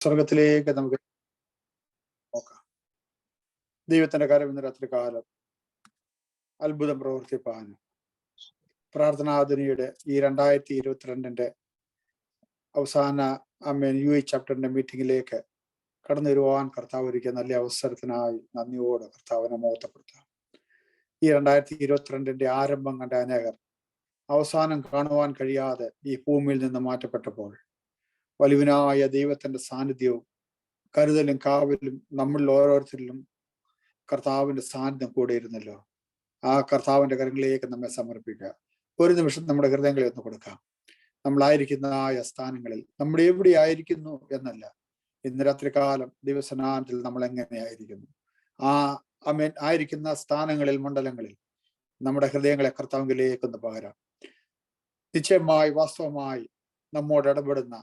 സ്വർഗത്തിലേക്ക് നമുക്ക് നോക്കാം. ദൈവത്തിന്റെ കരം ഇന്ന് രാത്രി കാലം അത്ഭുതം പ്രവർത്തിപ്പാൻ പ്രാർത്ഥനാദിനിയുടെ ഈ 2022 അവസാന UA ചാപ്റ്ററിന്റെ മീറ്റിംഗിലേക്ക് കടന്നു വരുവാൻ കർത്താവ് ഒരുക്കിയ നല്ല അവസരത്തിനായി നന്ദിയോടെ കർത്താവിനെ മഹത്വപ്പെടുത്താം. ഈ 2022 ആരംഭം കണ്ട അനേകർ അവസാനം കാണുവാൻ കഴിയാതെ ഈ ഭൂമിയിൽ നിന്ന് മാറ്റപ്പെട്ടപ്പോൾ വലുവിനായ ദൈവത്തിന്റെ സാന്നിധ്യവും കരുതലും കാവലും നമ്മളിൽ ഓരോരുത്തരിലും കർത്താവിന്റെ സാന്നിധ്യം കൂടെ ഇരുന്നല്ലോ. ആ കർത്താവിന്റെ കരങ്ങളിലേക്ക് നമ്മെ സമർപ്പിക്കുക. ഒരു നിമിഷം നമ്മുടെ ഹൃദയങ്ങളെ ഒന്ന് കൊടുക്കാം. നമ്മളായിരിക്കുന്ന സ്ഥാനങ്ങളിൽ നമ്മൾ എവിടെ ആയിരിക്കുന്നു എന്നല്ല, ഇന്ന് രാത്രി കാലം ദിവസനാന്തിൽ നമ്മൾ എങ്ങനെയായിരിക്കുന്നു, ആയിരിക്കുന്ന സ്ഥാനങ്ങളിൽ, മണ്ഡലങ്ങളിൽ നമ്മുടെ ഹൃദയങ്ങളെ കർത്താവിലേക്കൊന്ന് പകരാം. നിശ്ചയമായി വാസ്തവമായി നമ്മോട് ഇടപെടുന്ന,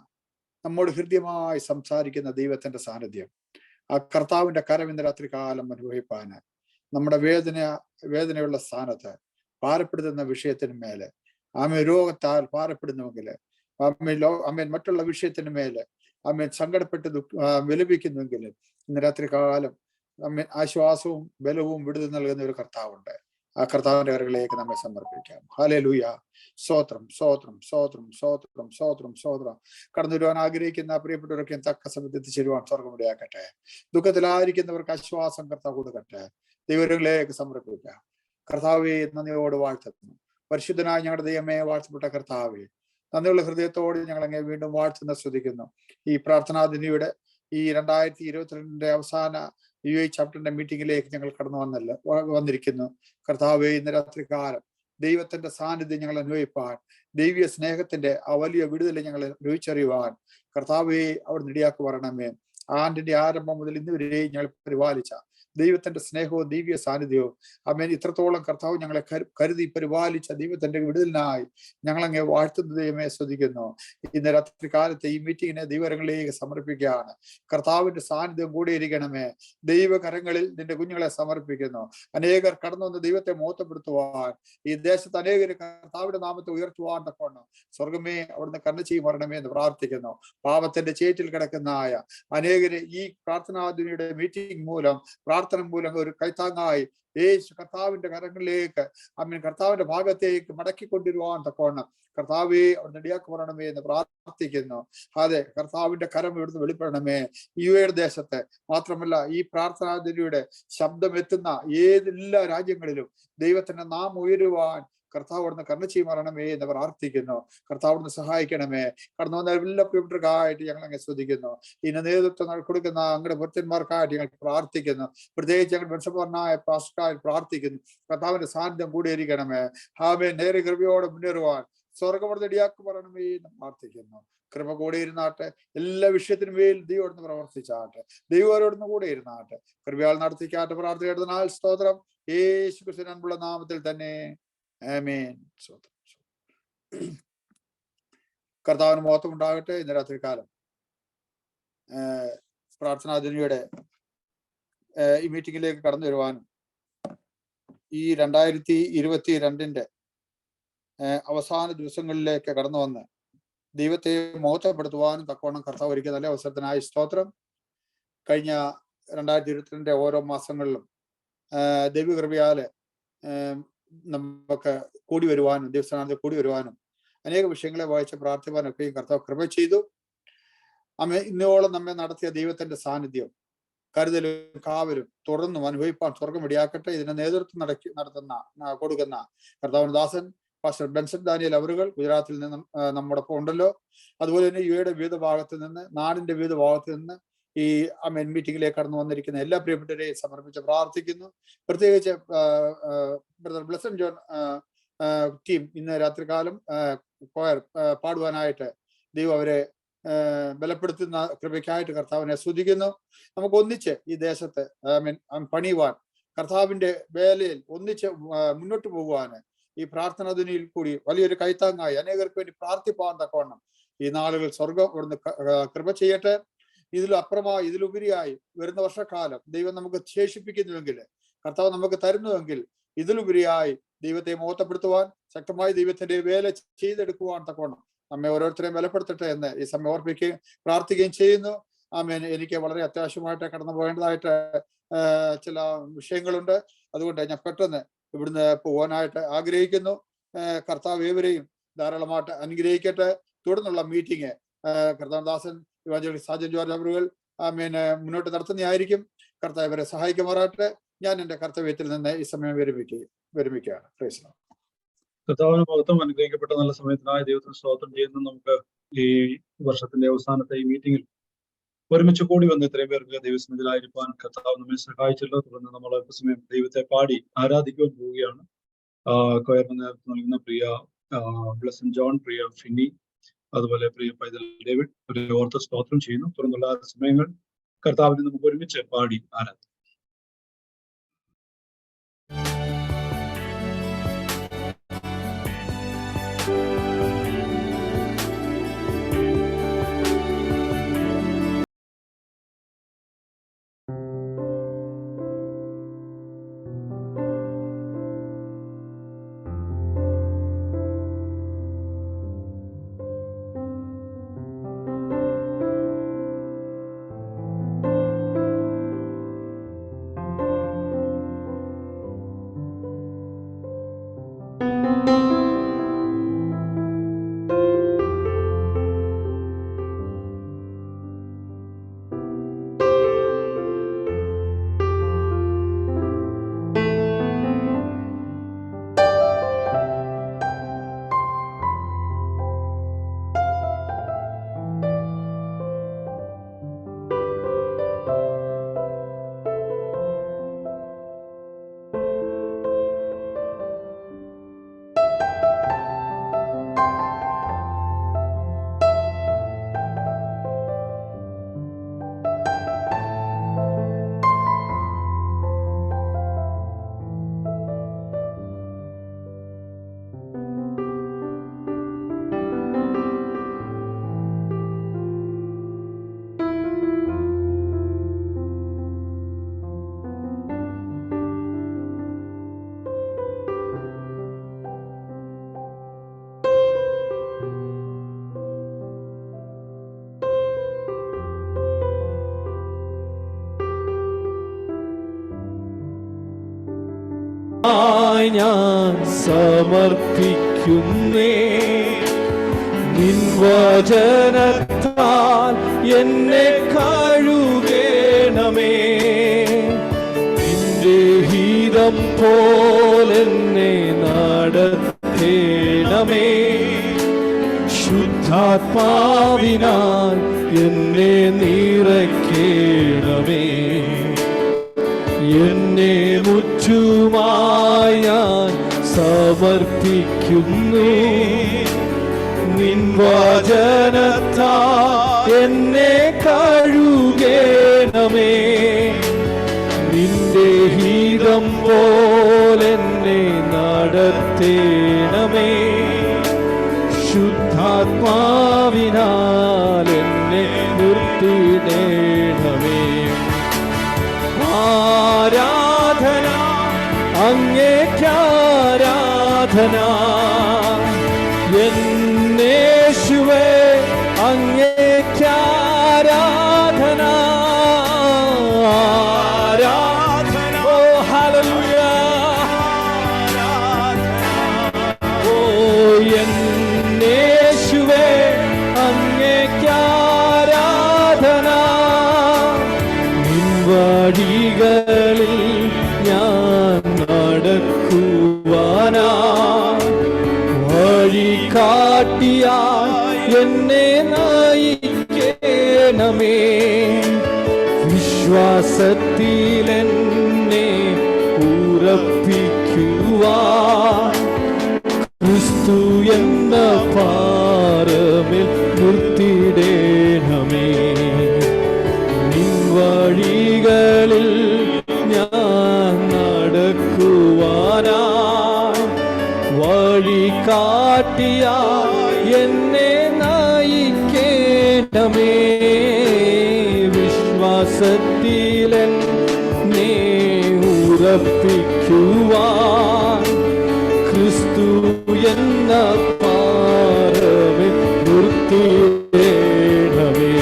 നമ്മോട് ഹൃദ്യമായി സംസാരിക്കുന്ന ദൈവത്തിന്റെ സാന്നിധ്യം, ആ കർത്താവിന്റെ കരം ഇന്ന് രാത്രി കാലം അനുഭവിപ്പാന് നമ്മുടെ വേദനയുള്ള സ്ഥാനത്ത് ഭാരപ്പെടുത്തുന്ന വിഷയത്തിന് മേലെ രോഗത്താൽ ഭാരപ്പെടുന്നുവെങ്കിൽ മറ്റുള്ള വിഷയത്തിന് മേലെ സങ്കടപ്പെട്ട് വിലപിക്കുന്നുവെങ്കിൽ ഇന്ന് രാത്രി കാലം ആശ്വാസവും ബലവും വിടുതൽ നൽകുന്ന ഒരു കർത്താവുണ്ട്. ആ കർത്താവിന്റെ കരങ്ങളിലേക്ക് നമ്മെ സമർപ്പിക്കാം. ഹല്ലേലൂയ. സ്തോത്രം, സ്തോത്രം, സ്തോത്രം, സ്തോത്രം, സ്തോത്രം, സ്തോത്രം. കടന്നു വരുവാൻ ആഗ്രഹിക്കുന്ന പ്രിയപ്പെട്ടവരൊക്കെ തക്ക സമയത്ത് എത്തിച്ചേരുവാൻ സ്വർഗമിടയാക്കട്ടെ. ദുഃഖത്തിലായിരിക്കുന്നവർക്ക് ആശ്വാസം കർത്താവ് കൊടുക്കട്ടെ. ദൈവങ്ങളിലേക്ക് സമർപ്പിക്കാം. കർത്താവെ നന്ദിയോട് വാഴ്ത്തുന്നു. പരിശുദ്ധനായ ഞങ്ങളുടെ ദൈവമേ, വാഴ്ത്തപ്പെട്ട കർത്താവെ, നന്ദിയുള്ള ഹൃദയത്തോട് ഞങ്ങൾ അങ്ങേ വീണ്ടും വാഴ്ത്തുന്ന സ്തുതിക്കുന്നു. ഈ പ്രാർത്ഥനാദിനിയുടെ ഈ 2022 അവസാന UA ചാപ്റ്ററിന്റെ മീറ്റിംഗിലേക്ക് ഞങ്ങൾ കടന്നു വന്നിരിക്കുന്നു. കർത്താവെ, ഇന്ന് രാത്രി കാലം ദൈവത്തിന്റെ സാന്നിധ്യം ഞങ്ങൾ അനുഭവിപ്പാൻ, ദൈവീയ സ്നേഹത്തിന്റെ ആ വലിയ വിടുതൽ ഞങ്ങൾ അനുഭവിച്ചറിയുവാൻ കർത്താവെ അവിടെ ഇടയാക്കി വരണമേ. ആണ്ടിന്റെ ആരംഭം മുതൽ ഇന്ന് വരെയും ഞങ്ങൾ പരിപാലിച്ച ദൈവത്തിന്റെ സ്നേഹവും ദിവ്യ സാന്നിധ്യവും ഇത്രത്തോളം കർത്താവ് ഞങ്ങളെ കരുതി പരിപാലിച്ച ദൈവത്തിന്റെ വിടുതലിനായി ഞങ്ങൾ അങ്ങേ വാഴ്ത്തുന്ന ദൈവമേ സ്തുതിക്കുന്നു. ഇന്ന് രാത്രി കാലത്തെ ഈ മീറ്റിങ്ങിനെ ദൈവകരങ്ങളിലേക്ക് സമർപ്പിക്കുകയാണ്. കർത്താവിന്റെ സാന്നിധ്യം കൂടെ ഇരിക്കണമേ. ദൈവകരങ്ങളിൽ നിന്റെ കുഞ്ഞുങ്ങളെ സമർപ്പിക്കുന്നു. അനേകർ കടന്നു വന്ന് ദൈവത്തെ മഹത്വപ്പെടുത്തുവാൻ, ഈ ദേശത്ത് അനേകർ കർത്താവിന്റെ നാമത്തെ ഉയർത്തുവാൻ തക്കവണ്ണം സ്വർഗമേ അവിടുന്ന് കരുണ ചെയ്യും വരണമേ എന്ന് പ്രാർത്ഥിക്കുന്നു. പാപത്തിന്റെ ചേറ്റിൽ കിടക്കുന്ന അനേകര് ഈ പ്രാർത്ഥനാദിനിയുടെ മീറ്റിംഗ് മൂലം, പ്രാർത്ഥന മൂലം ഒരു കൈത്താങ്ങായി യേശു കർത്താവിന്റെ കരങ്ങളിലേക്ക് കർത്താവിന്റെ ഭാഗത്തേക്ക് മടക്കിക്കൊണ്ടിരുവാൻ തക്കവണ്ണം കർത്താവെ അവിടെ ഇടയാക്കി വരണമേ എന്ന് പ്രാർത്ഥിക്കുന്നു. അതെ, കർത്താവിന്റെ കരം ഇവിടുന്ന് വെളിപ്പെടണമേ. UA ദേശത്ത് മാത്രമല്ല, ഈ പ്രാർത്ഥനാദിനിയുടെ ശബ്ദം എത്തുന്ന ഏതെല്ലാ രാജ്യങ്ങളിലും ദൈവത്തിന്റെ നാമം ഉയരുവാൻ കർത്താവ് അവിടുന്ന് കരുണ ചെയ്യുമാറണമേ എന്ന് പ്രാർത്ഥിക്കുന്നു. കർത്താവ് അവിടുന്ന് സഹായിക്കണമേ. കടന്നു വന്ന എല്ലാ പ്രിയപ്പെട്ടവർക്കായിട്ട് ഞങ്ങൾ അങ്ങ് ശ്രദ്ധിക്കുന്നു. ഇന്ന് നേതൃത്വം കൊടുക്കുന്ന അങ്ങയുടെ ഭക്തന്മാർക്കായിട്ട് ഞങ്ങൾ പ്രാർത്ഥിക്കുന്നു. പ്രത്യേകിച്ച് ഞങ്ങൾ ബന്ധപ്പെട്ടവനായ പാസ്റ്റർക്കായി പ്രാർത്ഥിക്കുന്നു. കർത്താവിന്റെ സാന്നിധ്യം കൂടി ഇരിക്കണമേ. നേരെ കൃപയോടെ മുന്നേറുവാൻ സ്വർഗം ഇടയാക്കി പറയണമേ എന്ന് പ്രാർത്ഥിക്കുന്നു. കൃപ കൂടെ ഇരുന്നാട്ടെ. എല്ലാ വിഷയത്തിനും മേൽ ദൈവം അവിടുന്ന് പ്രവർത്തിച്ചാട്ടെ. ദൈവം അവരോടൊന്ന് കൂടെ ഇരുന്നാട്ടെ. കൃപയാൽ നടത്തിക്കാട്ടെ. പ്രാർത്ഥിക്കേണ്ടതിനാൽ സ്തോത്രം. യേശു ക്രിസ്തുവിന്റെ അൻപുള്ള നാമത്തിൽ തന്നെ, ആമേൻ. കർത്താവിന് മഹത്വം ഉണ്ടാകട്ടെ. ഇന്ന് രാത്രി കാലം പ്രാർത്ഥനാദിനിയുടെ ഈ മീറ്റിംഗിലേക്ക് കടന്നു വരുവാനും ഈ 2022 അവസാന ദിവസങ്ങളിലേക്ക് കടന്നു വന്ന് ദൈവത്തെ മഹത്വപ്പെടുത്തുവാനും തക്കവണ്ണം കർത്താവ് ഒരുക്കിയ നല്ല അവസരത്തിനായി സ്തോത്രം. കഴിഞ്ഞ 2022 ഓരോ മാസങ്ങളിലും ദൈവകൃപയാല് നമുക്ക് കൂടി വരുവാനും ദിവസനാഥത്തിൽ കൂടി വരുവാനും അനേക വിഷയങ്ങളെ വായിച്ച് പ്രാർത്ഥിക്കാനൊക്കെയും കർത്താവ് കൃപ ചെയ്തു. ഇന്നോളം നമ്മെ നടത്തിയ ദൈവത്തിന്റെ സാന്നിധ്യം, കരുതലും കാവലും തുടർന്നും അനുഭവിപ്പാൻ സ്വർഗം ഇടയാക്കട്ടെ. ഇതിന് നേതൃത്വം കൊടുക്കുന്ന കർത്താവിന്റെ ദാസൻ പാസ്റ്റർ ബെൻസൺ ദാനിയേൽ അവറുകൾ ഗുജറാത്തിൽ നിന്ന് നമ്മോടൊപ്പം ഉണ്ടല്ലോ. അതുപോലെ തന്നെ UA വിവിധ ഭാഗത്ത് നിന്ന്, നാടിന്റെ വിവിധ ഭാഗത്ത് നിന്ന് ഈ മീറ്റിംഗിലേക്ക് കടന്നു വന്നിരിക്കുന്ന എല്ലാ പ്രിയപ്പെട്ടവരെയും സമർപ്പിച്ച് പ്രാർത്ഥിക്കുന്നു. പ്രത്യേകിച്ച് ബ്രദർ ബ്ലെസൻ ജോൺ ടീം ഇന്ന് രാത്രികാലം പാടുവാനായിട്ട് ദൈവം അവരെ ബലപ്പെടുത്തുന്ന കൃപയ്ക്കായിട്ട് കർത്താവിനെ സ്തുതിക്കുന്നു. നമുക്ക് ഒന്നിച്ച് ഈ ദേശത്ത് പണിയുവാൻ, കർത്താവിന്റെ വേലയിൽ ഒന്നിച്ച് മുന്നോട്ട് പോകുവാന് ഈ പ്രാർത്ഥനാദിനിയിൽ കൂടി വലിയൊരു കൈത്താങ്ങായി അനേകർക്ക് വേണ്ടി പ്രാർത്ഥിപ്പാൻ തക്കവണ്ണം ഈ നാളുകൾ സ്വർഗം ഇവിടുന്ന് കൃപ ചെയ്യട്ടെ. ഇതിലപ്പുറമായി, ഇതിലുപരിയായി വരുന്ന വർഷക്കാലം ദൈവം നമുക്ക് ശേഷിപ്പിക്കുന്നുവെങ്കിൽ, കർത്താവ് നമുക്ക് തരുന്നുവെങ്കിൽ, ഇതിലുപരിയായി ദൈവത്തെ മഹത്വപ്പെടുത്തുവാൻ, ശക്തമായി ദൈവത്തിന്റെ വേല ചെയ്തെടുക്കുവാൻ തക്കവണ്ണം നമ്മെ ഓരോരുത്തരെയും ബലപ്പെടുത്തട്ടെ എന്ന് ഈ സമയം ഓർപ്പിക്കുകയും പ്രാർത്ഥിക്കുകയും ചെയ്യുന്നു. എനിക്ക് വളരെ അത്യാവശ്യമായിട്ട് കടന്നു പോകേണ്ടതായിട്ട് ചില വിഷയങ്ങളുണ്ട്. അതുകൊണ്ട് ഞാൻ പെട്ടെന്ന് ഇവിടുന്ന് പോകാനായിട്ട് ആഗ്രഹിക്കുന്നു. കർത്താവ് ഏവരെയും ധാരാളമായിട്ട് അനുഗ്രഹിക്കട്ടെ. തുടർന്നുള്ള മീറ്റിംഗ് കർത്താവദാസൻ ഇവാഞ്ചലിസ്റ്റ് സാജൻ ജോർജ് അവറുകൾ മുന്നോട്ട് നടത്തുന്നതായിരിക്കും. കർത്താവ് ഇവരെ സഹായിക്കുമാറാട്ടെ. ഞാൻ എൻ്റെ കർത്തവ്യത്തിൽ നിന്ന് ഈ സമയം വിരമിക്കുകയാണ്. കർത്താവിന് മഹത്വം. അനുഗ്രഹിക്കപ്പെട്ട നല്ല സമയത്തിനായി ദൈവത്തിന് സ്തോത്രം ചെയ്യുന്നു. നമുക്ക് ഈ വർഷത്തിന്റെ അവസാനത്തെ ഈ മീറ്റിംഗിൽ ഒരുമിച്ച് കൂടി വന്ന് ഇത്രയും പേർക്ക് ദൈവസന്നിധിയിലായിരിക്കാൻ കർത്താവ് നമ്മെ സഹായിച്ചല്ലോ. തുടർന്ന് നമ്മൾ സമയം ദൈവത്തെ പാടി ആരാധിക്കുവാൻ പോവുകയാണ്. കൊയറിന് നേതൃത്വം നൽകുന്ന പ്രിയ ബ്ലസൻ ജോൺ, പ്രിയ ഫിന്നി, അതുപോലെ പ്രിയ പൈതൽ ഡേവിഡ് ഒരു ഓർത്ത് സ്തോത്രം ചെയ്യുന്നു. തുടർന്നുള്ള സമയങ്ങൾ കർത്താവിനെ നമുക്ക് ഒരുമിച്ച് പാടി ആരാധിക്കാം. ഞാൻ സമർപ്പിക്കുന്നേ നിൻ വചനത്താൽ എന്നെ കഴുകേണമേ. നിന്റെ ഹിതം പോലെന്നെ നടത്തേണമേ. ശുദ്ധാത്മാവിനാൽ എന്നെ നിറയ്ക്കേണമേ. എന്നെ മുറ്റുമായി ഞാൻ സമർപ്പിക്കുന്നു. നിൻ വചനത്താൽ എന്നെ കഴുകേണമേ. നിന്റെ ഹിതം പോലെന്നെ നടത്തേണമേ. ശുദ്ധാത്മാവിനാൽ എന്നെ നിർത്തിടേണമേ. ആരാധന അങ്ങേക്കാരാധന എന്നേശുവേ അങ്ങേക്കാരാധന. ആരാധന ഓ ഹല്ലേലൂയ. ഓ എന്നേശുവേ അങ്ങേക്കാരാധന. വഴികളിൽ ഞാൻ നടക്കുവാനാ വഴി കാട്ടിയാൽ എന്നെ നയിക്കേണമേ. വിശ്വാസത്തിൽ എന്നെ ഉറപ്പിക്കുവാൻ ക്രിസ്തു എന്ന പാറമേൽ നിർത്തിടേണമേ. വഴികളിൽ ഞാൻ നടക്കുവാനായി വഴി കാട്ടിയാൽ എന്നെ നയിക്കേണമേ. വിശ്വാസത്തിൽ എന്നെ ഉറപ്പിക്കുവാൻ ക്രിസ്തു എന്ന പാറമേൽ നിർത്തിടേണമേ.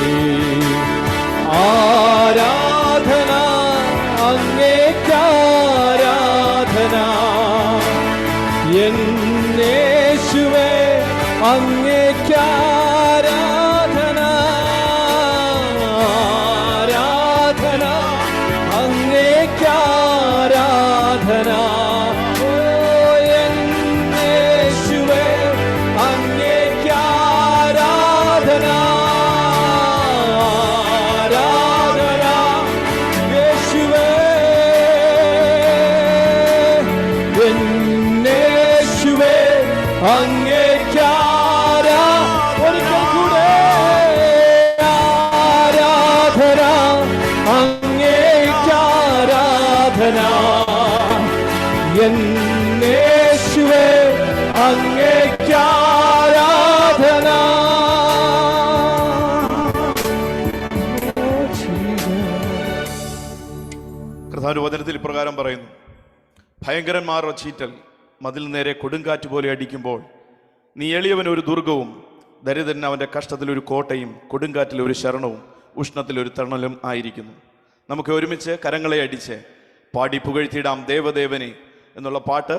എന്നേശുവേ അങ്ങേക്കാരാധന, ആരാധന, അങ്ങേക്കാരാധന. ഓ എന്നേശുവേ അങ്ങേക്കാരാധന, ആരാധന. യേശുവേ എന്നേശുവേ അങ്ങേക്കാരാ. ഒരിക്കൽ കൂടെ ആരാധന, അങ്ങേക്കാരാധന. എന്നേശുവേ അങ്ങേക്കാരാധന. കർത്താവിന്റെ വചനത്തിൽ ഇപ്രകാരം പറയുന്നു: ഭയങ്കരന്മാരുടെ ചീറ്റൽ മതിൽ നേരെ കൊടുങ്കാറ്റ് പോലെ അടിക്കുമ്പോൾ നീ എളിയവൻ ഒരു ദുർഗവും ദരിദ്രൻ അവൻ്റെ കഷ്ടത്തിൽ ഒരു കോട്ടയും കൊടുങ്കാറ്റിൽ ഒരു ശരണവും ഉഷ്ണത്തിൽ ഒരു തണലും ആയിരിക്കുന്നു. നമുക്ക് ഒരുമിച്ച് കരങ്ങളെ അടിച്ച് പാടി പുകഴ്ത്തിയിടാം ദേവദേവനെ എന്നുള്ള പാട്ട്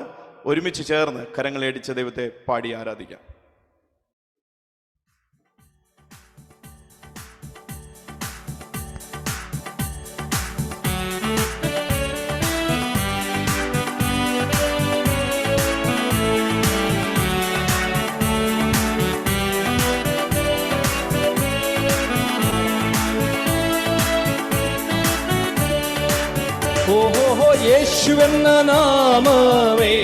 ഒരുമിച്ച് ചേർന്ന് കരങ്ങളെ അടിച്ച് ദൈവത്തെ പാടി ആരാധിക്കാം. ഓഹോ യേശുവെന്ന നാമമേ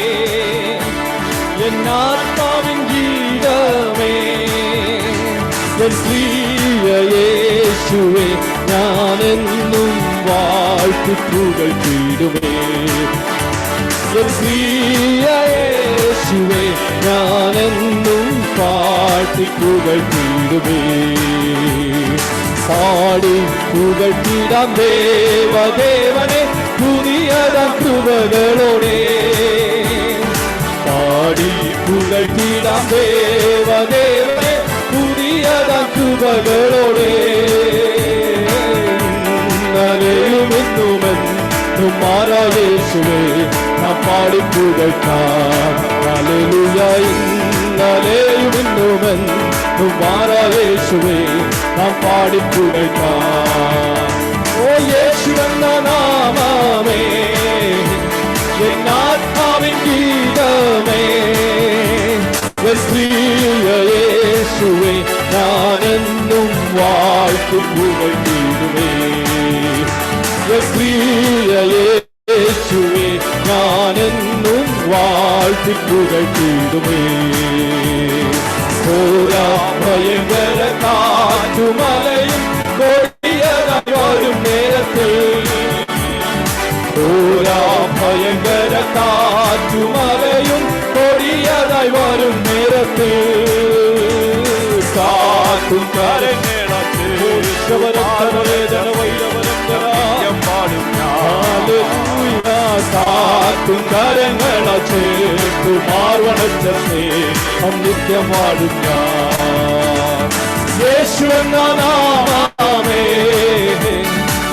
എന്നാത്മാവിൻ ഗീതമേ, എൻ പ്രിയ യേശുവേ ഞാനെന്നും വാഴ്ത്തി പുകഴ്ത്തിടുമേ. എൻ പ്രിയ യേശുവേ ഞാനെന്നും പാടി പുകഴ്ത്തിടുമേ. പാടി പുകഴ്ത്തിടാം ദേവദേവനെ പുതിയതാം കൃപകളോടെ. പാടി പുകഴ്ത്തിടാം ദേവദേവനെ പുതിയതാം കൃപകളോടെ. ഇന്നലെയും ഇന്നുമെന്നും മാറാ യേശുവേ നാം പാടി പുകഴ്ത്താം. ഹല്ലേലൂയ. ഇന്നലെയും ഇന്നുമെന്നും മാറാ യേശുവേ നാം പാടി പുകഴ്ത്താം. ഓ യേശുവെന്ന നാമമേ എന്നാത്മാവിൻ ഗീതമേ, എൻ പ്രിയ യേശുവേ ഞാനെന്നും വാഴ്ത്തി പുകഴ്ത്തിടുമേ. എൻ പ്രിയ യേശുവേ ഞാനെന്നും വാഴ്ത്തി പുകഴ്ത്തിടുമേ. ഓരാ ഭയങ്കര കാറ്റുമലയും കൊടിയതായി വരും നേരത്തിൽ, ഓരാ ഭയങ്കര കാറ്റുമലയും കൊടിയതായി വരും നേരത്തിൽ. കാറ്റും കരങ്ങളാറ്റും കരങ്ങള ചേർത്തു മാർവണച്ചേ നിത്യം പാടും ഞാൻ. യേശുവെന്ന നാമമേ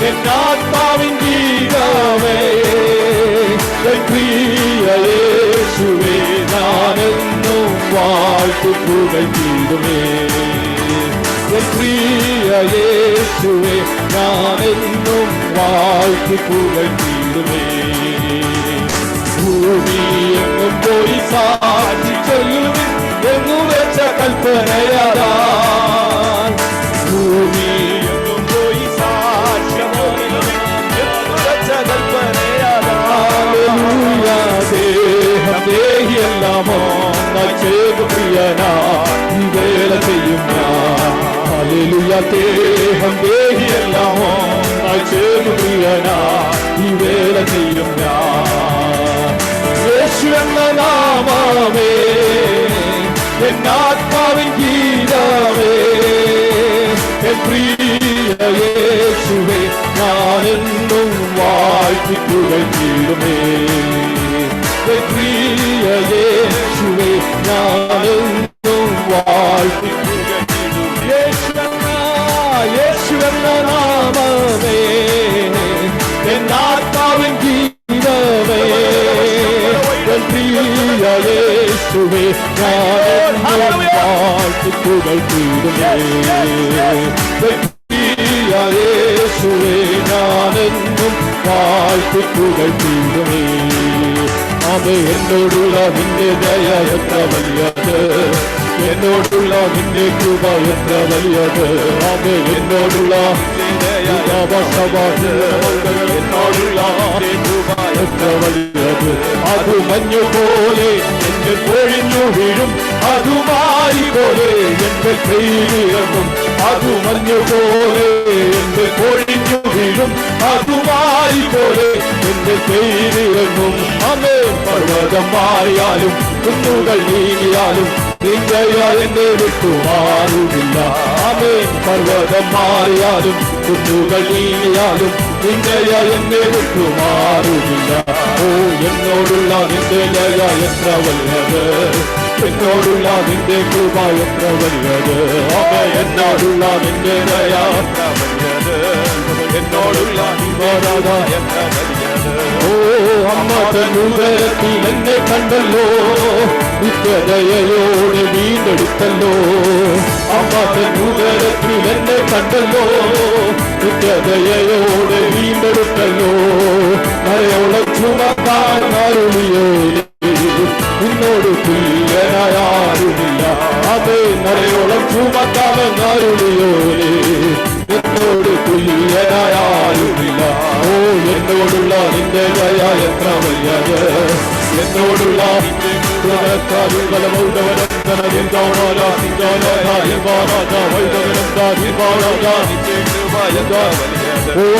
എന്നാത്മാവിൻ ഗീതമേ, എൻ പ്രിയ യേശുവേ ഞാനെന്നും വാഴ്ത്തി പുകഴ്ത്തിടുമേ. എൻ പ്രിയ യേശുവേ ഞാനെന്നും വാഴ്ത്തി പുകഴ്ത്തിടുമേ. ഭൂമിയെങ്ങും പോയി സാക്ഷി ചൊല്ലുവിൻ എന്നു വെച്ച കൽപ്പനയാതാ. ഭൂമിയെങ്ങും പോയി സാക്ഷി ചൊല്ലുവിൻ എന്നു വെച്ച കൽപ്പനയാതാ. ദേഹം ദേഹിയെല്ലാമോ ചെയ്തു പ്രിയനാ ഈ വേല ചെയ്യും ഞാൻ. ഹല്ലേലൂയ. ദേഹം ദേഹിയെല്ലാമോ ചെയ്തു പ്രിയനാ ഈ വേല ചെയ്യും ഞാൻ. യേശുവെന്ന നാമമേ എന്നാത്മാവിൻ ഗീതമേ, എൻ പ്രിയ യേശുവേ ഞാനെന്നും വാഴ്ത്തി പുകഴ്ത്തിടുമേ. എൻ പ്രിയ യേശുവേ ഞാനെന്നും വാഴ്ത്തി പുകഴ്ത്തിടുമേ. യേശുവെന്ന നാമമേ എന്നാത്മാവിൻ ഗീതമേ, എൻ പ്രിയ യേശുവേ ഞാനെന്നും വാഴ്ത്തി പുകഴ്ത്തിയിടുമേ യേശുവേ ഞാനെന്നും വാഴ്ത്തി പുകഴ്ത്തിയിടുമേ അത് എന്നോടുള്ള നിന്റെ ദയ എത്ര വലിയത് എന്നോടുള്ള നിന്റെ കൃപ എത്ര വലിയത് അത് എന്നോടുള്ള എന്നോടുള്ള എത്ര വലിയത് അത് മഞ്ഞുപോലെ എന്റെ പൊഴിഞ്ഞു വീഴും അതുമായി പോലെ എന്റെ കയ്യിലിറങ്ങും അത് മഞ്ഞുപോലെ എന്റെ പൊഴിഞ്ഞു വീഴും അതുമായി പോലെ എന്റെ കയ്യിലിറങ്ങും അമേ പർവ്വതം മാറിയാലും കുന്നുകൾ നീങ്ങിയാലും നിന്റെ എന്നെ വിട്ടു മാറുന്നില്ല അമേ പർവ്വതം മാറിയാലും കുന്നുകൾ നീങ്ങിയാലും നിന്റെ എന്നെ വിട്ടു മാറുന്നില്ല ഓ എന്നോടുള്ള നിന്റെ ദയ എത്ര വലിയത് എന്നോടുള്ള നിന്റെ കൃപ എത്ര വലിയത് അമേ എന്നോടുള്ള നിന്റെ ദയ എത്ര വലിയത് എന്നോടുള്ള നിന്റെ എത്ര വലിയത് ഓ അമ്മ തന്നുദരത്തിൽ എന്നെ കണ്ടല്ലോ നിത്യദയോടെ വീണ്ടെടുത്തല്ലോ അമ്മ തന്നുദരത്തിൽ എന്നെ കണ്ടല്ലോ നിത്യദയോടെ വീണ്ടെടുത്തല്ലോ നരയോളം ചുമക്കാൻ അരുളിയോ നിന്നോട് തുല്യനായാരുമില്ല അതേ നരയോളം ചുമക്കാൻ അരുളിയോ എന്നോട് തുല്യനായാരുമില്ല ഓ എന്നോടുള്ള നിന്റെ ദയ എത്ര വലിയത് എന്നോടുള്ള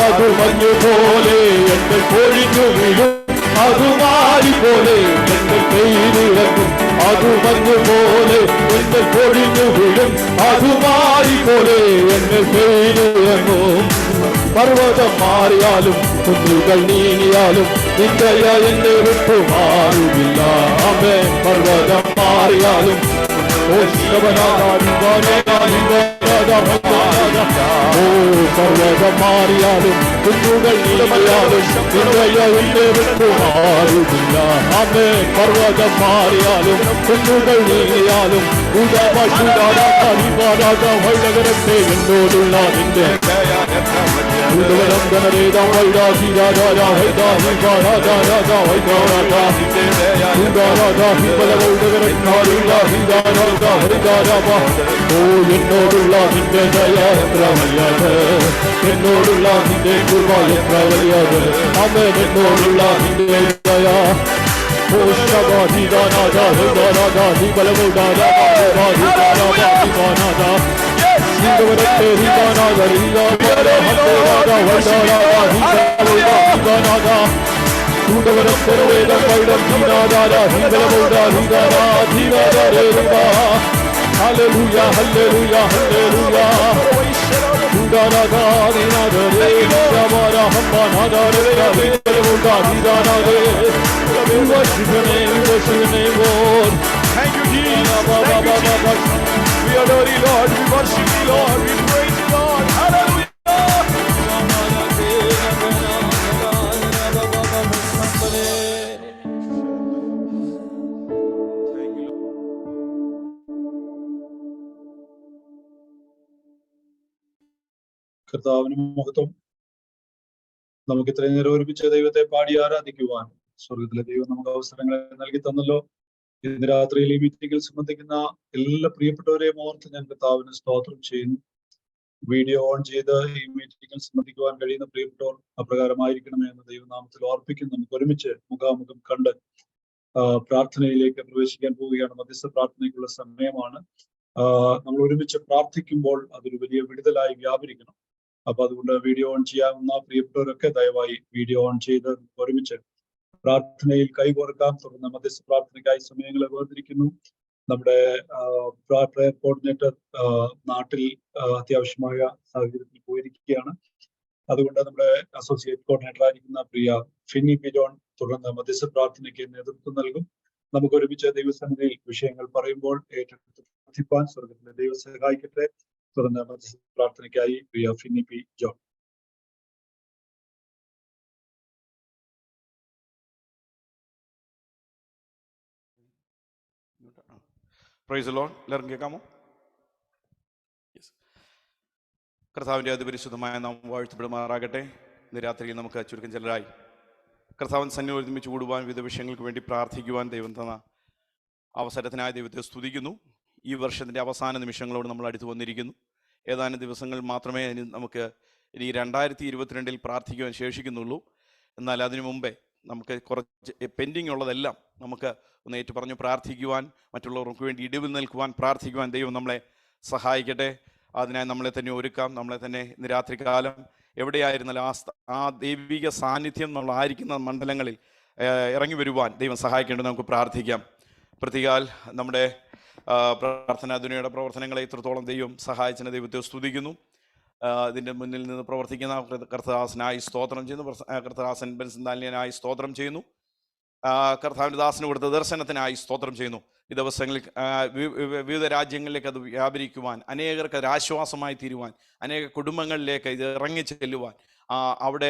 അത് മഞ്ഞുപോലെ എന്റെ പൊഴിഞ്ഞു വീഴും അതുമാരി പോലെ എന്റെ കയ്യിലിറങ്ങും അത് മഞ്ഞുപോലെ എന്റെ പൊഴിഞ്ഞു വീഴും അതുമാരി പോലെ എന്റെ കയ്യിലിറങ്ങും പർവ്വതം മാറിയാലും കുന്നുകൾ നീങ്ങിയാലും നിന്റെ എന്നെ വിട്ടു മാറുമില്ല അമേ പർവ്വതം മാറിയാലും ഓ പർവ്വതം മാറിയാലും കുന്നുകൾ നീങ്ങിയാലും നിന്റെ എന്നെ വിട്ടു മാറുമില്ല അമേ പർവ്വതം മാറിയാലും കുന്നുകൾ നീങ്ങിയാലും വൈനഗരത്തെ എന്നോടുള്ള നിന്റെ എന്നോടുള്ള നിന്റെ ദയ എത്ര വലിയത് എന്നോടുള്ള നിന്റെ കൃപ എത്ര വലിയത് അവൻ എന്നോടുള്ള നിന്റെ ദയ Hallelujah, hallelujah, hallelujah. We worship your name, we worship your name, Lord. Thank you, Jesus. Thank you, Jesus. We adore you, Lord. We worship you, Lord. We praise you, Lord. Hallelujah. കർത്താവിന് മഹത്വം. നമുക്ക് ഇത്രയും നേരം ഒരുമിച്ച് ദൈവത്തെ പാടി ആരാധിക്കുവാൻ സ്വർഗത്തിലെ ദൈവം നമുക്ക് അവസരങ്ങൾ നൽകി തന്നല്ലോ. ഇന്ന് രാത്രിയിൽ ഈ മീറ്റിംഗിൽ സംബന്ധിക്കുന്ന എല്ലാ പ്രിയപ്പെട്ടവരെയും ഓർത്ത് ഞാൻ കർത്താവിന് സ്തോത്രം ചെയ്യുന്നു. വീഡിയോ ഓൺ ചെയ്ത് ഈ മീറ്റിംഗിൽ സംബന്ധിക്കുവാൻ കഴിയുന്ന പ്രിയപ്പെട്ടവർ അപ്രകാരമായിരിക്കണമേ എന്ന് ദൈവനാമത്തിൽ ഓർപ്പിക്കുന്നു. നമുക്ക് ഒരുമിച്ച് മുഖാമുഖം കണ്ട് പ്രാർത്ഥനയിലേക്ക് പ്രവേശിക്കാൻ പോവുകയാണ്. മധ്യസ്ഥ പ്രാർത്ഥനയ്ക്കുള്ള സമയമാണ്. നമ്മൾ ഒരുമിച്ച് പ്രാർത്ഥിക്കുമ്പോൾ അതൊരു വലിയ വിടുതലായി വ്യാപരിക്കണം. അപ്പൊ അതുകൊണ്ട് വീഡിയോ ഓൺ ചെയ്യാവുന്ന പ്രിയപ്പെട്ടവരൊക്കെ ദയവായി വീഡിയോ ഓൺ ചെയ്ത് ഒരുമിച്ച് പ്രാർത്ഥനയിൽ കൈകോർക്കാം. തുടർന്ന് മധ്യസ്ഥ പ്രാർത്ഥനയ്ക്കായി സമയങ്ങളെ വേർതിരിക്കുന്നു. നമ്മുടെ പ്രയർ കോർഡിനേറ്റർ നാട്ടിൽ അത്യാവശ്യമായ സാഹചര്യത്തിൽ പോയിരിക്കുകയാണ്. അതുകൊണ്ട് നമ്മുടെ അസോസിയേറ്റ് കോർഡിനേറ്റർ ആയിരിക്കുന്ന പ്രിയ ഫിന്നി പി ജോൺ തുടർന്ന് മധ്യസ്ഥ പ്രാർത്ഥനയ്ക്ക് നേതൃത്വം നൽകും. നമുക്ക് ഒരുമിച്ച് ദൈവസന്നിധിയിൽ വിഷയങ്ങൾ പറയുമ്പോൾ ഏറ്റെടുത്ത് പ്രാർത്ഥിപ്പാൻ സ്വർഗത്തിലെ ദൈവം സഹായിക്കട്ടെ. തുടർന്ന് മധ്യസ്ഥ പ്രാർത്ഥനയ്ക്കായി Priya Finny P John. Praise the Lord. എല്ലാവരും കേൾക്കാമോ? കർത്താവിൻ്റെ അതിപരിശുദ്ധമായ നാം വാഴ്ത്തപ്പെടുമാറാകട്ടെ. ഇന്ന് രാത്രിയിൽ നമുക്ക് ചുരുക്കം ചിലരായി കർത്താവിൻ സന്നിധിയിൽ ഒരുമിച്ച് കൂടുവാൻ, വിവിധ വിഷയങ്ങൾക്ക് വേണ്ടി പ്രാർത്ഥിക്കുവാൻ ദൈവം തന്ന അവസരത്തിനായി ദൈവത്തെ സ്തുതിക്കുന്നു. ഈ വർഷത്തിൻ്റെ അവസാന നിമിഷങ്ങളോട് നമ്മൾ അടുത്ത് വന്നിരിക്കുന്നു. ഏതാനും ദിവസങ്ങൾ മാത്രമേ നമുക്ക് ഇനി 2022 പ്രാർത്ഥിക്കുവാൻ ശേഷിക്കുന്നുള്ളൂ. എന്നാൽ അതിനു മുമ്പേ നമുക്ക് കുറച്ച് പെൻഡിങ് ഉള്ളതെല്ലാം നമുക്ക് ഒന്ന് ഏറ്റു പറഞ്ഞു പ്രാർത്ഥിക്കുവാൻ, മറ്റുള്ളവർക്ക് വേണ്ടി ഇടിവിൽ നിൽക്കുവാൻ പ്രാർത്ഥിക്കുവാൻ ദൈവം നമ്മളെ സഹായിക്കട്ടെ. അതിനായി നമ്മളെ തന്നെ ഒരുക്കാം. നമ്മളെ തന്നെ ഇന്ന് രാത്രികാലം എവിടെയായിരുന്നാലും ആ ദൈവിക സാന്നിധ്യം നമ്മളായിരിക്കുന്ന മണ്ഡലങ്ങളിൽ ഇറങ്ങി വരുവാൻ ദൈവം സഹായിക്കേണ്ടത് നമുക്ക് പ്രാർത്ഥിക്കാം. പ്രത്യേകാൽ നമ്മുടെ പ്രാർത്ഥനാ ദുനിയയുടെ പ്രവർത്തനങ്ങളെ ഇത്രത്തോളം ദൈവം സഹായിച്ചതിന് ദൈവത്തെ സ്തുതിക്കുന്നു. ഇതിൻ്റെ മുന്നിൽ നിന്ന് പ്രവർത്തിക്കുന്ന കർത്തദാസനായി സ്തോത്രം ചെയ്യുന്നു. കർത്തദാസൻ ബെൻസന്താലിനായി സ്തോത്രം ചെയ്യുന്നു. കർത്താവിൻ്റെ ദാസന് കൊടുത്ത ദർശനത്തിനായി സ്തോത്രം ചെയ്യുന്നു. ഈ ദിവസങ്ങളിൽ വിവിധ രാജ്യങ്ങളിലേക്ക് അത് വ്യാപരിക്കുവാൻ, അനേകർക്ക് അത് ആശ്വാസമായി തീരുവാൻ, അനേക കുടുംബങ്ങളിലേക്ക് ഇത് ഇറങ്ങി ചെല്ലുവാൻ, അവിടെ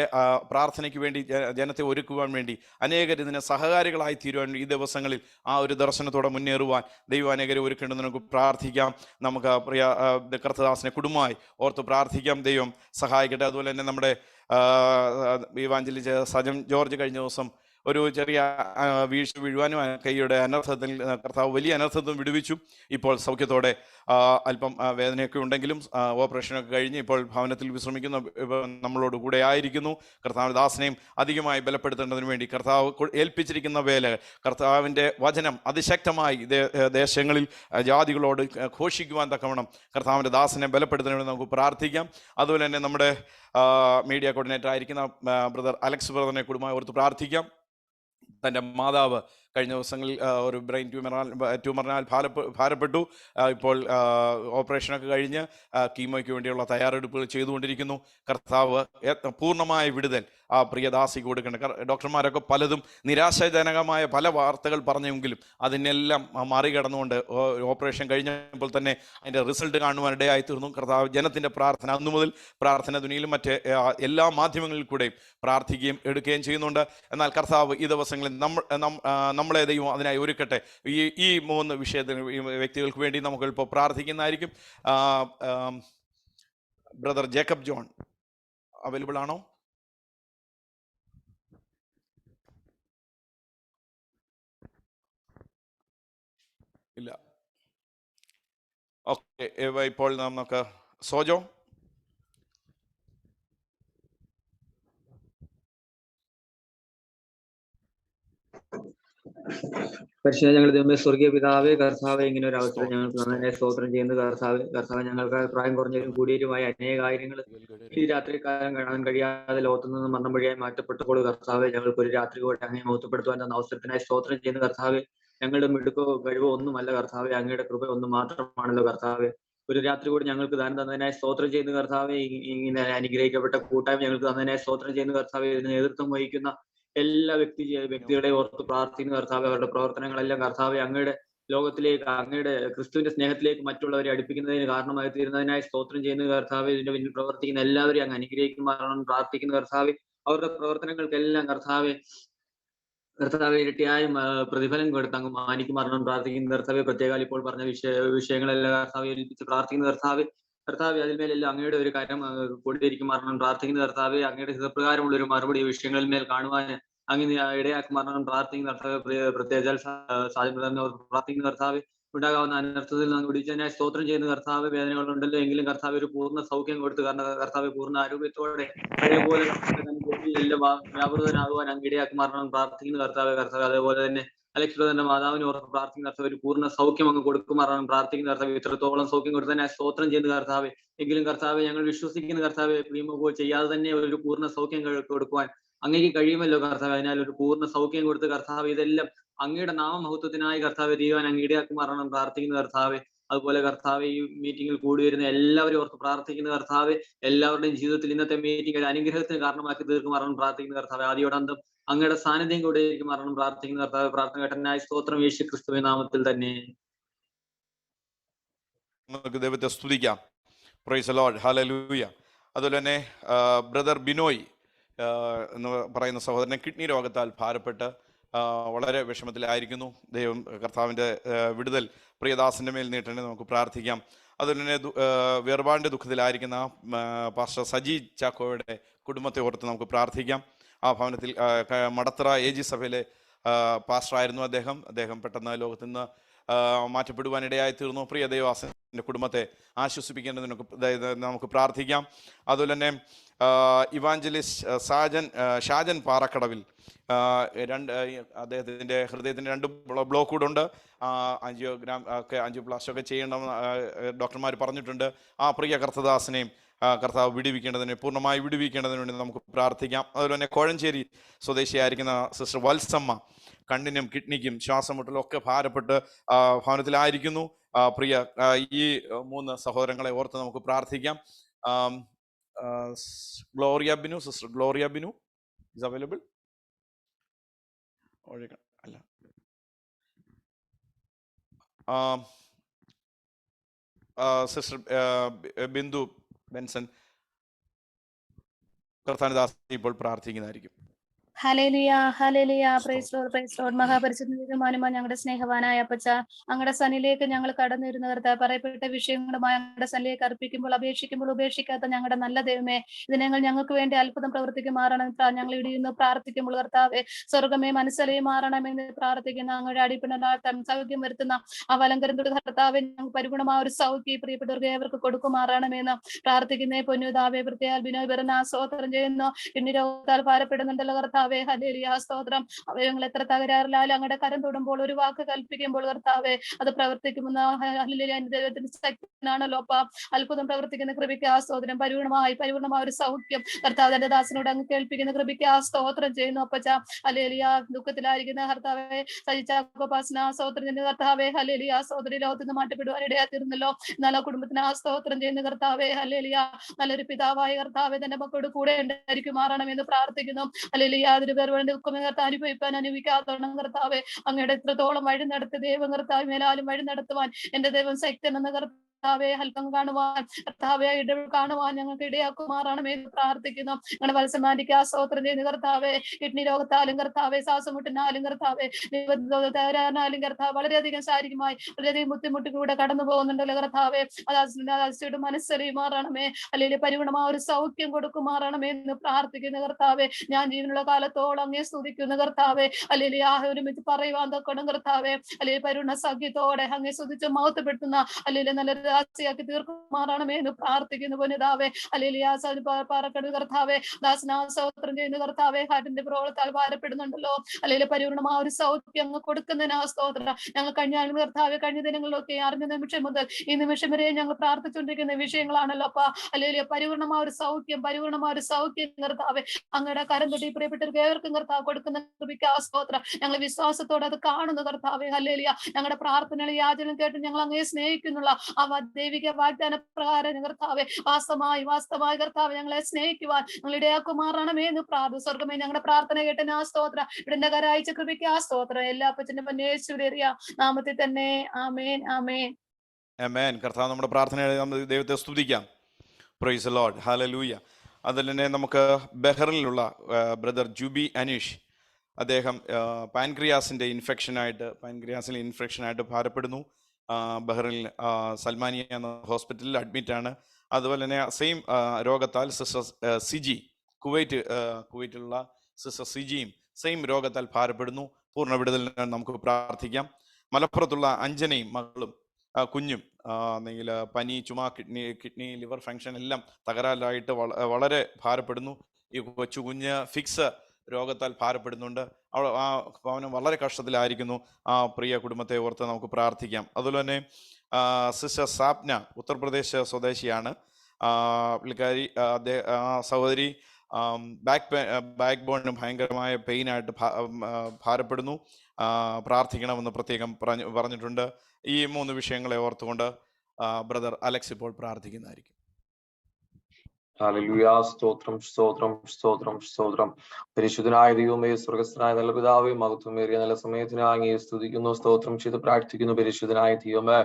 പ്രാർത്ഥനയ്ക്ക് വേണ്ടി ജനത്തെ ഒരുക്കുവാൻ വേണ്ടി അനേകർ ഇതിനെ സഹകാരികളായി തീരുവാൻ ഈ ദിവസങ്ങളിൽ ആ ഒരു ദർശനത്തോടെ മുന്നേറുവാൻ ദൈവം അനേകരെ ഒരുക്കേണ്ടത് നമുക്ക് പ്രാർത്ഥിക്കാം. നമുക്ക് പ്രിയ കർത്തദാസനെ കുടുംബമായി ഓർത്ത് പ്രാർത്ഥിക്കാം. ദൈവം സഹായിക്കട്ടെ. അതുപോലെ തന്നെ നമ്മുടെ ഇവാഞ്ചലിസ്റ്റ് സജൻ ജോർജ് കഴിഞ്ഞ ദിവസം ഒരു ചെറിയ വീഴ്ച വീഴുവാനും കൈയുടെ അനർത്ഥത്തിൽ കർത്താവ് വലിയ അനർത്ഥത്തിൽ വിടുവിച്ചു. ഇപ്പോൾ സൗഖ്യത്തോടെ അല്പം വേദനയൊക്കെ ഉണ്ടെങ്കിലും ഓപ്പറേഷനൊക്കെ കഴിഞ്ഞ് ഇപ്പോൾ ഭവനത്തിൽ വിശ്രമിക്കുന്ന നമ്മളോട് കൂടെ ആയിരിക്കുന്നു. കർത്താവ് ദാസനെയും അധികമായി ബലപ്പെടുത്തേണ്ടതിന് വേണ്ടി കർത്താവ് ഏൽപ്പിച്ചിരിക്കുന്ന വേല, കർത്താവിൻ്റെ വചനം അതിശക്തമായി ദേശങ്ങളിൽ ജാതികളോട് ഘോഷിക്കുവാൻ തക്കവണ്ണം കർത്താവിൻ്റെ ദാസനെ ബലപ്പെടുത്തുന്നതിന് വേണ്ടി നമുക്ക് പ്രാർത്ഥിക്കാം. അതുപോലെ തന്നെ നമ്മുടെ മീഡിയ കോർഡിനേറ്റർ ആയിരിക്കുന്ന ബ്രദർ അലക്സ് ബ്രദറിനെ കുടുംബമായി ഓർത്ത് പ്രാർത്ഥിക്കാം. തൻ്റെ മാതാവ് കഴിഞ്ഞ ദിവസങ്ങളിൽ ഒരു ബ്രെയിൻ ട്യൂമറിനാൽ ഭാരപ്പെട്ടു. ഇപ്പോൾ ഓപ്പറേഷനൊക്കെ കഴിഞ്ഞ് കീമോയ്ക്ക് വേണ്ടിയുള്ള തയ്യാറെടുപ്പുകൾ ചെയ്തുകൊണ്ടിരിക്കുന്നു. കർത്താവ് പൂർണ്ണമായ വിടുതൽ ആ പ്രിയദാസിക്ക് കൊടുക്കേണ്ട. ഡോക്ടർമാരൊക്കെ പലതും നിരാശാജനകമായ പല വാർത്തകൾ പറഞ്ഞെങ്കിലും അതിനെല്ലാം മറികടന്നുകൊണ്ട് ഓപ്പറേഷൻ കഴിഞ്ഞപ്പോൾ തന്നെ അതിൻ്റെ റിസൾട്ട് കാണുവാനിടയായി തീർന്നു. കർത്താവ് ജനത്തിൻ്റെ പ്രാർത്ഥന അന്നു മുതൽ പ്രാർത്ഥന ദുനിയിലും മറ്റ് എല്ലാ മാധ്യമങ്ങളിൽ കൂടെയും പ്രാർത്ഥിക്കുകയും എടുക്കുകയും ചെയ്യുന്നുണ്ട്. എന്നാൽ കർത്താവ് ഈ ദിവസങ്ങളിൽ നമ്മളെ ദൈവം അതിനായി ഒരുക്കട്ടെ. ഈ 3 വിഷയത്തിന് വ്യക്തികൾക്ക് വേണ്ടി നമുക്ക് ഇപ്പോൾ പ്രാർത്ഥിക്കുന്നതായിരിക്കും. ബ്രദർ ജേക്കബ് ജോൺ അവൈലബിൾ ആണോ? ഇല്ല. ഓക്കെ, ഇപ്പോൾ നമുക്ക് സോജോ. പരിശുദ്ധ ഞങ്ങളുടെ ദൈവമേ, സ്വർഗീയ പിതാവേ, കർത്താവെ, ഇങ്ങനെ ഒരു അവസരം ഞങ്ങൾക്ക് നന്നായി സ്തോത്രം ചെയ്യുന്നു. കർത്താവ് ഞങ്ങൾക്ക് പ്രായം കുറഞ്ഞവരും കൂടിയവരുമായ അനേകാര്യങ്ങൾ ഈ രാത്രികാലം കാണാൻ കഴിയാതെ ലോകത്തു നിന്നും മരണം വഴിയായി മാറ്റപ്പെട്ടപ്പോൾ കർത്താവെ, ഞങ്ങൾക്ക് ഒരു രാത്രി കൂടെ അങ്ങനെ മഹത്വപ്പെടുത്തുവാൻ തന്ന അവസരത്തിനായി സ്തോത്രം ചെയ്യുന്ന കർത്താവെ, ഞങ്ങളുടെ മിടുക്കോ കഴിവോ ഒന്നുമല്ല കർത്താവെ, അങ്ങയുടെ കൃപ ഒന്ന് മാത്രമാണല്ലോ കർത്താവെ. ഒരു രാത്രി കൂടി ഞങ്ങൾക്ക് ദാനം തന്നതിനായി സ്തോത്രം ചെയ്യുന്ന കർത്താവെ, ഇങ്ങനെ അനുഗ്രഹിക്കപ്പെട്ട കൂട്ടായ്മ ഞങ്ങൾക്ക് തന്നതിനായി സ്തോത്രം ചെയ്യുന്ന കർത്താവെ, ഇതിന് നേതൃത്വം വഹിക്കുന്ന എല്ലാ വ്യക്തികളെ ഓർത്ത് പ്രാർത്ഥിക്കുന്ന കർത്താവെ, അവരുടെ പ്രവർത്തനങ്ങളെല്ലാം കർത്താവെ അങ്ങയുടെ ലോകത്തിലേക്ക്, അങ്ങയുടെ ക്രിസ്തുവിന്റെ സ്നേഹത്തിലേക്ക് മറ്റുള്ളവരെ അടുപ്പിക്കുന്നതിന് കാരണമായി തീരുന്നതിനായി സ്തോത്രം ചെയ്യുന്ന കർത്താവെ, ഇതിന്റെ പിന്നിൽ പ്രവർത്തിക്കുന്ന എല്ലാവരെയും അങ്ങ് അനുഗ്രഹിക്കുമാറാണെന്ന് പ്രാർത്ഥിക്കുന്ന കർത്താവെ, അവരുടെ പ്രവർത്തനങ്ങൾക്കെല്ലാം കർത്താവെ ഇരട്ടിയായും പ്രതിഫലം കൊടുത്ത് അങ്ങ് മാനിക്കുമാറാണെന്ന് പ്രാർത്ഥിക്കുന്ന കർത്താവെ, പ്രത്യേകം ഇപ്പോൾ പറഞ്ഞ വിഷയങ്ങളെല്ലാം കർത്താവെ ഏൽപ്പിച്ച് പ്രാർത്ഥിക്കുന്ന കർത്താവെ, അതിന്മേലെല്ലാം അങ്ങയുടെ ഒരു കാര്യം കൊണ്ടിരിക്കുമാറാണെന്ന് പ്രാർത്ഥിക്കുന്ന കർത്താവെ, അങ്ങയുടെ ഹിതപ്രകാരമുള്ള ഒരു മറുപടി വിഷയങ്ങളിൽ മേൽ കാണുവാൻ അങ്ങനെ ഇടയാക്കുമാറാണെന്ന് പ്രാർത്ഥിക്കുന്ന കർത്താവെ, പ്രത്യേക സാധ്യത പ്രാർത്ഥിക്കുന്ന കർത്താവെ, ഉണ്ടാകാവുന്ന അനർത്ഥത്തിൽ നിന്ന് വിടിച്ചതിനായി സ്തോത്രം ചെയ്യുന്ന കർത്താവ്, വേദനകളുണ്ടല്ലോ എങ്കിലും കർത്താവ് ഒരു പൂർണ്ണ സൗഖ്യം കൊടുത്ത്, കാരണം കർത്താവ് പൂർണ്ണ ആരോഗ്യത്തോടെ അതേപോലെ എല്ലാം വ്യാപൃതനാകുവാൻ അങ്ങിടയാക്കുമാറാണെന്ന് പ്രാർത്ഥിക്കുന്ന കർത്താവ്, അതേപോലെ തന്നെ അലക്സ് ബ്രദറിന്റെ മാതാവിനെ ഓർത്ത് പ്രാർത്ഥിക്കുന്ന കർത്താവ് ഒരു പൂർണ്ണ സൗഖ്യം അങ്ങ് കൊടുക്കുമാറാണെന്ന് പ്രാർത്ഥിക്കുന്ന കർത്താവ്, ഇത്രത്തോളം സൗഖ്യം കൊടുത്തതിനായി സ്തോത്രം ചെയ്യുന്ന കർത്താവ്, എങ്കിലും കർത്താവ് ഞങ്ങൾ വിശ്വസിക്കുന്ന കർത്താവ് ക്രീമോ ചെയ്യാതെ തന്നെ ഒരു പൂർണ്ണ സൗഖ്യം കൊടുക്കുവാൻ അങ്ങേക്ക് കഴിയുമല്ലോ കർത്താവ്. അതിനാൽ ഒരു പൂർണ്ണ സൗഖ്യം കൊടുത്ത് കർത്താവ് ഇതെല്ലാം അങ്ങയുടെ നാമമഹത്വത്തിനായി കർത്താവ് ചെയ്യുവാൻ അങ്ങ് ഇടയാക്കുമാറാണെന്ന് പ്രാർത്ഥിക്കുന്ന കർത്താവ്, അതുപോലെ കർത്താവ് ഈ മീറ്റിംഗിൽ കൂടി വരുന്ന എല്ലാവരും ഓർത്ത് പ്രാർത്ഥിക്കുന്ന കർത്താവ്, എല്ലാവരുടെയും ജീവിതത്തിൽ ഇന്നത്തെ മീറ്റിംഗ് ഒരു അനുഗ്രഹത്തിന് കാരണമാക്കി തീർക്കുമാറാണെന്ന് പ്രാർത്ഥിക്കുന്ന കർത്താവ്, ആദ്യോടന്തം അങ്ങയുടെ സാന്നിധ്യം കൂടെ ഇരിക്കുമാറാണെന്ന് പ്രാർത്ഥിക്കുന്ന കർത്താവ്, പ്രാർത്ഥന കേട്ടനായി സ്തോത്രം യേശു ക്രിസ്തുവിന്റെ നാമത്തിൽ തന്നെ. നമുക്ക് ദൈവത്തെ സ്തുതിക്കാം. Price the Lord, hallelujah. അതുപോലെ തന്നെ ബ്രദർ ബിനോയ് എന്ന് പറയുന്ന സഹോദരനെ കിഡ്നി രോഗത്താൽ ഭാരപ്പെട്ട് വളരെ വിഷമത്തിലായിരിക്കുന്നു. ദൈവം കർത്താവിൻ്റെ വിടുതൽ പ്രിയദാസിൻ്റെ മേൽ നീട്ടണേ നമുക്ക് പ്രാർത്ഥിക്കാം. അതുപോലെ തന്നെ വേർപാടിൻ്റെ ദുഃഖത്തിലായിരിക്കുന്ന പാസ്റ്റർ സജി ചാക്കോയുടെ കുടുംബത്തെ ഓർത്ത് നമുക്ക് പ്രാർത്ഥിക്കാം. ആ ഭവനത്തിൽ മടത്തറ AG സഭയിലെ പാസ്റ്ററായിരുന്നു അദ്ദേഹം പെട്ടെന്ന് ലോകത്ത് നിന്ന് മാറ്റപ്പെടുവാനിടയായി തീർന്നു. പ്രിയ ദൈവദാസന്റെ കുടുംബത്തെ ആശ്വസിപ്പിക്കേണ്ടതിന് നമുക്ക് പ്രാർത്ഥിക്കാം. അതുപോലെ തന്നെ ഇവാഞ്ചലിസ്റ്റ് ഷാജൻ പാറക്കടവിൽ അദ്ദേഹത്തിൻ്റെ ഹൃദയത്തിൻ്റെ 2 ബ്ലോക്ക് കൂടെ ഉണ്ട്. ആൻജിയോപ്ലാസ്റ്റ് ഒക്കെ ചെയ്യണമെന്ന് ഡോക്ടർമാർ പറഞ്ഞിട്ടുണ്ട്. ആ പ്രിയ കർത്തദാസനെയും കർത്താവ് വിടുവിക്കേണ്ടതിന് പൂർണ്ണമായി വിടുവിക്കേണ്ടതിന് വേണ്ടി നമുക്ക് പ്രാർത്ഥിക്കാം. അതുപോലെ തന്നെ കോഴഞ്ചേരി സ്വദേശിയായിരിക്കുന്ന സിസ്റ്റർ വത്സമ്മ കണ്ണിനും കിഡ്നിക്കും ശ്വാസമുട്ടലും ഒക്കെ ഭാരപ്പെട്ട് ഭവനത്തിലായിരിക്കുന്നു. പ്രിയ ഈ 3 സഹോദരങ്ങളെ ഓർത്ത് നമുക്ക് പ്രാർത്ഥിക്കാം. Sister Gloria Binu is available അല്ല, സിസ്റ്റർ ബിന്ദു ബെൻസൺ കർത്താനദാസ് ഇപ്പോൾ പ്രാർത്ഥിക്കുന്നതായിരിക്കും. ഹല്ലേലൂയ ഹല്ലേലൂയ പ്രൈസ് ലോർഡ് മഹാപരിശുദ്ധനുമാനുമാ ഞങ്ങളുടെ സ്നേഹവാനായ അപ്പച്ച, അങ്ങയുടെ സന്നിലേക്ക് ഞങ്ങൾ കടന്നു വരുന്ന കർത്താവ് പറയപ്പെട്ട വിഷയങ്ങളുമായി ഞങ്ങളുടെ സന്നിലേക്ക് അർപ്പിക്കുമ്പോൾ അപേക്ഷിക്കുമ്പോൾ ഉപേക്ഷിക്കാത്ത ഞങ്ങളുടെ നല്ല ദൈവമേ, ഇതിനങ്ങൾ ഞങ്ങൾക്ക് വേണ്ടി അത്ഭുതം പ്രവർത്തിക്കുമാറണം. ഞങ്ങൾ ഇടിയുന്നു പ്രാർത്ഥിക്കുമ്പോൾ കർത്താവെ സ്വർഗമേ മനസ്സലയുമാറണമെന്ന് പ്രാർത്ഥിക്കുന്ന അങ്ങയുടെ അടിപ്പിണ സൗഖ്യം വരുത്തുന്ന ആ വലങ്കരം തൊട്ട് കർത്താവെ ഞങ്ങൾക്ക് പരിഗുണമായ ഒരു സൗഖ്യം പ്രിയപ്പെട്ടവർക്ക് ഏവർക്ക് കൊടുക്കുമാറണമെന്ന് പ്രാർത്ഥിക്കുന്നേ. പൊന്നുതാവെ വൃത്തിയാൽ ബിനോയ് ബെറന സ്തോത്രം ചെയ്യുന്നു. ഇനി രോഗത്താൽ ഭാരപ്പെടുന്നുണ്ടല്ലോ കർത്താവ്. ഹല്ലേലൂയ സ്തോത്രം. അവയവങ്ങൾ എത്ര തകരാറിലായാലും അങ്ങയുടെ കരം തൊടുമ്പോൾ ഒരു വാക്ക് കൽപ്പിക്കുമ്പോൾ കർത്താവെ അത് പ്രവർത്തിക്കുന്ന ദൈവത്തിന്റെ ശക്തിയാണല്ലോ അപ്പ. അത്ഭുതം പ്രവർത്തിക്കുന്ന കൃപയ്ക്ക് ആ സ്തോത്രം. പരിപൂർണമായ ഒരു സൗഖ്യം കർത്താവ് തന്റെ ദാസനോട് അങ്ങ് കേൾപ്പിക്കുന്ന കൃപയ്ക്ക് ആ സ്തോത്രം ചെയ്യുന്നു അപ്പച്ച. ഹല്ലേലൂയ. ദുഃഖത്തിലായിരിക്കുന്ന കർത്താവെ സജിച്ചാക്കോപാസന സ്തോത്രം ചെയ്യുന്ന കർത്താവെ. ഹല്ലേലൂയ സ്തോത്രം. ലോകത്ത് നിന്ന് മാറ്റപ്പെടുവാൻ ഇടയാത്തിരുന്നല്ലോ, എന്നാൽ ആ കുടുംബത്തിന് ആ സ്തോത്രം ചെയ്യുന്ന കർത്താവെ. ഹല്ലേലൂയ. നല്ലൊരു പിതാവായ കർത്താവെ തന്റെ മക്കളുടെ കൂടെ ഉണ്ടായിരിക്കുമാറണം എന്ന് പ്രാർത്ഥിക്കുന്നു. ഹല്ലേലൂയ. യാതൊരു പേരുടെ ദുഃഖം അനുഭവിക്കാത്തോണം കർത്താവെ. അങ്ങയുടെ എത്രത്തോളം വഴി നടത്തി ദൈവം കർത്താവ് മേലാലും വഴി നടത്തുവാൻ എന്റെ ദൈവം ശക്തനെന്ന് കർത്താവെ അല്പം കാണുവാൻ കർത്താവെ കാണുവാൻ ഞങ്ങൾക്ക് ഇടയാക്കുമാറാണെന്ന് പ്രാർത്ഥിക്കുന്നു. ഞങ്ങളുടെ വത്സമാരിക്ക് ആ സ്തോത്രം ചെയ്യുന്ന കർത്താവെ. കിഡ്നി രോഗത്താലും കർത്താവെ, ശ്വാസമുട്ടിനാലും കർത്താവെ, തകരാറിനാലും കർത്താവ് വളരെയധികം ശാരീരികമായി വളരെയധികം ബുദ്ധിമുട്ടിലൂടെ കടന്നു പോകുന്നുണ്ടല്ലോ കർത്താവെ. അതാസിയുടെ മനസ്സറിയുമാറണമേ. അല്ലെങ്കിൽ പരിഗുണമായ ഒരു സൗഖ്യം കൊടുക്കുമാറണമേ എന്ന് പ്രാർത്ഥിക്കുന്ന കർത്താവെ. ഞാൻ ജീവനുള്ള കാലത്തോളം അങ്ങേ സ്തുതിക്കുന്ന കർത്താവെ. അല്ലെങ്കിൽ ആ ഒരുമിച്ച് പറയുവാൻ തൊക്കണം കർത്താവെ. അല്ലെങ്കിൽ പരിഗുണ സഖ്യത്തോടെ അങ്ങേ സ്തുതിച്ച് മഹത്വപ്പെടുത്തുന്ന അല്ലെങ്കിൽ നല്ല രാശിയാക്കി തീർക്കുമാറാണമേ എന്ന് പ്രാർത്ഥിക്കുന്നു. പൊന്നിതാവേ. അല്ലെങ്കിൽ പാറക്കടവ് കർത്താവെ ദാസനാ സ്തോത്രം ചെയ്യുന്ന കർത്താവെ. ഹാർട്ടിന്റെ പ്രോബ്ലത്താൽ ഭാരപ്പെടുന്നുണ്ടല്ലോ, അല്ലെങ്കിൽ പരിപൂർണമായ ഒരു സൗഖ്യം അങ്ങ് കൊടുക്കുന്നതിന് ആ സ്തോത്രം. ഞങ്ങൾ കഴിഞ്ഞ കർത്താവെ കഴിഞ്ഞ ദിനങ്ങളിലൊക്കെ അറിഞ്ഞ നിമിഷം മുതൽ ഈ നിമിഷം വരെ ഞങ്ങൾ പ്രാർത്ഥിച്ചുകൊണ്ടിരിക്കുന്ന വിഷയങ്ങളാണല്ലോ അപ്പ. അല്ലെങ്കിൽ പരിപൂർണമായ ഒരു സൗഖ്യം കർത്താവെ അങ്ങയുടെ കരം തൊട്ടി പ്രിയപ്പെട്ടവർക്ക് ഏവർക്കും കർത്താവ് കൊടുക്കുന്ന കൃപയ്ക്ക് ആ സ്തോത്രം. ഞങ്ങൾ വിശ്വാസത്തോടെ അത് കാണുന്നു കർത്താവെ. ഹല്ലേലൂയ. ഞങ്ങളുടെ പ്രാർത്ഥനകൾ യാചന കേട്ട് ഞങ്ങൾ അങ്ങേ സ്നേഹിക്കുന്നുള്ള ആ ദൈവിക വാഗ്ദാന പ്രകാരം കർത്താവെ വാസ്തവമായി കർത്താവ് ഞങ്ങളെ സ്നേഹിക്കുവാൻ ഞങ്ങൾ ഇടയാക്കുമാറണമേ എന്ന് പ്രാർത്ഥന. സ്വർഗമേ ഞങ്ങളുടെ പ്രാർത്ഥന കേട്ട ആ സ്തോത്രം. ഇവിടെ കരായിച്ച കൃപയ്ക്ക് ആ സ്തോത്രം. എല്ലാ അപ്പച്ചന്റെ യേശുവിന്റെ നാമത്തിൽ തന്നെ ആമേൻ ആമേൻ ആമേൻ. കർത്താവ് നമ്മുടെ പ്രാർത്ഥന ദൈവത്തെ സ്തുതിക്കാം. Price the Lord. ഹല്ലേലൂയ. അതിൽ തന്നെ നമുക്ക് ബഹ്റിനിലുള്ള ബ്രദർ ജൂബി അനീഷ്, അദ്ദേഹം പാൻക്രിയാസിൽ ഇൻഫെക്ഷനായിട്ട് ഭാരപ്പെടുന്നു. ബഹ്റിനിൽ സൽമാനിയ എന്ന ഹോസ്പിറ്റലിൽ അഡ്മിറ്റാണ്. അതുപോലെ തന്നെ സെയിം രോഗത്താൽ സിസ്റ്റർ സിജി കുവൈറ്റിലുള്ള സിസ്റ്റർ സിജിയും സെയിം രോഗത്താൽ ഭാരപ്പെടുന്നു. പൂർണ്ണ വിടുതലിന് നമുക്ക് പ്രാർത്ഥിക്കാം. മലപ്പുറത്തുള്ള അഞ്ജനയും മകളും കുഞ്ഞും അല്ലെങ്കിൽ പനി, ചുമ, കിഡ്നി ലിവർ ഫങ്ഷൻ എല്ലാം തകരാറിലായിട്ട് വളരെ ഭാരപ്പെടുന്നു. ഈ കുഞ്ഞ് ഫിക്സ് രോഗത്താൽ ഭാരപ്പെടുന്നുണ്ട്. ആ ഭവനം വളരെ കഷ്ടത്തിലായിരിക്കുന്നു. ആ പ്രിയ കുടുംബത്തെ ഓർത്ത് നമുക്ക് പ്രാർത്ഥിക്കാം. അതുപോലെ തന്നെ സിസ്റ്റർ സാപ്ന ഉത്തർപ്രദേശ് സ്വദേശിയാണ്. പുള്ളിക്കാരി സഹോദരി ബാക്ക് ബോണിന് ഭയങ്കരമായ പെയിനായിട്ട് ഭാരപ്പെടുന്നു. പ്രാർത്ഥിക്കണമെന്ന് പ്രത്യേകം പറഞ്ഞിട്ടുണ്ട്. ഈ 3 വിഷയങ്ങളെ ഓർത്തുകൊണ്ട് ബ്രദർ അലക്സ് ഇപ്പോൾ പ്രാർത്ഥിക്കുന്നതായിരിക്കും. ഹല്ലേലൂയ. സ്തോത്രം സ്തോത്രം സ്തോത്രം സ്തോത്രം. പരിശുദ്ധനായ ദൈവമേ, സ്വർഗ്ഗസ്ഥനായ നല്ല പിതാവേ, മഹത്വമേറിയ നല്ല സമയത്തിനായി അങ്ങയെ സ്തുതിക്കുന്നു, സ്തോത്രം ചെയ്ത് പ്രാർത്ഥിക്കുന്നു. പരിശുദ്ധനായ ദൈവമേ,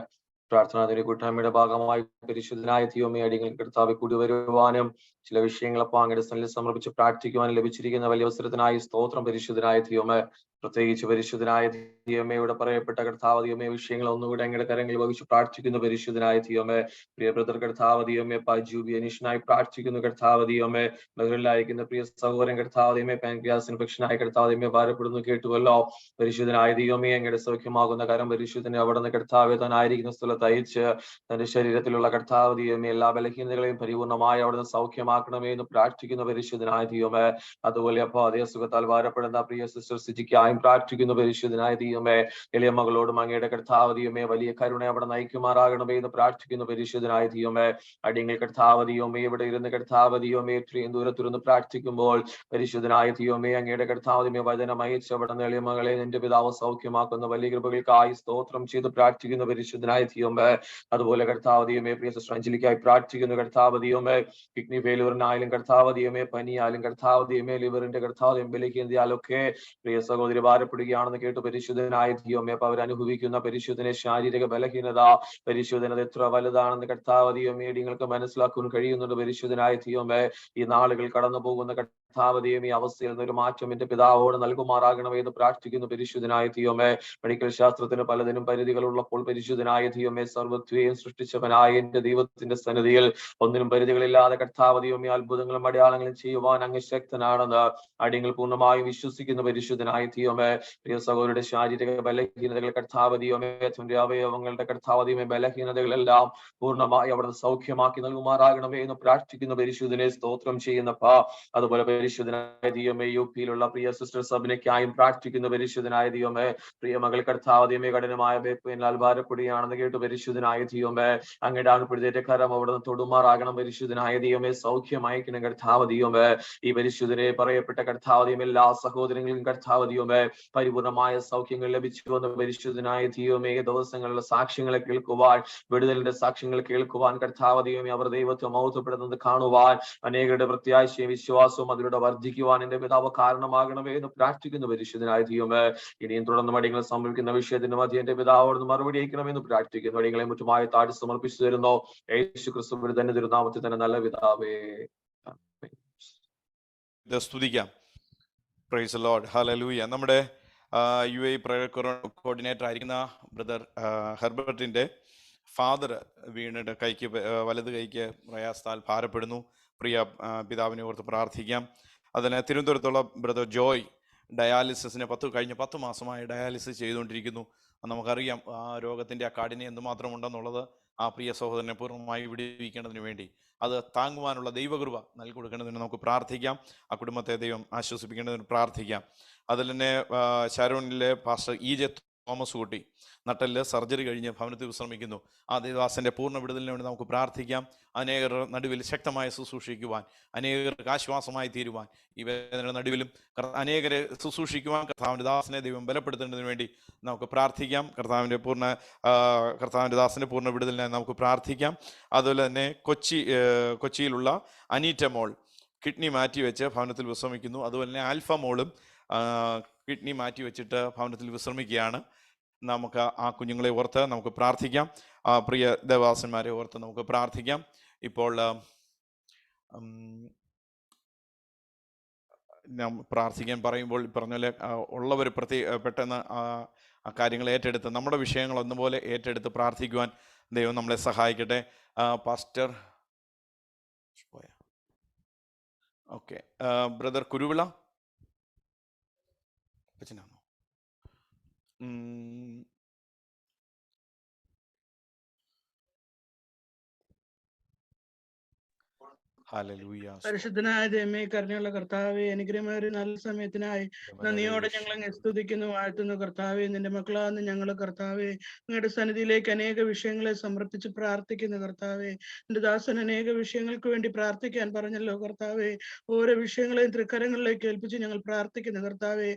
പ്രാർത്ഥനാതിന്റെ കൂട്ടായ്മയുടെ ഭാഗമായി പരിശുദ്ധനായ ദൈവമേ, അടിയങ്ങൾ കർത്താവെ കൂടി വരുവാനും ചില വിഷയങ്ങളപ്പോൾ അങ്ങയുടെ സന്നിധിയിൽ സമർപ്പിച്ച് പ്രാർത്ഥിക്കുവാനും ലഭിച്ചിരിക്കുന്ന വലിയ അവസരത്തിനായി സ്തോത്രം. പരിശുദ്ധനായ ദൈവമേ, പ്രത്യേകിച്ച് പരിശുദ്ധനായ ദൈവമേ പറയപ്പെട്ട കർത്താവ് ദൈവമേ വിഷയങ്ങൾ ഒന്നുകൂടെ അങ്ങയുടെ കരങ്ങളിൽ വഹിച്ച് പ്രാർത്ഥിക്കുന്നു പരിശുദ്ധനായ ദൈവമേ. പ്രിയ ബ്രദർ കർത്താവ് ദൈവമേ പാജൂബി അനീഷനായി പ്രാർത്ഥിക്കുന്നു കർത്താവ് ദൈവമേ. ബഹറിലായിരിക്കുന്ന പ്രിയ സഹോദരൻ കർത്താവ് ദൈവമേ പാൻക്രിയാസ് ഇൻഫെക്ഷനായി കർത്താവ് ദൈവമേ ഭാരപ്പെടുന്നു കേട്ടുവല്ലോ. പരിശുദ്ധനായ ദൈവമേ അങ്ങയുടെ സൗഖ്യമാകുന്ന കരം പരിശുദ്ധനെ അവിടെ നിന്ന് കർത്താവെ താനായിരിക്കുന്ന സ്ഥലത്ത് അയച്ച് തന്റെ ശരീരത്തിലുള്ള കർത്താവ് ദൈവമേ എല്ലാ ബലഹീനതകളെയും പരിപൂർണമായി അവിടുന്ന് സൗഖ്യമാക്കണമേ എന്ന് പ്രാർത്ഥിക്കുന്ന പരിശുദ്ധനായ ദൈവമേ. അതുപോലെ അപ്പൊ അതേ സുഖത്താൽ ഭാരപ്പെടുന്ന പ്രിയ സിസ്റ്റർ സിജിക്കായും പ്രാർത്ഥിക്കുന്നു പരിശുദ്ധനായ ദൈവമേ. എളിയ മകളോടും അങ്ങയുടെ കർത്താവ് ദൈവമേ വലിയ കരുണ അവിടെ നയിക്കുമാറാകണമേ എന്ന് പ്രാർത്ഥിക്കുന്നു പരിശുദ്ധനായ ദൈവമേ. അടിയങ്ങൾ കർത്താവ് ദൈവമേ ഇവിടെ ഇരുന്ന് കർത്താവ് ദൈവമേ ഇത്രയും ദൂരത്തുനിന്ന് പ്രാർത്ഥിക്കുമ്പോൾ പരിശുദ്ധനായ ദൈവമേ അങ്ങയുടെ കർത്താവ് ദൈവമേ വചനം അയച്ച് അവിടെ നിന്ന് എളിയ മകളെ നിന്റെ പിതാവ് സൗഖ്യമാക്കുന്ന വലിയ കൃപകൾക്കായി സ്തോത്രം ചെയ്ത് പ്രാർത്ഥിക്കുന്നു പരിശുദ്ധനായ ദൈവമേ. അതുപോലെ കർത്താവ് ദൈവമേ പ്രിയ സിസ്റ്റർ അഞ്ജലിക്കായി പ്രാർത്ഥിക്കുന്നു കർത്താവ് ദൈവമേ. കിഡ്നി ഫെയിലുവറിനായാലും കർത്താവ് ദൈവമേ പനിയാലും കർത്താവ് ദൈവമേ ലിവറിന്റെ കർത്താവ് എംബലിക്കേന്തിയാലൊക്കെ പ്രിയ സഹോദരി ഭാരപ്പെടുകയാണെന്ന് കേട്ടു പരിശുദ്ധനായ ദൈവമേ. അപ്പൊ അവരനുഭവിക്കുന്ന പരിശുദ്ധനെ ശാരീരിക ബലഹീനത പരിശുദ്ധനത് എത്ര വലുതാണെന്ന് കർത്താവ് ദൈവമേ നിങ്ങൾക്ക് മനസ്സിലാക്കാൻ കഴിയുന്നുണ്ട് പരിശുദ്ധനായ ദൈവമേ. ഈ നാളുകൾ കടന്നു പോകുന്ന കർത്താവ് ദൈവമേ അവസ്ഥയിൽ നിന്നൊരു മാറ്റം എന്റെ പിതാവോട് നൽകുമാറാകണമേ എന്ന് പ്രാർത്ഥിക്കുന്നു പരിശുദ്ധനായ ദൈവമേ. മെഡിക്കൽ ശാസ്ത്രത്തിന് പലതിനും പരിധികൾ ഉള്ളപ്പോൾ പരിശുദ്ധനായ ദൈവമേ സർവ്വത്വയും സൃഷ്ടിച്ചവനായ എന്റെ ദൈവത്തിന്റെ സന്നിധിയിൽ ഒന്നിനും പരിധികളില്ലാതെ കർത്താവ് ദൈവമേ അത്ഭുതങ്ങളും അടയാളങ്ങളും ചെയ്യുവാൻ അങ്ങ് ശക്തനാണെന്ന് അടിയങ്ങൾ പൂർണ്ണമായും വിശ്വസിക്കുന്ന പരിശുദ്ധനായ ദൈവമേ. പ്രിയ സഹോദരിയുടെ ശാരീരിക ബലഹീനതകൾ കർത്താവ് ദൈവമേ തന്റെ അവയവങ്ങളുടെ കർത്താവ് ദൈവമേ ബലഹീനതകളെല്ലാം പൂർണ്ണമായി അവിടുന്ന് സൗഖ്യമാക്കി നൽകുമാറാകണമേ എന്ന് പ്രാർത്ഥിക്കുന്ന പരിശുദ്ധനെ സ്തോത്രം ചെയ്യുന്നപ്പാ. അതുപോലെ പരിശുദ്ധനായ ദൈവമേ യു പിയിലുള്ള പ്രിയ സിസ്റ്റർ സബിനയ്ക്കായും പ്രാർത്ഥിക്കുന്ന പരിശുദ്ധനായ ദൈവമേ. പ്രിയ മകൾ കർത്താവ് ദൈവമേ കഠിനമായ വേപ്പനാൽ ഭാരപ്പെടുകയാണെന്ന് കേട്ടു പരിശുദ്ധനായ ദൈവമേ. അങ്ങയുടെ ആൺപിടുത്തേറ്റ കരം അവിടുന്ന് തൊടുമാറാകണം പരിശുദ്ധനായ ദൈവമേ. സൗഖ്യം അയക്കണം കർത്താവ് ദൈവമേ. ഈ പരിശുദ്ധനെ പറയപ്പെട്ട കർത്താവ് ദൈവമേ എല്ലാ സഹോദരങ്ങളും കർത്താവ് ദൈവമേ പരിപൂർണമായ സൗഖ്യങ്ങൾ ലഭിച്ചു വന്ന പരിശുദ്ധനായ ദൈവമേ. ദിവസങ്ങളിലെ സാക്ഷ്യങ്ങളെ കേൾക്കുവാൻ വിടുതലിന്റെ സാക്ഷ്യങ്ങൾ കേൾക്കുവാൻ കർത്താവ് ദൈവമേ അവർ ദൈവത്തെ മഹത്വപ്പെടുന്നത് കാണുവാൻ അനേകരുടെ പ്രത്യാശയും വിശ്വാസവും അതിലൂടെ വർദ്ധിക്കുവാൻ എന്റെ പിതാവ് കാരണമാകണമേ എന്ന് പ്രാർത്ഥിക്കുന്ന പരിശുദ്ധനായ ദൈവമേ. ഇനിയും തുടർന്ന് അടിയങ്ങൾ സംഭവിക്കുന്ന വിഷയത്തിന്റെ മധ്യ എന്റെ പിതാവോട് മറുപടി അയക്കണമെന്ന് പ്രാർത്ഥിക്കുന്നു. അടിയങ്ങളെ മുറ്റുമായി താഴ്ച സമർപ്പിച്ചു തരുന്നു യേശു ക്രിസ്തുവിന്റെ തന്നെ തിരുനാമത്തിൽ തന്നെ നല്ല പിതാവേ. സ്തുതിക്കാം. Price the Lord. ഹല്ലേലൂയ. നമ്മുടെ UAE പ്രയർ കോർഡിനേറ്റർ ആയിരിക്കുന്ന ബ്രദർ ഹെർബർട്ടിന്റെ ഫാദർ വീണിട്ട് കൈക്ക് വലത് കൈക്ക് പ്രയാസത്താൽ ഭാരപ്പെടുന്നു. പ്രിയ പിതാവിനെ ഓർത്ത് പ്രാർത്ഥിക്കാം. അതിന് തിരുവനന്തപുരത്തുള്ള ബ്രദർ ജോയ് ഡയാലിസിസിന് കഴിഞ്ഞ 10 മാസമായി ഡയാലിസിസ് ചെയ്തുകൊണ്ടിരിക്കുന്നു. നമുക്കറിയാം ആ രോഗത്തിൻ്റെ ആ കാഠിന്യം എന്തുമാത്രം ഉണ്ടെന്നുള്ളത്. ആ പ്രിയ സഹോദരനെ പൂർണ്ണമായി വിടുവിക്കേണ്ടതിന് വേണ്ടി അത് താങ്ങുവാനുള്ള ദൈവകൃപ നൽകി കൊടുക്കേണ്ടതിന് നമുക്ക് പ്രാർത്ഥിക്കാം. ആ കുടുംബത്തെ ദൈവം ആശ്വസിപ്പിക്കേണ്ടതിന് പ്രാർത്ഥിക്കാം. അതിൽ തന്നെ ശാരോണിലെ പാസ്റ്റർ EJ തോമസ് കുട്ടി നട്ടലില് സർജറി കഴിഞ്ഞ് ഭവനത്തിൽ വിശ്രമിക്കുന്നു. ആ ദേവദാസന്റെ പൂർണ്ണ വിടുതലിന് വേണ്ടി നമുക്ക് പ്രാർത്ഥിക്കാം. അനേകർ നടുവിൽ ശക്തമായി ശുശ്രൂഷിക്കുവാൻ, അനേകർക്ക് ആശ്വാസമായി തീരുവാൻ, ഈ വേദനയുടെ നടുവിലും അനേകരെ ശുശ്രൂഷിക്കുവാൻ കർത്താവിൻ്റെ ദാസനെ ദൈവം ബലപ്പെടുത്തേണ്ടതിന് വേണ്ടി നമുക്ക് പ്രാർത്ഥിക്കാം. കർത്താവിൻ്റെ ദാസന്റെ പൂർണ്ണ വിടുതലിനായി നമുക്ക് പ്രാർത്ഥിക്കാം. അതുപോലെ തന്നെ കൊച്ചിയിലുള്ള അനീറ്റ മോൾ കിഡ്നി മാറ്റിവെച്ച് ഭവനത്തിൽ വിശ്രമിക്കുന്നു. അതുപോലെ തന്നെ ആൽഫ മോളും കിഡ്നി മാറ്റി വെച്ചിട്ട് ഭവനത്തിൽ വിശ്രമിക്കുകയാണ്. നമുക്ക് ആ കുഞ്ഞുങ്ങളെ ഓർത്ത് നമുക്ക് പ്രാർത്ഥിക്കാം. പ്രിയ ദേവദാസന്മാരെ ഓർത്ത് നമുക്ക് പ്രാർത്ഥിക്കാം. ഇപ്പോൾ പ്രാർത്ഥിക്കാൻ പറയുമ്പോൾ പറഞ്ഞ പോലെ ഉള്ളവർ പെട്ടെന്ന് ആ കാര്യങ്ങൾ ഏറ്റെടുത്ത് നമ്മുടെ വിഷയങ്ങൾ ഒന്നുപോലെ ഏറ്റെടുത്ത് പ്രാർത്ഥിക്കുവാൻ ദൈവം നമ്മളെ സഹായിക്കട്ടെ. പാസ്റ്റർ ഓക്കെ, ബ്രദർ കുരുവിള അച്ഛനാണോ? പരിശുദ്ധനായ ദൈവമേ, കരുണയുള്ള കർത്താവേ, അനുഗ്രഹമായ ഒരു നല്ല സമയത്തിനായി നന്ദിയോടെ ഞങ്ങൾ അങ്ങ് സ്തുതിക്കുന്നു, വാഴ്ത്തുന്നു. കർത്താവേ, നിന്റെ മക്കളാന്ന് ഞങ്ങൾ കർത്താവേ നിങ്ങളുടെ സന്നിധിയിലേക്ക് അനേക വിഷയങ്ങളെ സമർപ്പിച്ച് പ്രാർത്ഥിക്കുന്നു. കർത്താവേ, എന്റെ ദാസൻ അനേക വിഷയങ്ങൾക്ക് വേണ്ടി പ്രാർത്ഥിക്കാൻ പറഞ്ഞല്ലോ കർത്താവേ. ഓരോ വിഷയങ്ങളെയും തൃക്കരങ്ങളിലേക്ക് ഏൽപ്പിച്ച് ഞങ്ങൾ പ്രാർത്ഥിക്കുന്നു കർത്താവേ.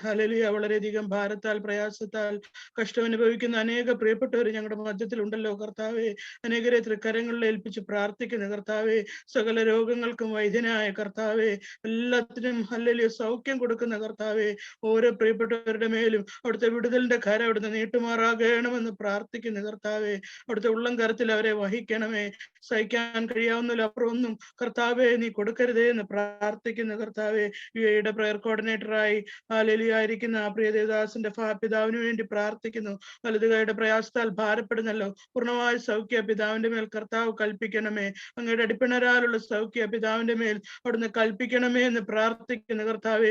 ഹല്ലേലൂയ. വളരെയധികം ഭാരത്താൽ പ്രയാസത്താൽ കഷ്ടമനുഭവിക്കുന്ന അനേക പ്രിയപ്പെട്ടവർ ഞങ്ങളുടെ മധ്യത്തിൽ ഉണ്ടല്ലോ കർത്താവേ. അനേകരെ തൃക്കരങ്ങളിൽ ഏൽപ്പിച്ച് പ്രാർത്ഥിക്കുന്നു കർത്താവേ. സകല സകല രോഗങ്ങൾക്കും വൈദ്യനായ കർത്താവെ, എല്ലാത്തിനും ഹല്ലേലൂയ സൗഖ്യം കൊടുക്കുന്ന കർത്താവെ, ഓരോ പ്രിയപ്പെട്ടവരുടെ മേലും അവിടുത്തെ വിടുതലിന്റെ കരം അവിടുന്ന് നീട്ടുമാറാകണമെന്ന് പ്രാർത്ഥിക്കുന്ന കർത്താവെ, അവിടുത്തെ ഉള്ളം കരത്തിൽ അവരെ വഹിക്കണമേ. സഹിക്കാൻ കഴിയാവുന്നതിലപ്പുറം ഒന്നും കർത്താവെ നീ കൊടുക്കരുതേ എന്ന് പ്രാർത്ഥിക്കുന്ന കർത്താവെ, യുടെ പ്രയർ കോർഡിനേറ്ററായി ഹല്ലേലൂയ ആയിരിക്കുന്ന ആ പ്രിയ ദേവദാസന്റെ പിതാവിന് വേണ്ടി പ്രാർത്ഥിക്കുന്നു. വലതുകൈയുടെ പ്രയാസത്താൽ ഭാരപ്പെടുന്നല്ലോ, പൂർണ്ണമായ സൗഖ്യ പിതാവിന്റെ മേൽ കർത്താവ് കൽപ്പിക്കണമേ. അങ്ങയുടെ അടിപ്പിണരാലുള്ള സൗഖ്യ പിതാവിന്റെ മേൽ അവിടുന്ന് കൽപ്പിക്കണമേ എന്ന് പ്രാർത്ഥിക്കുന്നു കർത്താവെ.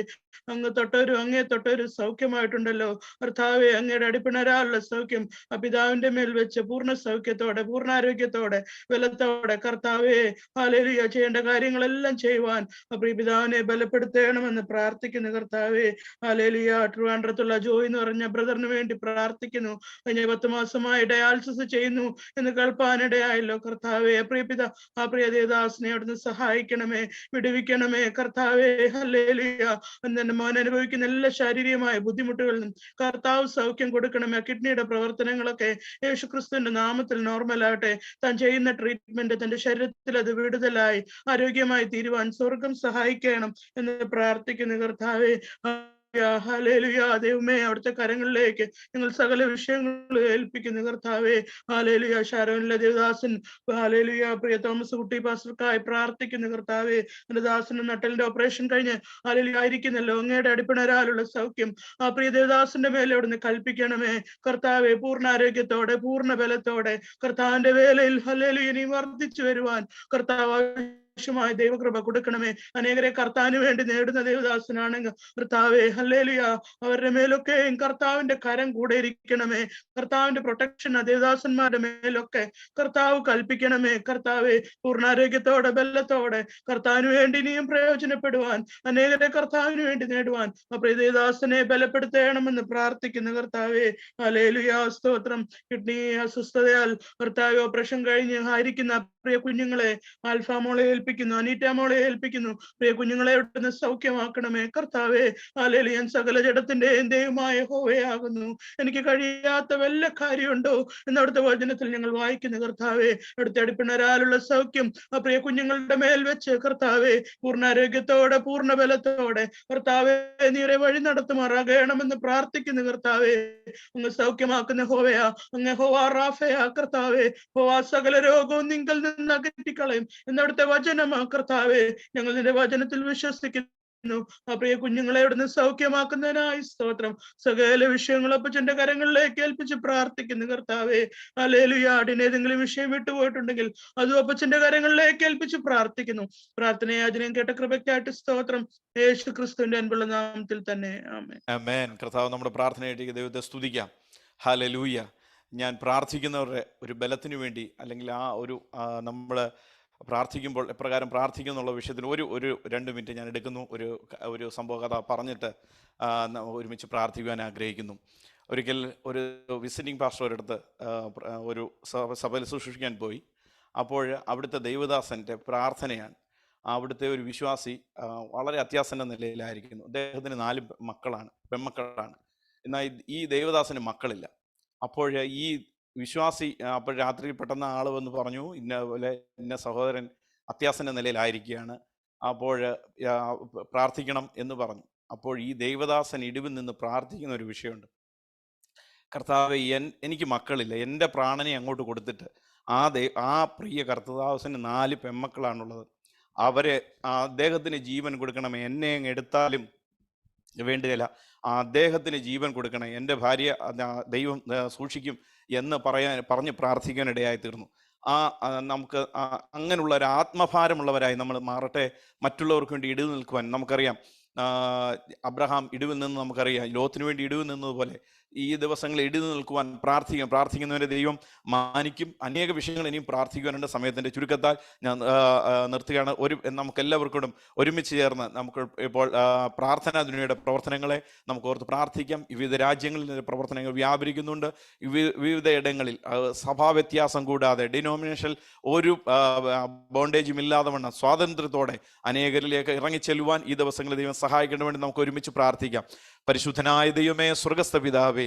അങ്ങേ തൊട്ടൊരു സൗഖ്യമായിട്ടുണ്ടല്ലോ കർത്താവെ. അങ്ങയുടെ അടിപ്പിണരാലുള്ള സൗഖ്യം ആ പിതാവിന്റെ മേൽ വെച്ച് പൂർണ്ണ സൗഖ്യത്തോടെ, പൂർണ്ണാരോഗ്യത്തോടെ, ബലത്തോടെ കർത്താവെ ഹല്ലേലൂയ ചെയ്യേണ്ട കാര്യങ്ങളെല്ലാം ചെയ്യുവാൻ പ്രിയ പിതാവിനെ ബലപ്പെടുത്തണമെന്ന് പ്രാർത്ഥിക്കുന്നു കർത്താവെ. ഹല്ലേലൂയ. ട്രിവാൻഡ്രത്തുള്ള ജോയ് എന്ന് പറഞ്ഞ ബ്രദറിന് വേണ്ടി പ്രാർത്ഥിക്കുന്നു. കഴിഞ്ഞ 10 മാസമായി ഡയാലിസിസ് ചെയ്യുന്നു എന്ന് കേൾപ്പാനിടയായല്ലോ കർത്താവെ. ആ പ്രിയ ദേവദാസിനെ അവിടുന്ന് സഹായിക്കണമേ, വിടുവിക്കണമേ കർത്താവെ. ഹല്ലേലൂയ. എന്റെ മോൻ അനുഭവിക്കുന്ന എല്ലാ ശാരീരികമായ ബുദ്ധിമുട്ടുകളിലും കർത്താവ് സൗഖ്യം കൊടുക്കണമേ. കിഡ്നിയുടെ പ്രവർത്തനങ്ങളൊക്കെ യേശുക്രിസ്തുവിന്റെ നാമത്തിൽ നോർമലാകട്ടെ. താൻ ചെയ്യുന്ന ട്രീറ്റ്മെന്റ് തന്റെ ശരീരത്തിൽ അത് വിടുതലായി ആരോഗ്യമായി തീരുവാൻ സ്വർഗം സഹായിക്കണം എന്ന് പ്രാർത്ഥിക്കുന്നു കർത്താവെ. ഹല്ലേലൂയ. ദൈവമേ, അവിടുത്തെ കരങ്ങളിലേക്ക് ഞങ്ങൾ സകല വിഷയങ്ങളും ഏൽപ്പിക്കുന്നു കർത്താവെ. ഹല്ലേലൂയ. ഷാരോനിലെ ദേവദാസൻ ഹല്ലേലൂയ പ്രിയ തോമസ് കുട്ടി പാസ്റ്റർക്കായി പ്രാർത്ഥിക്കുന്നു കർത്താവെ. എന്റെ ദാസന് നട്ടലിന്റെ ഓപ്പറേഷൻ കഴിഞ്ഞ് ഹല്ലേലൂയ ആയിരിക്കുന്നല്ലോ, അങ്ങയുടെ അടിപ്പിണരാലുള്ള സൗഖ്യം ആ പ്രിയ ദേവദാസന്റെ മേലെ അവിടുന്ന് കൽപ്പിക്കണമേ കർത്താവെ. പൂർണ്ണ ആരോഗ്യത്തോടെ, പൂർണ്ണ ബലത്തോടെ കർത്താവിന്റെ വേലയിൽ ഹല്ലേലൂയ നീ വർദ്ധിച്ചു വരുവാൻ കർത്താവ് മായ ദൈവകൃപ കൊടുക്കണമേ. അനേകരെ കർത്താവിന് വേണ്ടി നേടുന്ന ദേവദാസനാണെങ്കിൽ കർത്താവെ ഹല്ലേലൂയ അവരുടെ മേലൊക്കെയും കർത്താവിന്റെ കരം കൂടെ ഇരിക്കണമേ. കർത്താവിന്റെ പ്രൊട്ടക്ഷൻ ദേവദാസന്മാരുടെ മേലൊക്കെ കർത്താവ് കൽപ്പിക്കണമേ കർത്താവെ. പൂർണ്ണാരോഗ്യത്തോടെ, ബലത്തോടെ കർത്താവിന് വേണ്ടി ഇനിയും പ്രയോജനപ്പെടുവാൻ, അനേകരെ കർത്താവിന് വേണ്ടി നേടുവാൻ ആ പ്രിയ ദേവദാസനെ ബലപ്പെടുത്തണമെന്ന് പ്രാർത്ഥിക്കുന്ന കർത്താവെ. ഹല്ലേലൂയ. സ്തോത്രം. കിഡ്നി അസ്വസ്ഥതയാൽ കർത്താവ് ഓപ്പറേഷൻ കഴിഞ്ഞ് ആയിരിക്കുന്ന പ്രിയ കുഞ്ഞുങ്ങളെ ആൽഫാമോളെ ഏൽപ്പിക്കുന്നു, അനീറ്റാമോളെ ഏൽപ്പിക്കുന്നു. പ്രിയ കുഞ്ഞുങ്ങളെ അവിടുന്ന് സൗഖ്യമാക്കണമേ കർത്താവെ. ഹല്ലേലൂയ. സകല ജഡത്തിന്റെയും ദൈവമായ യഹോവയാകുന്നു, എനിക്ക് കഴിയാത്ത വല്ല കാര്യമുണ്ടോ എന്ന് അവിടുത്തെ വചനത്തിൽ ഞങ്ങൾ വായിക്കുന്നു കർത്താവെ. അവിടുത്തെ അടിപ്പിണരാലുള്ള സൗഖ്യം ആ പ്രിയ കുഞ്ഞുങ്ങളുടെ മേൽ വെച്ച് കർത്താവെ പൂർണ്ണാരോഗ്യത്തോടെ, പൂർണ്ണ ബലത്തോടെ കർത്താവെ നീരെ വഴി നടത്തുമാറാകണമെന്ന് പ്രാർത്ഥിക്കുന്നു കർത്താവെ. അങ്ങ് സൗഖ്യമാക്കുന്ന ഹോവയാ, അങ്ങ് ഹോവാ റാഫയാ കർത്താവെ. ഹോവാ സകല രോഗവും നിങ്ങൾ നിന്ന് അകറ്റിക്കളയും എന്നവിടുത്തെ വചനമാ കർത്താവെ. ഞങ്ങൾ നിന്റെ വചനത്തിൽ വിശ്വസിക്കുന്നു. ആ പ്രിയ കുഞ്ഞുങ്ങളെ അവിടുന്ന് സൗഖ്യമാക്കുന്നതിനായി സ്തോത്രം. സകല വിഷയങ്ങൾ അപ്പച്ചന്റെ കരങ്ങളിലേക്ക് ഏൽപ്പിച്ച് പ്രാർത്ഥിക്കുന്നു കർത്താവെ. ഹല്ലേലൂയ. ഏതെങ്കിലും വിഷയം വിട്ടുപോയിട്ടുണ്ടെങ്കിൽ അതും അപ്പച്ചന്റെ കരങ്ങളിലേക്ക് ഏൽപ്പിച്ച് പ്രാർത്ഥിക്കുന്നു. പ്രാർത്ഥനയാചനം കേട്ട കൃപയ്ക്കായിട്ട് സ്തോത്രം. യേശു ക്രിസ്തുവിന്റെ അൻപുള്ള നാമത്തിൽ തന്നെ ആമേൻ. ആമേൻ. കർത്താവ് നമ്മുടെ പ്രാർത്ഥനയായിട്ട് ദൈവത്തെ സ്തുതിക്കാം. ഹല്ലേലൂയ. ഞാൻ പ്രാർത്ഥിക്കുന്നവരുടെ ഒരു ബലത്തിനു വേണ്ടി, അല്ലെങ്കിൽ ആ ഒരു നമ്മൾ പ്രാർത്ഥിക്കുമ്പോൾ എപ്രകാരം പ്രാർത്ഥിക്കും എന്നുള്ള വിഷയത്തിൽ ഒരു 2 മിനിറ്റ് ഞാൻ എടുക്കുന്നു. ഒരു സംഭവ കഥ പറഞ്ഞിട്ട് ഒരുമിച്ച് പ്രാർത്ഥിക്കുവാൻ ആഗ്രഹിക്കുന്നു. ഒരിക്കൽ ഒരു വിസിറ്റിംഗ് പാസ്റ്റർ ഒരിടത്ത് ഒരു സഭയിൽ ശുശ്രൂഷിക്കാൻ പോയി. അപ്പോൾ അവിടുത്തെ ദൈവദാസൻ്റെ പ്രാർത്ഥനയാണ്. അവിടുത്തെ ഒരു വിശ്വാസി വളരെ അത്യാസന്ന നിലയിലായിരിക്കുന്നു. അദ്ദേഹത്തിന് 4 മക്കളാണ്, പെൺമക്കളാണ്. എന്നാൽ ഈ ദൈവദാസന് മക്കളില്ല. അപ്പോൾ ഈ വിശ്വാസി അപ്പോൾ രാത്രി പെട്ടെന്ന് ആൾ വന്ന് പറഞ്ഞു, ഇന്ന സഹോദരൻ അത്യാസന്ന നിലയിലായിരിക്കുകയാണ്, അപ്പോൾ പ്രാർത്ഥിക്കണം എന്ന് പറഞ്ഞു. അപ്പോൾ ഈ ദൈവദാസൻ ഇടിവിൽ നിന്ന് പ്രാർത്ഥിക്കുന്ന ഒരു വിഷയമുണ്ട്. കർത്താവേ, എനിക്ക് മക്കളില്ല, എൻ്റെ പ്രാണനെ അങ്ങോട്ട് കൊടുത്തിട്ട് ആ പ്രിയ കർത്തദാസന് 4 പെൺമക്കളാണുള്ളത്, അദ്ദേഹത്തിന് ജീവൻ കൊടുക്കണമേ. എന്നെ അങ്ങ് എടുത്താലും വേണ്ടുകയില്ല, അദ്ദേഹത്തിന് ജീവൻ കൊടുക്കണം, എൻ്റെ ഭാര്യ ദൈവം സൂക്ഷിക്കും എന്ന് പറഞ്ഞ് പ്രാർത്ഥിക്കാനിടയായി തീർന്നു. നമുക്ക് അങ്ങനെയുള്ള ഒരു ആത്മഭാരമുള്ളവരായി നമ്മൾ മാറട്ടെ. മറ്റുള്ളവർക്ക് വേണ്ടി ഇടിവ് നിൽക്കുവാൻ നമുക്കറിയാം. അബ്രഹാം ഇടിവിൽ നിന്ന് നമുക്കറിയാം, ലോത്തിന് വേണ്ടി ഇടിവിൽ നിന്നതുപോലെ ഈ ദിവസങ്ങളിൽ ഇടിവ് നിൽക്കുവാൻ പ്രാർത്ഥിക്കുന്നവരെ ദൈവം മാനിക്കും. അനേക വിഷയങ്ങൾ ഇനിയും പ്രാർത്ഥിക്കുവാനുണ്ട്. സമയത്തിൻ്റെ ചുരുക്കത്താൽ ഞാൻ നിർത്തുകയാണ്. നമുക്കെല്ലാവർക്കും ഒരുമിച്ച് ചേർന്ന് നമുക്ക് ഇപ്പോൾ പ്രാർത്ഥനാ ദുനിയയുടെ പ്രവർത്തനങ്ങളെ നമുക്ക് ഓർത്ത് പ്രാർത്ഥിക്കാം. വിവിധ രാജ്യങ്ങളിൽ പ്രവർത്തനങ്ങൾ വ്യാപരിക്കുന്നുണ്ട്. വിവിധ ഇടങ്ങളിൽ സഭാവ്യത്യാസം കൂടാതെ, ഡിനോമിനേഷൻ ഒരു ബോണ്ടേജും ഇല്ലാതെ വണ്ണം സ്വാതന്ത്ര്യത്തോടെ അനേകരിലേക്ക് ഇറങ്ങിച്ചെല്ലുവാൻ ഈ ദിവസങ്ങളിൽ ദൈവം സഹായിക്കേണ്ട വേണ്ടി നമുക്ക് ഒരുമിച്ച് പ്രാർത്ഥിക്കാം. പരിശുദ്ധനായ ദൈവമേ, സ്വർഗസ്ഥ പിതാവേ,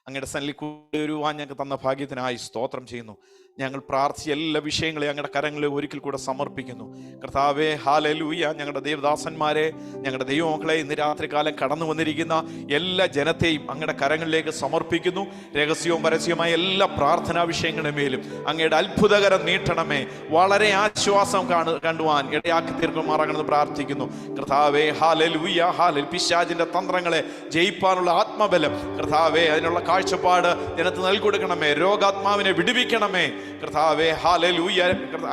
അങ്ങയുടെ സന്നിധിയിൽ കൂടി വരുവാൻ ഞങ്ങൾക്ക് തന്ന ഭാഗ്യത്തിനായി സ്തോത്രം ചെയ്യുന്നു. ഞങ്ങൾ പ്രാർത്ഥിച്ച എല്ലാ വിഷയങ്ങളെയും ഞങ്ങളുടെ കരങ്ങളിൽ ഒരിക്കൽ കൂടെ സമർപ്പിക്കുന്നു. കർത്താവേ, ഹല്ലേലൂയ. ഞങ്ങളുടെ ദേവദാസന്മാരെ, ഞങ്ങളുടെ ദൈവമക്കളെ, ഇന്ന് രാത്രികാലം കടന്നു വന്നിരിക്കുന്ന എല്ലാ ജനത്തെയും അങ്ങയുടെ കരങ്ങളിലേക്ക് സമർപ്പിക്കുന്നു. രഹസ്യവും പരസ്യവുമായ എല്ലാ പ്രാർത്ഥനാ വിഷയങ്ങളുടെ മേലും അങ്ങയുടെ അത്ഭുതകരം നീട്ടണമേ. വളരെ ആശ്വാസം കണ്ടുവാൻ ഇടയാക്കി തീർക്കുമാറാകണമെന്ന് പ്രാർത്ഥിക്കുന്നു. കർത്താവേ, ഹല്ലേലൂയ, ഹല്ലേലൂയ. പിശാചിന്റെ തന്ത്രങ്ങളെ ജയിപ്പാനുള്ള ആത്മബലം കർത്താവേ, അതിനുള്ള കാഴ്ചപ്പാട് ജനത്തിന് നൽകിക്കൊടുക്കണമേ. രോഗാത്മാവിനെ വിടുവിക്കണമേ കർത്താവേ, ഹല്ലേലൂയ.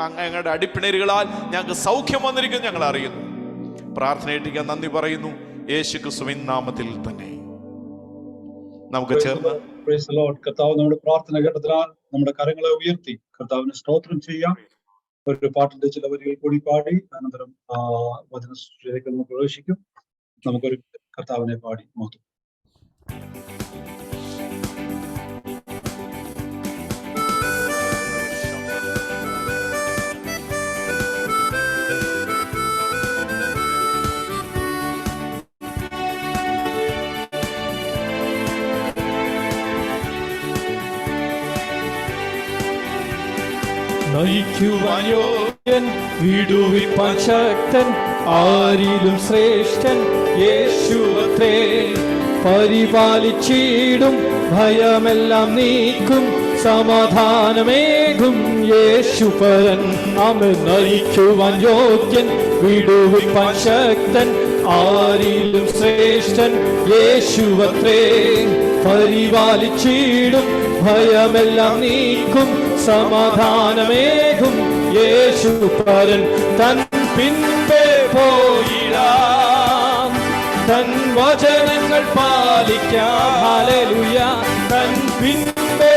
അങ്ങയുടെ അടിപ്പിണരുകളാൽ ഞങ്ങൾക്ക് സൗഖ്യം വന്നിരിക്കുന്നു ഞങ്ങൾ അറിയുന്നു. പ്രാർത്ഥനയിട്ടിരിക്കാൻ നന്ദി പറയുന്നു, യേശു ക്രിസ്തുവിൻ നാമത്തിൽ തന്നെ. നമുക്ക് ചേർന്ന് കർത്താവ് നമ്മുടെ പ്രാർത്ഥന കേട്ടതിനാൽ നമ്മുടെ കരങ്ങളെ ഉയർത്തി കർത്താവിന് സ്തോത്രം ചെയ്യാം. ഒരു പാട്ടിന്റെ ചില വരികൾ കൂടി പാടി അനന്തരം വചന ശുശ്രൂഷയിലേക്ക് നമ്മൾ പ്രവേശിക്കും. നമുക്കൊരു കർത്താവിനെ പാടി നോക്കും. നയിക്കുവാൻ യോഗ്യൻ, വിടുവിപ്പാൻ ശക്തൻ, ആരിലും ശ്രേഷ്ഠൻ യേശുവത്രേ. പരിപാലിച്ചിടും, ഭയമെല്ലാം നീക്കും, സമാധാനമേകും യേശുപരൻ. ആമേൻ. നയിക്കുവാൻ യോഗ്യൻ, വിടുവിപ്പാൻ ശക്തൻ, ആരിലും ശ്രേഷ്ഠൻ യേശുവത്രേ. പരിപാലിച്ചിടും, ഭയമെല്ലാം നീക്കും, സമാധാനമേകും യേശുപരൻ. തൻ പിൻപേ പോയിടാം, തൻ വചനങ്ങൾ പാലിക്കാം. ഹല്ലേലൂയ. തൻ പിൻപേ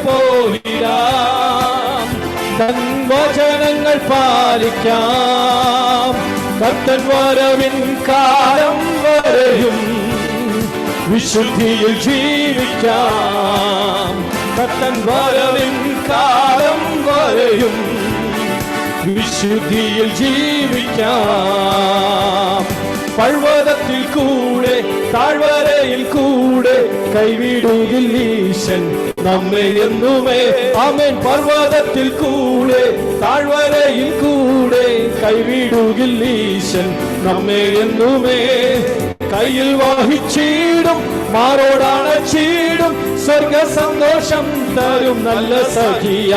പോയിടാം, തൻ വചനങ്ങൾ പാലിക്കാം. കർത്തൻ വരവിൻ കാലം വരെയും വിശുദ്ധിയിൽ ജീവിക്കാം. കർത്തൻ വരവിൻ കാലം വരെയും വിശുദ്ധിയിൽ ജീവിക്കാം. പർവ്വതത്തിൽ കൂടെ താഴ്വരയിൽ കൂടെ കൈവിടുകില്ല ഈശൻ നമ്മെ എന്നുമേ. ആമേൻ. പർവ്വതത്തിൽ കൂടെ താഴ്വരയിൽ കൂടെ കൈവിടുകില്ല ഈശൻ നമ്മെ എന്നുമേ. കയ്യിൽ വഹിച്ചിടും, മാറോടണച്ചിടും, സ്വർഗ സന്തോഷം തരും നല്ല സഖിയ.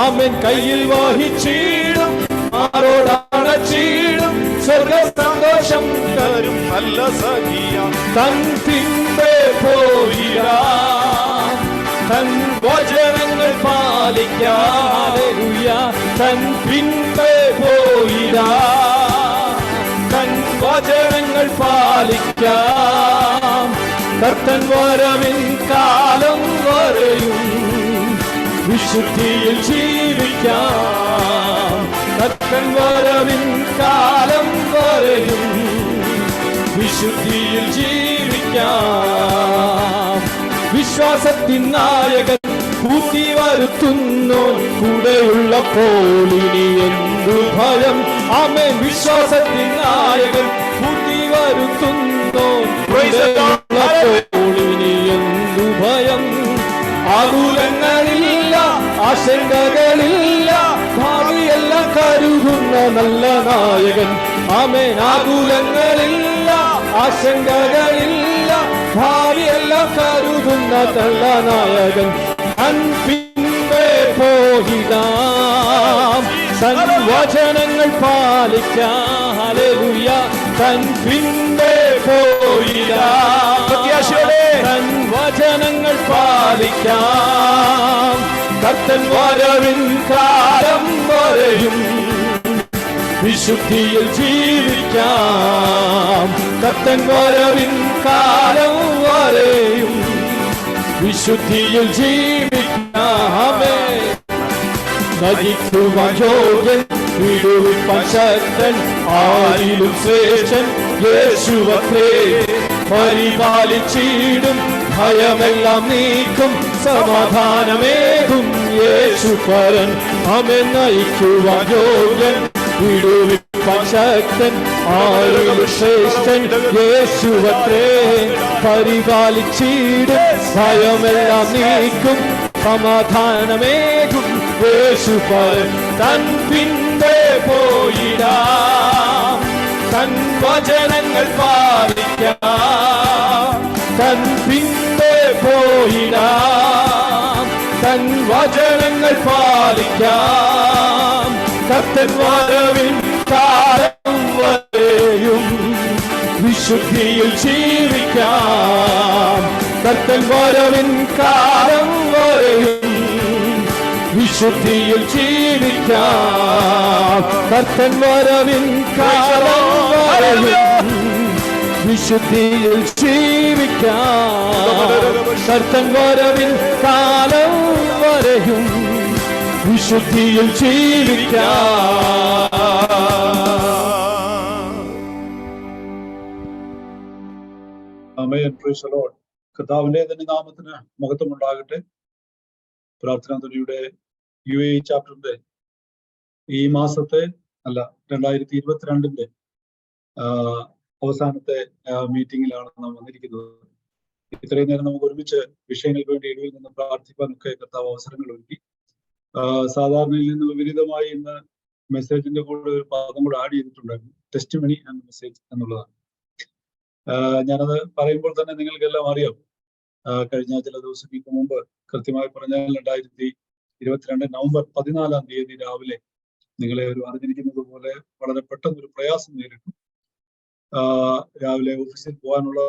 ആമേൻ. കയ്യിൽ വഹിച്ചിടും, മാറോടണച്ചിടും, സ്വർഗ സന്തോഷം തരും നല്ല സഖിയ. തൻ പിൻപേ പോയിടാം, തൻ വചനങ്ങൾ പാലിക്കാം. ഹല്ലേലൂയ. തൻ പിൻപേ പോയിടാം, തൻ വചനങ്ങൾ പാലിക്കാം. കർത്തൻ വരവിൻ കാലം വരെയും വിശുദ്ധിയിൽ ജീവിക്കാം. കർത്തൻ വരവിൻ കാലം വരെയും വിശുദ്ധിയിൽ ജീവിക്കാം. വിശ്വാസത്തിൻ നായകൻ കൂട്ടി വരുത്തുന്നു, കൂടെയുള്ളപ്പോൾ ഇനി എന്തു ഭയം. ആമേൻ. വിശ്വാസത്തിൻ നായകൻ കൂട്ടി വരുത്തുന്നു, കൂടെയുള്ളപ്പോൾ ഇനി എന്തു ഭയം. ആകുലങ്ങളില്ല, ആശങ്കകളില്ല, ഭാവിയെല്ലാം കരുതുന്ന നല്ല നായകൻ. ആമേൻ. ആകുലങ്ങളില്ല, ആശങ്കകളില്ല, ഭാവിയെല്ലാം കരുതുന്ന നല്ല നായകൻ. തൻ പിൻപേ പോയിടാം, തൻ വചനങ്ങൾ പാലിക്കാം. ഹല്ലേലൂയ. തൻ പിൻപേ പോയിടാം, തൻ വചനങ്ങൾ പാലിക്കാം. കർത്തൻ വരവിൻ കാലം വരെയും വിശുദ്ധിയിൽ ജീവിക്കാം. കർത്തൻ വരവിൻ കാലം വരെയും വിശുദ്ധിയിൽ ജീവിക്കാം. നയിക്കുവാൻ യോഗ്യൻ, വിടുവിപ്പാൻ ശക്തൻ, ആരിലും ശ്രേഷ്ഠൻ യേശുവത്രേ. പരിപാലിച്ചിടും, ഭയമെല്ലാം നീക്കും, സമാധാനമേകും യേശുപരൻ. ആമേൻ. നയിക്കുവാൻ യോഗ്യൻ, വിടുവിപ്പാൻ ശക്തൻ, ആരിലും ശ്രേഷ്ഠൻ യേശുവത്രേ. പരിപാലിച്ചിടും, ഭയമെല്ലാം നീക്കും, സമാധാനമേകും യേശുപരൻ തൻ പിൻപേ പോയിടാം, തൻ വചനങ്ങൾ പാലിക്കാം, തൻ പിൻപേ പോയിടാം, തൻ വചനങ്ങൾ പാലിക്കാം. കർത്തൻ വരവിൻ കാലം വരെയും വിശുദ്ധിയിൽ ജീവിക്കാം, കർത്തൻ വരവിൻ കാലം വരെയും വിശുദ്ധിയിൽ ജീവിക്കാം, കർത്തൻ വരവിൻ കാലം വരെയും വിശുദ്ധിയിൽ ജീവിക്കാം, കർത്തൻ വരവിൻ കാലം വരെയും വിശുദ്ധിയിൽ ജീവിക്കാം. ആമേൻ. Praise the Lord. കർത്താവിന്റെ തന്നെ നാമത്തിന് മഹത്വമുണ്ടാകട്ടെ. പ്രാർത്ഥനാ തുനിയുടെ UAE ചാപ്റ്ററിന്റെ ഈ മാസത്തെ 2022 അവസാനത്തെ മീറ്റിംഗിലാണ് നാം വന്നിരിക്കുന്നത്. ഇത്രയും നേരം നമുക്ക് ഒരുമിച്ച് വിഷയങ്ങൾക്ക് വേണ്ടി ഇടയിൽ നിന്ന് പ്രാർത്ഥിക്കാനൊക്കെ കർത്താവ് അവസരങ്ങൾ ഒരുക്കി. സാധാരണയിൽ നിന്ന് വിപരീതമായി ഇന്ന് മെസ്സേജിന്റെ കൂടെ ഒരു പദം കൂടെ ആഡ് ചെയ്തിട്ടുണ്ടായിരുന്നു, ടെസ്റ്റിമണി ആൻഡ് മെസ്സേജ് എന്നുള്ളതാണ്. ഞാനത് പറയുമ്പോൾ തന്നെ നിങ്ങൾക്കെല്ലാം അറിയാം, കഴിഞ്ഞ ചില ദിവസങ്ങൾക്ക് മുമ്പ്, കൃത്യമായി പറഞ്ഞാൽ 2022 നവംബർ 14 രാവിലെ നിങ്ങളെ ഒരു അറിഞ്ഞിരിക്കുന്നത് പോലെ വളരെ പെട്ടെന്നൊരു പ്രയാസം നേരിട്ടു. രാവിലെ ഓഫീസിൽ പോകാനുള്ള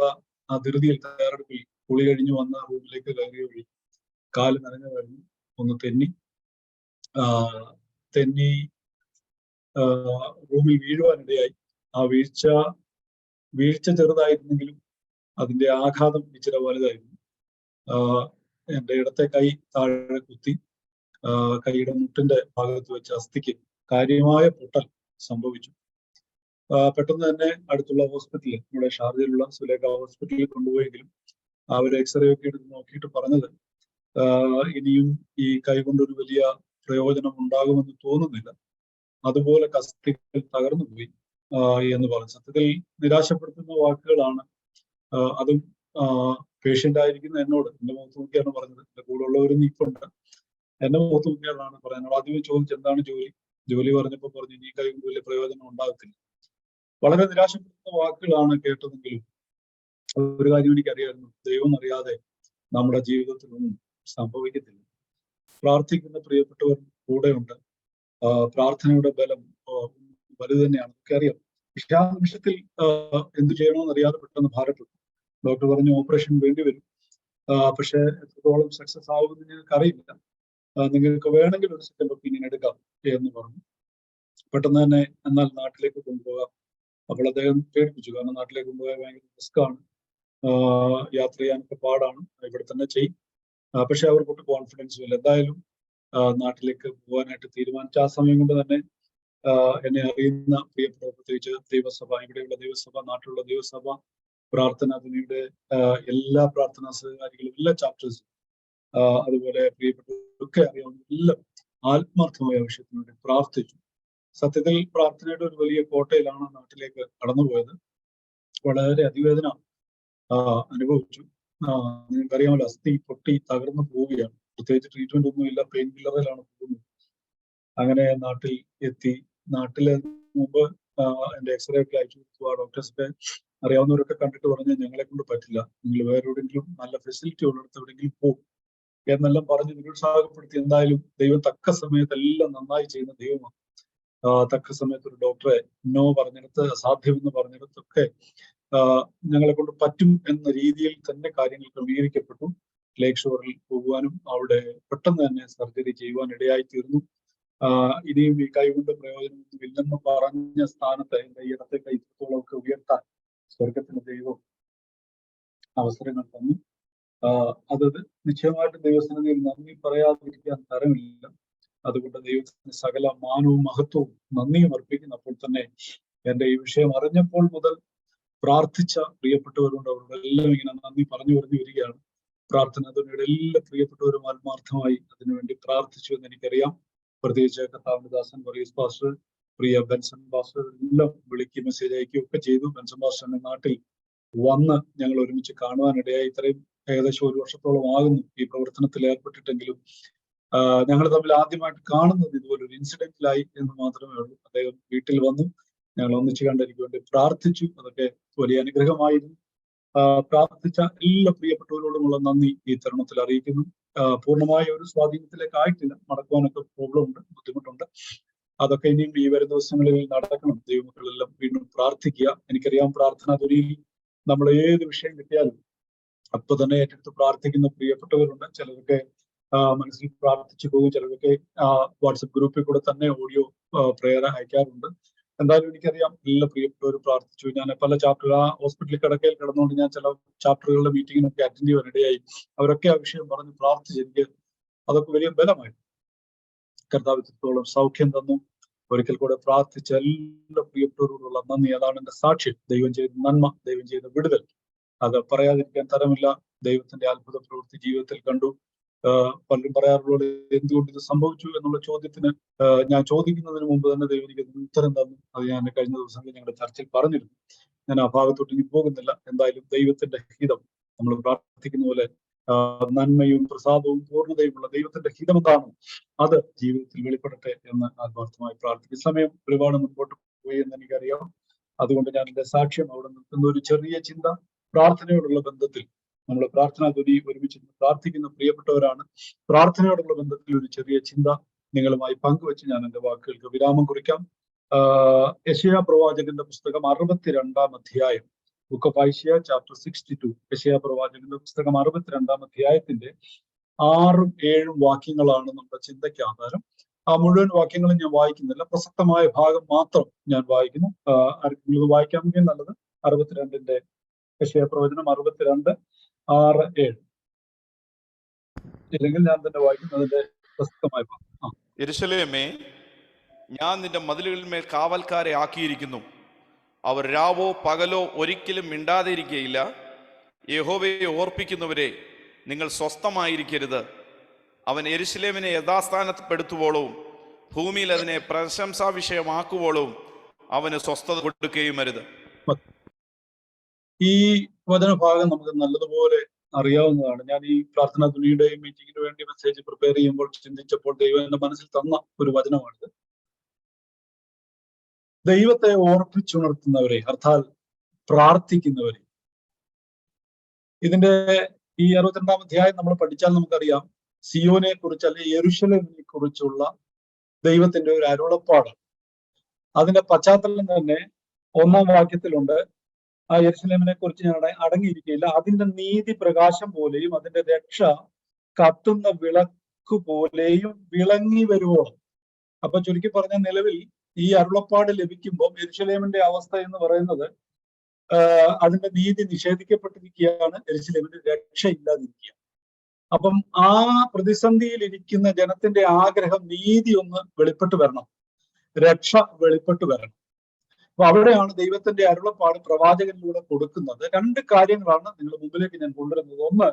ആ ധൃതിയിൽ തയ്യാറെടുപ്പിൽ കുളി കഴിഞ്ഞു വന്ന റൂമിലേക്ക് കയറിയ വഴി കാല് നനഞ്ഞതായിരുന്നു. ഒന്ന് തെന്നി റൂമിൽ വീഴുവാനിടയായി. ആ വീഴ്ച ചെറുതായിരുന്നെങ്കിലും അതിന്റെ ആഘാതം ഇച്ചിരി വലുതായിരുന്നു. എൻ്റെ ഇടത്തെ കൈ താഴെ കുത്തി കൈയുടെ മുട്ടിന്റെ ഭാഗത്ത് വെച്ച് അസ്ഥിക്ക് കാര്യമായ പൊട്ടൽ സംഭവിച്ചു. പെട്ടെന്ന് തന്നെ അടുത്തുള്ള ഹോസ്പിറ്റലിൽ, നമ്മുടെ ഷാർജയിലുള്ള സുലേഖ ഹോസ്പിറ്റലിൽ കൊണ്ടുപോയെങ്കിലും അവർ എക്സ്റേ ഒക്കെ എടുത്ത് നോക്കിയിട്ട് പറഞ്ഞത് ഇനിയും ഈ കൈ കൊണ്ടൊരു വലിയ പ്രയോജനം ഉണ്ടാകുമെന്ന് തോന്നുന്നില്ല, അതുപോലെ അസ്ഥികൾ തകർന്നു പോയി എന്ന് പറഞ്ഞു. സത്യത്തിൽ നിരാശപ്പെടുത്തുന്ന വാക്കുകളാണ്. അതും പേഷ്യന്റ് ആയിരിക്കുന്ന എന്നോട്, എന്റെ മുഖത്ത് നോക്കിയാണ് പറഞ്ഞത്. എന്റെ കൂടെ ഉള്ളവരും ഇപ്പുണ്ട്, എന്റെ മുഖത്ത് നോക്കിയാണ് പറയുന്നത്. ആദ്യമേ ചോദിച്ചു എന്താണ് ജോലി പറഞ്ഞപ്പോൾ പറഞ്ഞു ഇനി കൈ കൊണ്ട് വലിയ പ്രയോജനം ഉണ്ടാകത്തില്ല. വളരെ നിരാശപ്പെടുത്തുന്ന വാക്കുകളാണ് കേട്ടതെങ്കിലും ഒരു കാര്യം എനിക്കറിയായിരുന്നു, ദൈവം അറിയാതെ നമ്മുടെ ജീവിതത്തിലൊന്നും സംഭവിക്കത്തില്ല. പ്രാർത്ഥിക്കുന്ന പ്രിയപ്പെട്ടവർ കൂടെയുണ്ട്. പ്രാർത്ഥനയുടെ ബലം വലുത് തന്നെയാണ്, ഒക്കെ അറിയാം. പക്ഷെ ആ നിമിഷത്തിൽ എന്ത് ചെയ്യണമെന്ന് അറിയാതെ പെട്ടെന്ന് ഭാരപ്പെട്ടു. ഡോക്ടർ പറഞ്ഞു ഓപ്പറേഷൻ വേണ്ടി വരും, പക്ഷെ എത്രത്തോളം സക്സസ് ആവുമെന്ന് ഞങ്ങൾക്ക് അറിയില്ല, നിങ്ങൾക്ക് വേണമെങ്കിൽ ഒരു സെക്കൻഡ് ഒപ്പീനിയൻ എടുക്കാം എന്ന് പറഞ്ഞു. പെട്ടെന്ന് തന്നെ എന്നാൽ നാട്ടിലേക്ക് കൊണ്ടുപോകാം. അപ്പോൾ അദ്ദേഹം പേടിപ്പിച്ചു, കാരണം നാട്ടിലേക്ക് കൊണ്ടുപോയാൽ ഭയങ്കര റിസ്ക്കാണ്, യാത്ര ചെയ്യാനൊക്കെ പാടാണ്, ഇവിടെ തന്നെ ചെയ്യും. പക്ഷെ അവർക്കൊട്ട് കോൺഫിഡൻസും ഇല്ല. എന്തായാലും നാട്ടിലേക്ക് പോകാനായിട്ട് തീരുമാനിച്ച ആ സമയം കൊണ്ട് തന്നെ എന്നെ അറിയുന്ന പ്രിയപ്പെട്ടവർ, പ്രത്യേകിച്ച് ദൈവസഭ, ഇവിടെയുള്ള ദൈവസഭ, നാട്ടിലുള്ള ദൈവസഭ, പ്രാർത്ഥനാ തുനിയുടെ എല്ലാ പ്രാർത്ഥനാ സഹകാരികളും, എല്ലാ ചാപ്റ്റേഴ്സും, അതുപോലെ പ്രിയപ്പെട്ടവരൊക്കെ അറിയാവുന്ന എല്ലാം ആത്മാർത്ഥമായ വിഷയത്തിന് വേണ്ടി പ്രാർത്ഥിച്ചു. സത്യത്തിൽ പ്രാർത്ഥനയുടെ ഒരു വലിയ കോട്ടയിലാണ് നാട്ടിലേക്ക് കടന്നുപോയത്. വളരെ അതിവേദന അനുഭവിച്ചു. നിങ്ങൾക്കറിയാമല്ലോ, അസ്ഥി പൊട്ടി തകർന്നു പോവുകയാണ്. പ്രത്യേകിച്ച് ട്രീറ്റ്മെന്റ് ഒന്നുമില്ല, പെയിൻ കില്ലറിലാണ് പോകുന്നത്. അങ്ങനെ നാട്ടിൽ എത്തി. നാട്ടിലെ മുമ്പ് എന്റെ എക്സ്റേ ഒക്കെ അയച്ചു കൊടുത്തു. ആ ഡോക്ടേഴ്സൊക്കെ അറിയാവുന്നവരൊക്കെ കണ്ടിട്ട് പറഞ്ഞ് ഞങ്ങളെ കൊണ്ട് പറ്റില്ല, നിങ്ങൾ വേറെ എവിടെയെങ്കിലും നല്ല ഫെസിലിറ്റി ഉള്ളിടത്ത് എവിടെയെങ്കിലും പോകും എന്നെല്ലാം പറഞ്ഞ് നിരുത്സാഹപ്പെടുത്തി. എന്തായാലും ദൈവം തക്ക സമയത്ത് എല്ലാം നന്നായി ചെയ്യുന്ന ദൈവമാണ്. തക്ക സമയത്ത് ഒരു ഡോക്ടറെ നോ പറഞ്ഞിടത്ത്, അസാധ്യമെന്ന് പറഞ്ഞിടത്തൊക്കെ ഞങ്ങളെ കൊണ്ട് പറ്റും എന്ന രീതിയിൽ തന്നെ കാര്യങ്ങൾ ക്രമീകരിക്കപ്പെട്ടു. ലേക്ക് ഷോറിൽ പോകുവാനും അവിടെ പെട്ടെന്ന് തന്നെ സർജറി ചെയ്യുവാൻ ഇടയായി തീർന്നു. ഇനിയും ഈ കൈ കൊണ്ട് പ്രയോജനമൊന്നും ഇല്ലെന്ന് പറഞ്ഞ സ്ഥാനത്ത് എന്റെ ഇടത്തെ കൈ ഇത്രത്തോളമൊക്കെ ഉയർത്താൻ സ്വർഗത്തിന്റെ ദൈവം അവസരങ്ങൾ തന്നു. അത് നിശ്ചയമായിട്ട് ദൈവസന്നിധിയിൽ നന്ദി പറയാതിരിക്കാൻ തരമില്ല. അതുകൊണ്ട് ദൈവത്തിന് സകല മാനവും മഹത്വവും നന്ദിയും അർപ്പിക്കുന്നു. അപ്പോൾ തന്നെ എന്റെ ഈ വിഷയം അറിഞ്ഞപ്പോൾ മുതൽ പ്രാർത്ഥിച്ച പ്രിയപ്പെട്ടവരുണ്ട്, അവരോടെല്ലാം ഇങ്ങനെ നന്ദി പറഞ്ഞു വരികയാണ്. പ്രാർത്ഥന തുനിയുടെ എല്ലാ പ്രിയപ്പെട്ടവരും ആത്മാർത്ഥമായി അതിനുവേണ്ടി പ്രാർത്ഥിച്ചു എന്ന് എനിക്കറിയാം. പ്രത്യേകിച്ച് കർത്താവിന്റെ ദാസൻ വർഗീസ് പാസ്റ്റർ, പ്രിയ ബെൻസൺ പാസ്റ്റർ എല്ലാം വിളിക്കുകയും മെസ്സേജ് അയക്കുകയും ഒക്കെ ചെയ്തു. ബെൻസൺ പാസ്റ്ററിന്റെ നാട്ടിൽ വന്ന് ഞങ്ങൾ ഒരുമിച്ച് കാണുവാനിടയായി. ഇത്രയും ഏകദേശം 1 വർഷത്തോളം ആകുന്നു ഈ പ്രവർത്തനത്തിൽ ഏർപ്പെട്ടിട്ടെങ്കിലും ഞങ്ങൾ തമ്മിൽ ആദ്യമായിട്ട് കാണുന്നത് ഇതുപോലെ ഒരു ഇൻസിഡന്റിലായി എന്ന് മാത്രമേ ഉള്ളൂ. അദ്ദേഹം വീട്ടിൽ വന്നു, ഞങ്ങൾ ഒന്നിച്ചു കണ്ടെനിക്ക് വേണ്ടി പ്രാർത്ഥിച്ചു. അതൊക്കെ വലിയ അനുഗ്രഹമായിരുന്നു. പ്രാർത്ഥിച്ച എല്ലാ പ്രിയപ്പെട്ടവരോടുമുള്ള നന്ദി ഈ തരുണത്തിൽ അറിയിക്കുന്നു. പൂർണ്ണമായ ഒരു സ്വാധീനത്തിലേക്ക് ആയിട്ടില്ല, നടക്കുവാനൊക്കെ പ്രോബ്ലം ഉണ്ട്, ബുദ്ധിമുട്ടുണ്ട്. അതൊക്കെ ഇനിയും ഈ വരുന്ന ദിവസങ്ങളിൽ നടക്കണം. ദൈവമക്കളെല്ലാം വീണ്ടും പ്രാർത്ഥിക്കുക. എനിക്കറിയാം, പ്രാർത്ഥനാ ധ്വനിയിൽ നമ്മൾ ഏത് വിഷയം കിട്ടിയാലും അപ്പൊ തന്നെ ഏറ്റെടുത്ത് പ്രാർത്ഥിക്കുന്ന പ്രിയപ്പെട്ടവരുണ്ട്. ചിലരൊക്കെ മനസ്സിൽ പ്രാർത്ഥിച്ചു പോകും, ചിലരൊക്കെ വാട്സപ്പ് ഗ്രൂപ്പിൽ കൂടെ തന്നെ ഓഡിയോ പ്രേയർ അയക്കാറുണ്ട്. എന്തായാലും എനിക്കറിയാം എല്ലാ പ്രിയപ്പെട്ടവരും പ്രാർത്ഥിച്ചു. ഞാൻ പല ചാപ്റ്റർ ഹോസ്പിറ്റലിൽ കിടന്നുകൊണ്ട് ഞാൻ ചില ചാപ്റ്ററുകളുടെ മീറ്റിങ്ങിനൊക്കെ അറ്റൻഡ് ചെയ്യാൻ ഇടയായി. അവരൊക്കെ ആ വിഷയം പറഞ്ഞ് പ്രാർത്ഥിച്ച് എനിക്ക് അതൊക്കെ വലിയ ബലമായി. കർത്താവിത്രത്തോളം സൗഖ്യം തന്നു. ഒരിക്കൽ കൂടെ പ്രാർത്ഥിച്ച എല്ലാ പ്രിയപ്പെട്ടവരോടുള്ള നന്ദി. അതാണ് എന്റെ സാക്ഷ്യം. ദൈവം ചെയ്ത നന്മ, ദൈവം ചെയ്ത വിടുതൽ, അത് പറയാതിരിക്കാൻ തരമില്ല. ദൈവത്തിന്റെ അത്ഭുത പ്രവൃത്തി ജീവിതത്തിൽ കണ്ടു. പലരും പറയാറുള്ളത് എന്തുകൊണ്ട് ഇത് സംഭവിച്ചു എന്നുള്ള ചോദ്യത്തിന് ഞാൻ ചോദിക്കുന്നതിന് മുമ്പ് തന്നെ ദൈവം എനിക്ക് ഉത്തരം തന്നു. അത് ഞാൻ കഴിഞ്ഞ ദിവസങ്ങളിൽ ഞങ്ങളുടെ ചർച്ചയിൽ പറഞ്ഞിരുന്നു. ഞാൻ ആ ഭാഗത്തോട്ട് ഇനി പോകുന്നില്ല. എന്തായാലും ദൈവത്തിന്റെ ഹിതം, നമ്മൾ പ്രാർത്ഥിക്കുന്ന പോലെ നന്മയും പ്രസാദവും പൂർണ്ണതയുമുള്ള ദൈവത്തിന്റെ ഹിതം എന്താണ്, അത് ജീവിതത്തിൽ വെളിപ്പെടട്ടെ എന്ന് ആത്മാർത്ഥമായി പ്രാർത്ഥിക്കും. സമയം ഒരുപാട് മുൻപോട്ട് പോയി എന്ന് എനിക്കറിയാം. അതുകൊണ്ട് ഞാൻ എന്റെ സാക്ഷ്യം അവിടെ നിൽക്കുന്ന ഒരു ചെറിയ ചിന്ത, പ്രാർത്ഥനയോടുള്ള ബന്ധത്തിൽ നമ്മൾ പ്രാർത്ഥനാ ധ്വനി ഒരുമിച്ച് പ്രാർത്ഥിക്കുന്ന പ്രിയപ്പെട്ടവരാണ്. പ്രാർത്ഥനയോടുള്ള ബന്ധത്തിൽ ഒരു ചെറിയ ചിന്ത നിങ്ങളുമായി പങ്കുവെച്ച് ഞാൻ എന്റെ വാക്കുകൾക്ക് വിരാമം കുറിക്കാം. യെശയ്യാ പ്രവാചകന്റെ പുസ്തകം 62-ാം അധ്യായം, ബുക്ക് ഓഫ് ഐശയ്യ ചാപ്റ്റർ 62. യെശയ്യാ പ്രവാചകന്റെ പുസ്തകം 62-ാം അധ്യായത്തിന്റെ 6ഉം 7ഉം വാക്യങ്ങളാണ് നമ്മുടെ ചിന്തയ്ക്ക് ആധാരം. ആ മുഴുവൻ വാക്യങ്ങളും ഞാൻ വായിക്കുന്നില്ല, പ്രസക്തമായ ഭാഗം മാത്രം ഞാൻ വായിക്കുന്നു. ആർക്കെങ്കിലും വായിക്കാമെങ്കിൽ നല്ലത്. 62-ന്റെ യെശയ്യാ പ്രവചനം 62, 6, 7. ഇല്ലെങ്കിൽ ഞാൻ തന്നെ വായിക്കുന്നതിന്റെ പ്രസക്തമായ ഭാഗം. യെരൂശലേമേ, ഞാൻ നിന്റെ മതിലുകളിന്മേൽ കാവൽക്കാരെ ആക്കിയിരിക്കുന്നു. അവർ രാവോ പകലോ ഒരിക്കലും മിണ്ടാതിരിക്കുകയില്ല. യഹോവയെ ഓർപ്പിക്കുന്നവരെ, നിങ്ങൾ സ്വസ്ഥമായിരിക്കരുത്. അവൻ യെരൂശലേമിനെ യഥാസ്ഥാനപ്പെടുത്തുവോളവും ഭൂമിയിൽ അതിനെ പ്രശംസാ വിഷയമാക്കുവോളവും അവന് സ്വസ്ഥത കൊടുക്കുകയും അരുത്. ഈ വചനഭാഗം നമുക്ക് നല്ലതുപോലെ അറിയാവുന്നതാണ്. ഞാൻ ഈ പ്രാർത്ഥനാ ധ്വനിയുടെയും മീറ്റിങ്ങിന് വേണ്ടി മെസ്സേജ് പ്രിപ്പയർ ചെയ്യുമ്പോൾ ചിന്തിച്ചപ്പോൾ ദൈവം എന്റെ മനസ്സിൽ തന്ന ഒരു വചനമാണിത്. ദൈവത്തെ ഓർപ്പിച്ചുണർത്തുന്നവരെ, അർത്ഥാൽ പ്രാർത്ഥിക്കുന്നവരെ. ഇതിന്റെ ഈ 62-ാം അധ്യായം നമ്മൾ പഠിച്ചാൽ നമുക്കറിയാം, സിയോനെ കുറിച്ച് അല്ലെങ്കിൽ യെരൂശലേമിനെ കുറിച്ചുള്ള ദൈവത്തിന്റെ ഒരു അരുളപ്പാട്. അതിന്റെ പശ്ചാത്തലം തന്നെ 1-ാം വാക്യത്തിലുണ്ട്. ആ യെരൂശലേമിനെ കുറിച്ച് ഞാൻ അടങ്ങിയിരിക്കുകയില്ല. അതിന്റെ നീതി പ്രകാശം പോലെയും അതിന്റെ രക്ഷ കത്തുന്ന വിളക്ക് പോലെയും വിളങ്ങി വരുവോളം. അപ്പൊ ചുരുക്കി പറഞ്ഞ, നിലവിൽ ഈ അരുളപ്പാട് ലഭിക്കുമ്പോൾ യെരൂശലേമിന്റെ അവസ്ഥ എന്ന് പറയുന്നത് അതിന്റെ നീതി നിഷേധിക്കപ്പെട്ടിരിക്കുകയാണ്, യെരൂശലേമിന്റെ രക്ഷയില്ലാതിരിക്കുക. അപ്പം ആ പ്രതിസന്ധിയിൽ ഇരിക്കുന്ന ജനത്തിന്റെ ആഗ്രഹം നീതി ഒന്ന് വെളിപ്പെട്ട് വരണം, രക്ഷ വെളിപ്പെട്ട് വരണം. അപ്പൊ അവിടെയാണ് ദൈവത്തിന്റെ അരുളപ്പാട് പ്രവാചകനിലൂടെ കൊടുക്കുന്നത്. 2 കാര്യങ്ങളാണ് നിങ്ങളുടെ മുമ്പിലേക്ക് ഞാൻ കൊണ്ടുവരുന്നത്. ഒന്ന്,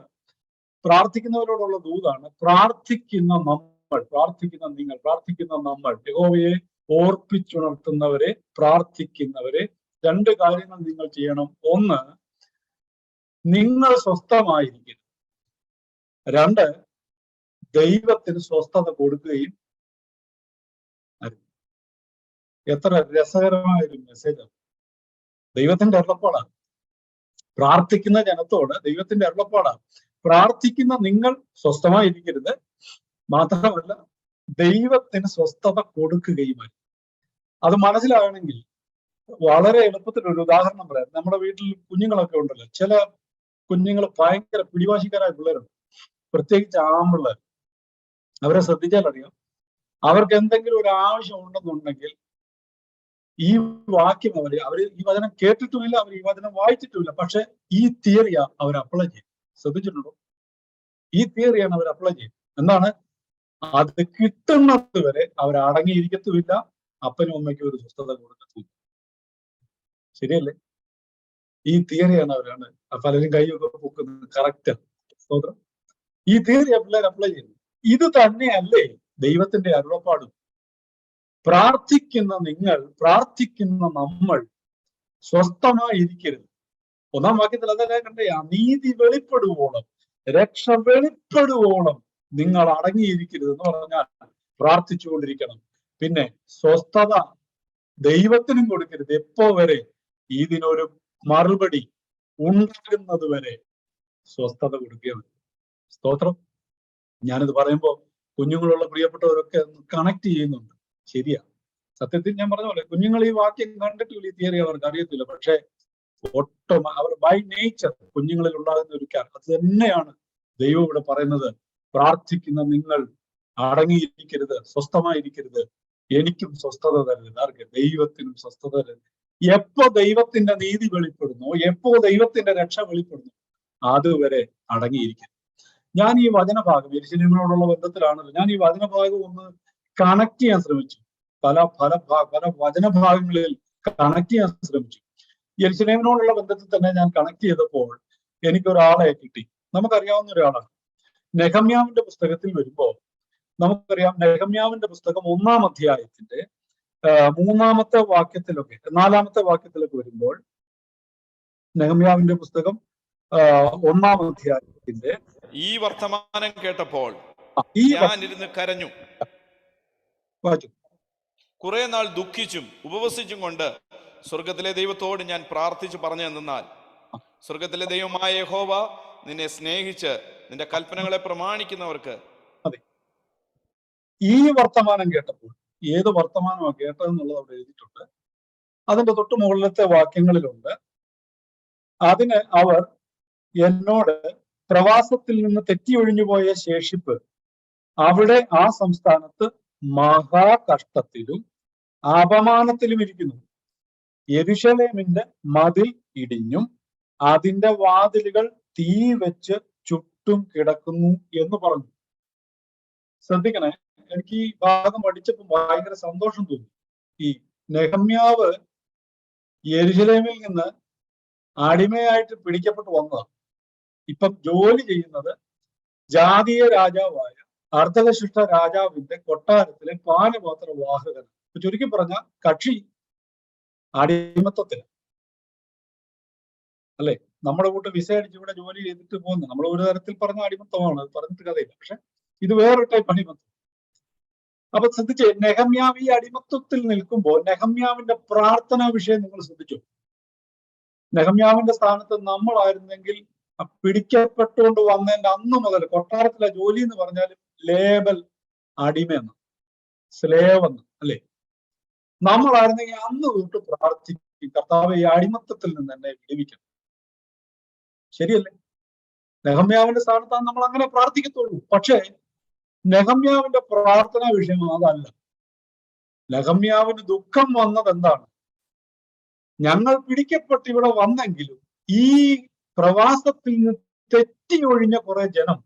പ്രാർത്ഥിക്കുന്നവരോടുള്ള ദൂതാണ്. പ്രാർത്ഥിക്കുന്ന നമ്മൾ, പ്രാർത്ഥിക്കുന്ന നിങ്ങൾ, പ്രാർത്ഥിക്കുന്ന നമ്മൾ, യഹോവയെ ഓർപ്പിച്ചുണർത്തുന്നവരെ, പ്രാർത്ഥിക്കുന്നവരെ, 2 കാര്യങ്ങൾ നിങ്ങൾ ചെയ്യണം. ഒന്ന്, നിങ്ങൾ സ്വസ്ഥമായിരിക്കും. 2, ദൈവത്തിന് സ്വസ്ഥത കൊടുക്കുകയും. എത്ര രസകരമായ ഒരു മെസ്സേജാണ്. ദൈവത്തിന്റെ അരുളപ്പാടാണ്. പ്രാർത്ഥിക്കുന്ന ജനത്തോട് ദൈവത്തിന്റെ അരുളപ്പാടാണ്. പ്രാർത്ഥിക്കുന്ന നിങ്ങൾ സ്വസ്ഥമായിരിക്കരുത്, മാത്രമല്ല ദൈവത്തിന് സ്വസ്ഥത കൊടുക്കുകയുമായി. അത് മനസ്സിലാകണമെങ്കിൽ വളരെ എളുപ്പത്തിൽ ഒരു ഉദാഹരണം പറയാം. നമ്മുടെ വീട്ടിൽ കുഞ്ഞുങ്ങളൊക്കെ ഉണ്ടല്ലോ, ചില കുഞ്ഞുങ്ങൾ ഭയങ്കര പിടിവാശിക്കാരായ പിള്ളേരുണ്ട്, പ്രത്യേകിച്ച് ആൺപിള്ളേർ. അവരെ ശ്രദ്ധിച്ചാൽ അറിയാം, അവർക്ക് എന്തെങ്കിലും ഒരു ആവശ്യം ഉണ്ടെന്നുണ്ടെങ്കിൽ ഈ വാക്യം അവർ ഈ വചനം കേട്ടിട്ടുമില്ല, അവർ ഈ വചനം വായിച്ചിട്ടുമില്ല, പക്ഷെ ഈ തിയറിയാ അവർ അപ്ലൈ ചെയ്യും. ശ്രദ്ധിച്ചിട്ടുണ്ടോ? ഈ തിയറിയാണ് അവർ അപ്ലൈ ചെയ്യും. എന്താണ്? അത് കിട്ടുന്നത് വരെ അവർ അടങ്ങിയിരിക്കത്തുമില്ല, അപ്പനും അമ്മയ്ക്കും ഒരു സ്വസ്ഥത കൊടുക്കത്തില്ല. ശരിയല്ലേ? ഈ തിയറിയാണ് അവരാണ് പലരും കൈയൊക്കെ പൊക്കുന്നത്. കറക്റ്റ് സ്തോത്രം. ഈ തിയറി പിള്ളേർ അപ്ലൈ ചെയ്യുന്നു. ഇത് തന്നെയല്ലേ ദൈവത്തിന്റെ അരുളപ്പാടും? പ്രാർത്ഥിക്കുന്ന നിങ്ങൾ, പ്രാർത്ഥിക്കുന്ന നമ്മൾ സ്വസ്ഥമായിരിക്കരുത്. 1-ാം വാക്യത്തിൽ അതല്ല കണ്ടേ, നീതി വെളിപ്പെടുവോളം, രക്ഷ വെളിപ്പെടുവോളം നിങ്ങൾ അടങ്ങിയിരിക്കരുത് എന്ന് പറഞ്ഞാൽ പ്രാർത്ഥിച്ചുകൊണ്ടിരിക്കണം. പിന്നെ സ്വസ്ഥത ദൈവത്തിനും കൊടുക്കരുത്. എപ്പോ വരെ? ഇതിനൊരു മറുപടി ഉണ്ടാകുന്നത് വരെ സ്വസ്ഥത കൊടുക്കുകയാണ്. സ്തോത്രം. ഞാനിത് പറയുമ്പോൾ കുഞ്ഞുങ്ങളുള്ള പ്രിയപ്പെട്ടവരൊക്കെ കണക്ട് ചെയ്യുന്നുണ്ട്. ശരിയാ, സത്യത്തിൽ ഞാൻ പറഞ്ഞ പോലെ കുഞ്ഞുങ്ങൾ ഈ വാക്യം കണ്ടിട്ടില്ല, ഈ തിയറി അവർക്ക് അറിയത്തില്ല. പക്ഷെ അവർ ബൈ നേച്ചർ കുഞ്ഞുങ്ങളിൽ ഉണ്ടാകുന്ന ഒരു അത് തന്നെയാണ് ദൈവം ഇവിടെ പറയുന്നത്. പ്രാർത്ഥിക്കുന്ന നിങ്ങൾ അടങ്ങിയിരിക്കരുത്, സ്വസ്ഥമായിരിക്കരുത്, എനിക്കും സ്വസ്ഥത തരരുത്. ആർക്ക്? ദൈവത്തിനും സ്വസ്ഥത തരരുത്. എപ്പോ ദൈവത്തിന്റെ നീതി വെളിപ്പെടുന്നു, എപ്പോ ദൈവത്തിന്റെ രക്ഷ വെളിപ്പെടുന്നു, അതുവരെ അടങ്ങിയിരിക്കും. ഞാൻ ഈ വചനഭാഗം യെരൂശലേമിനോടുള്ള ബന്ധത്തിലാണല്ലോ, ഞാൻ ഈ വചനഭാഗം ഒന്ന് കണക്ട് ചെയ്യാൻ ശ്രമിച്ചു. പല വചനഭാഗങ്ങളിൽ കണക്ട് ചെയ്യാൻ ശ്രമിച്ചു. യെരൂശലേമിനോടുള്ള ബന്ധത്തിൽ തന്നെ ഞാൻ കണക്ട് ചെയ്തപ്പോൾ എനിക്കൊരാളെ കിട്ടി. നമുക്കറിയാവുന്ന ഒരാളാണ്. നെഹമ്യാവിന്റെ പുസ്തകത്തിൽ വരുമ്പോൾ നമുക്കറിയാം, നെഹമ്യാവിന്റെ പുസ്തകം 1-ാം അധ്യായത്തിന്റെ 3-ാമത്തെ വാക്യത്തിലൊക്കെ 4-ാമത്തെ വാക്യത്തിലൊക്കെ വരുമ്പോൾ, നെഹമ്യാവിന്റെ പുസ്തകം 1-ാം അധ്യായത്തിന്റെ ഈ വർത്തമാനം കേട്ടപ്പോൾ ഞാൻ ഇരുന്ന് കരഞ്ഞു, കുറെ നാൾ ദുഃഖിച്ചും ഉപവസിച്ചും കൊണ്ട് സ്വർഗത്തിലെ ദൈവത്തോട് ഞാൻ പ്രാർത്ഥിച്ചു പറഞ്ഞു എന്നാൽ, സ്വർഗത്തിലെ ദൈവമായ യഹോവ നിന്നെ സ്നേഹിച്ച് നിന്റെ കൽപ്പനകളെ പ്രമാണിക്കുന്നവർക്ക്. അതെ, ഈ വർത്തമാനം കേട്ടപ്പോൾ, ഏത് വർത്തമാനമാണ് കേട്ടതെന്നുള്ളത് അവിടെ എഴുതിയിട്ടുണ്ട്. അതിന്റെ തൊട്ട് മുകളിലത്തെ വാക്യങ്ങളിലുണ്ട്, അതിന് അവർ എന്നോട് പ്രവാസത്തിൽ നിന്ന് തെറ്റിയൊഴിഞ്ഞു പോയ ശേഷിപ്പ് അവിടെ ആ സംസ്ഥാനത്ത് മഹാകഷ്ടത്തിലും അപമാനത്തിലും ഇരിക്കുന്നു. യെരൂശലേമിന്റെ മതിൽ ഇടിഞ്ഞും അതിന്റെ വാതിലുകൾ തീ വെച്ച് ചുറ്റും കിടക്കുന്നു എന്ന് പറഞ്ഞു. ശ്രദ്ധിക്കണേ, എനിക്ക് ഈ ഭാഗം പഠിച്ചപ്പോൾ ഭയങ്കര സന്തോഷം തോന്നി. ഈ നെഹമ്യാവ് യെരൂശലേമിൽ നിന്ന് അടിമയായിട്ട് പിടിക്കപ്പെട്ടു വന്നതാണ്. ഇപ്പം ജോലി ചെയ്യുന്നത് ജാതീയ രാജാവായ അർദ്ധകശിഷ്ട രാജാവിന്റെ കൊട്ടാരത്തിലെ പാനപാത്രവാഹകൻ. ചുരുക്കി പറഞ്ഞ കക്ഷി അടിമത്തത്തിൽ അല്ലെ. നമ്മുടെ കൂട്ട് വിസ അടിച്ച് ഇവിടെ ജോലി ചെയ്തിട്ട് പോകുന്നു. നമ്മൾ ഒരു തരത്തിൽ പറഞ്ഞ അടിമത്തമാണ്, പറഞ്ഞിട്ട് കഥയില്ല. പക്ഷെ ഇത് വേറൊരു ടൈപ്പ് അടിമത്തം. അപ്പൊ ശ്രദ്ധിച്ച്, നെഹമ്യാവ് ഈ അടിമത്തത്തിൽ നിൽക്കുമ്പോൾ നെഹമ്യാവിന്റെ പ്രാർത്ഥനാ വിഷയം നിങ്ങൾ ശ്രദ്ധിച്ചു. നെഹമ്യാവിന്റെ സ്ഥാനത്ത് നമ്മളായിരുന്നെങ്കിൽ പിടിക്കപ്പെട്ടുകൊണ്ട് വന്നതിന്റെ അന്ന് മുതൽ കൊട്ടാരത്തിലെ ജോലി എന്ന് പറഞ്ഞാൽ ലേബൽ അടിമയെന്ന്, സ്ലേവ് എന്ന് അല്ലെ. നമ്മളായിരുന്നെങ്കിൽ അന്ന് തൊട്ട് പ്രാർത്ഥിക്കും, കർത്താവ് ഈ അടിമത്തത്തിൽ നിന്ന് എന്നെ വിടുവിക്കണം. ശരിയല്ലേ? നെഹമ്യാവിന്റെ സ്ഥാനത്താണ് നമ്മൾ അങ്ങനെ പ്രാർത്ഥിക്കത്തുള്ളൂ. പക്ഷേ നെഹമ്യാവിന്റെ പ്രാർത്ഥനാ വിഷയം അതല്ല. നെഹമ്യാവിന് ദുഃഖം വന്നത് എന്താണ്? ഞങ്ങൾ പിടിക്കപ്പെട്ട് ഇവിടെ വന്നെങ്കിലും ഈ പ്രവാസത്തിൽ നിന്ന് തെറ്റിയൊഴിഞ്ഞ കുറെ ജനം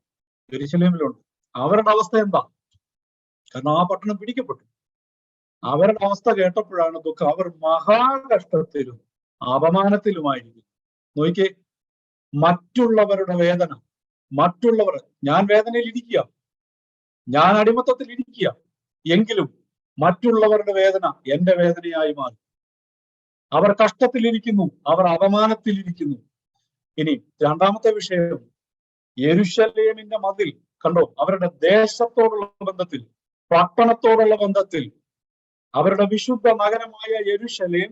യെരൂശലേമിലുണ്ട്. അവരുടെ അവസ്ഥ എന്താ? കാരണം ആ പട്ടണം പിടിക്കപ്പെട്ടു. അവരുടെ അവസ്ഥ കേട്ടപ്പോഴാണ് ദുഃഖം. അവർ മഹാകഷ്ടത്തിലും അപമാനത്തിലുമായിരിക്കും. നോക്കിക്കേ, മറ്റുള്ളവരുടെ വേദന, മറ്റുള്ളവർ, ഞാൻ വേദനയിൽ ഇരിക്കുക, ഞാൻ അടിമത്തത്തിൽ ഇരിക്കുക, എങ്കിലും മറ്റുള്ളവരുടെ വേദന എന്റെ വേദനയായി മാറി. അവർ കഷ്ടത്തിലിരിക്കുന്നു, അവർ അപമാനത്തിലിരിക്കുന്നു. ഇനി രണ്ടാമത്തെ വിഷയം, യെരൂശലേമിന്റെ മതിൽ കണ്ടോ? അവരുടെ ദേശത്തോടുള്ള ബന്ധത്തിൽ, പട്ടണത്തോടുള്ള ബന്ധത്തിൽ, അവരുടെ വിശുദ്ധ നഗരമായ യെരൂശലേം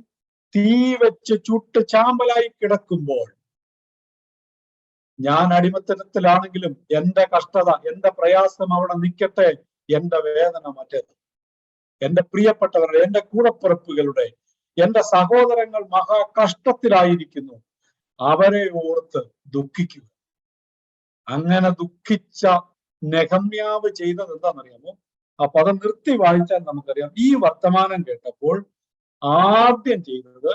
തീ വെച്ച് ചുട്ട് ചാമ്പലായി കിടക്കുമ്പോൾ, ഞാൻ അടിമത്തത്തിലാണെങ്കിലും എന്റെ കഷ്ടത, എന്റെ പ്രയാസം അവിടെ നിൽക്കട്ടെ, എന്റെ വേദന മറ്റേത്. എന്റെ പ്രിയപ്പെട്ടവരുടെ, എന്റെ കൂടപ്പിറപ്പുകളുടെ, എന്റെ സഹോദരങ്ങൾ മഹാകഷ്ടത്തിലായിരിക്കുന്നു, അവരെ ഓർത്ത് ദുഃഖിക്കുക. അങ്ങനെ ദുഃഖിച്ച നെഹമ്യാവ് ചെയ്തത് എന്താണെന്നറിയാമോ? ആ പദം നിർത്തി വായിച്ചാൽ നമുക്കറിയാം. ഈ വർത്തമാനം കേട്ടപ്പോൾ ആദ്യം ചെയ്തത്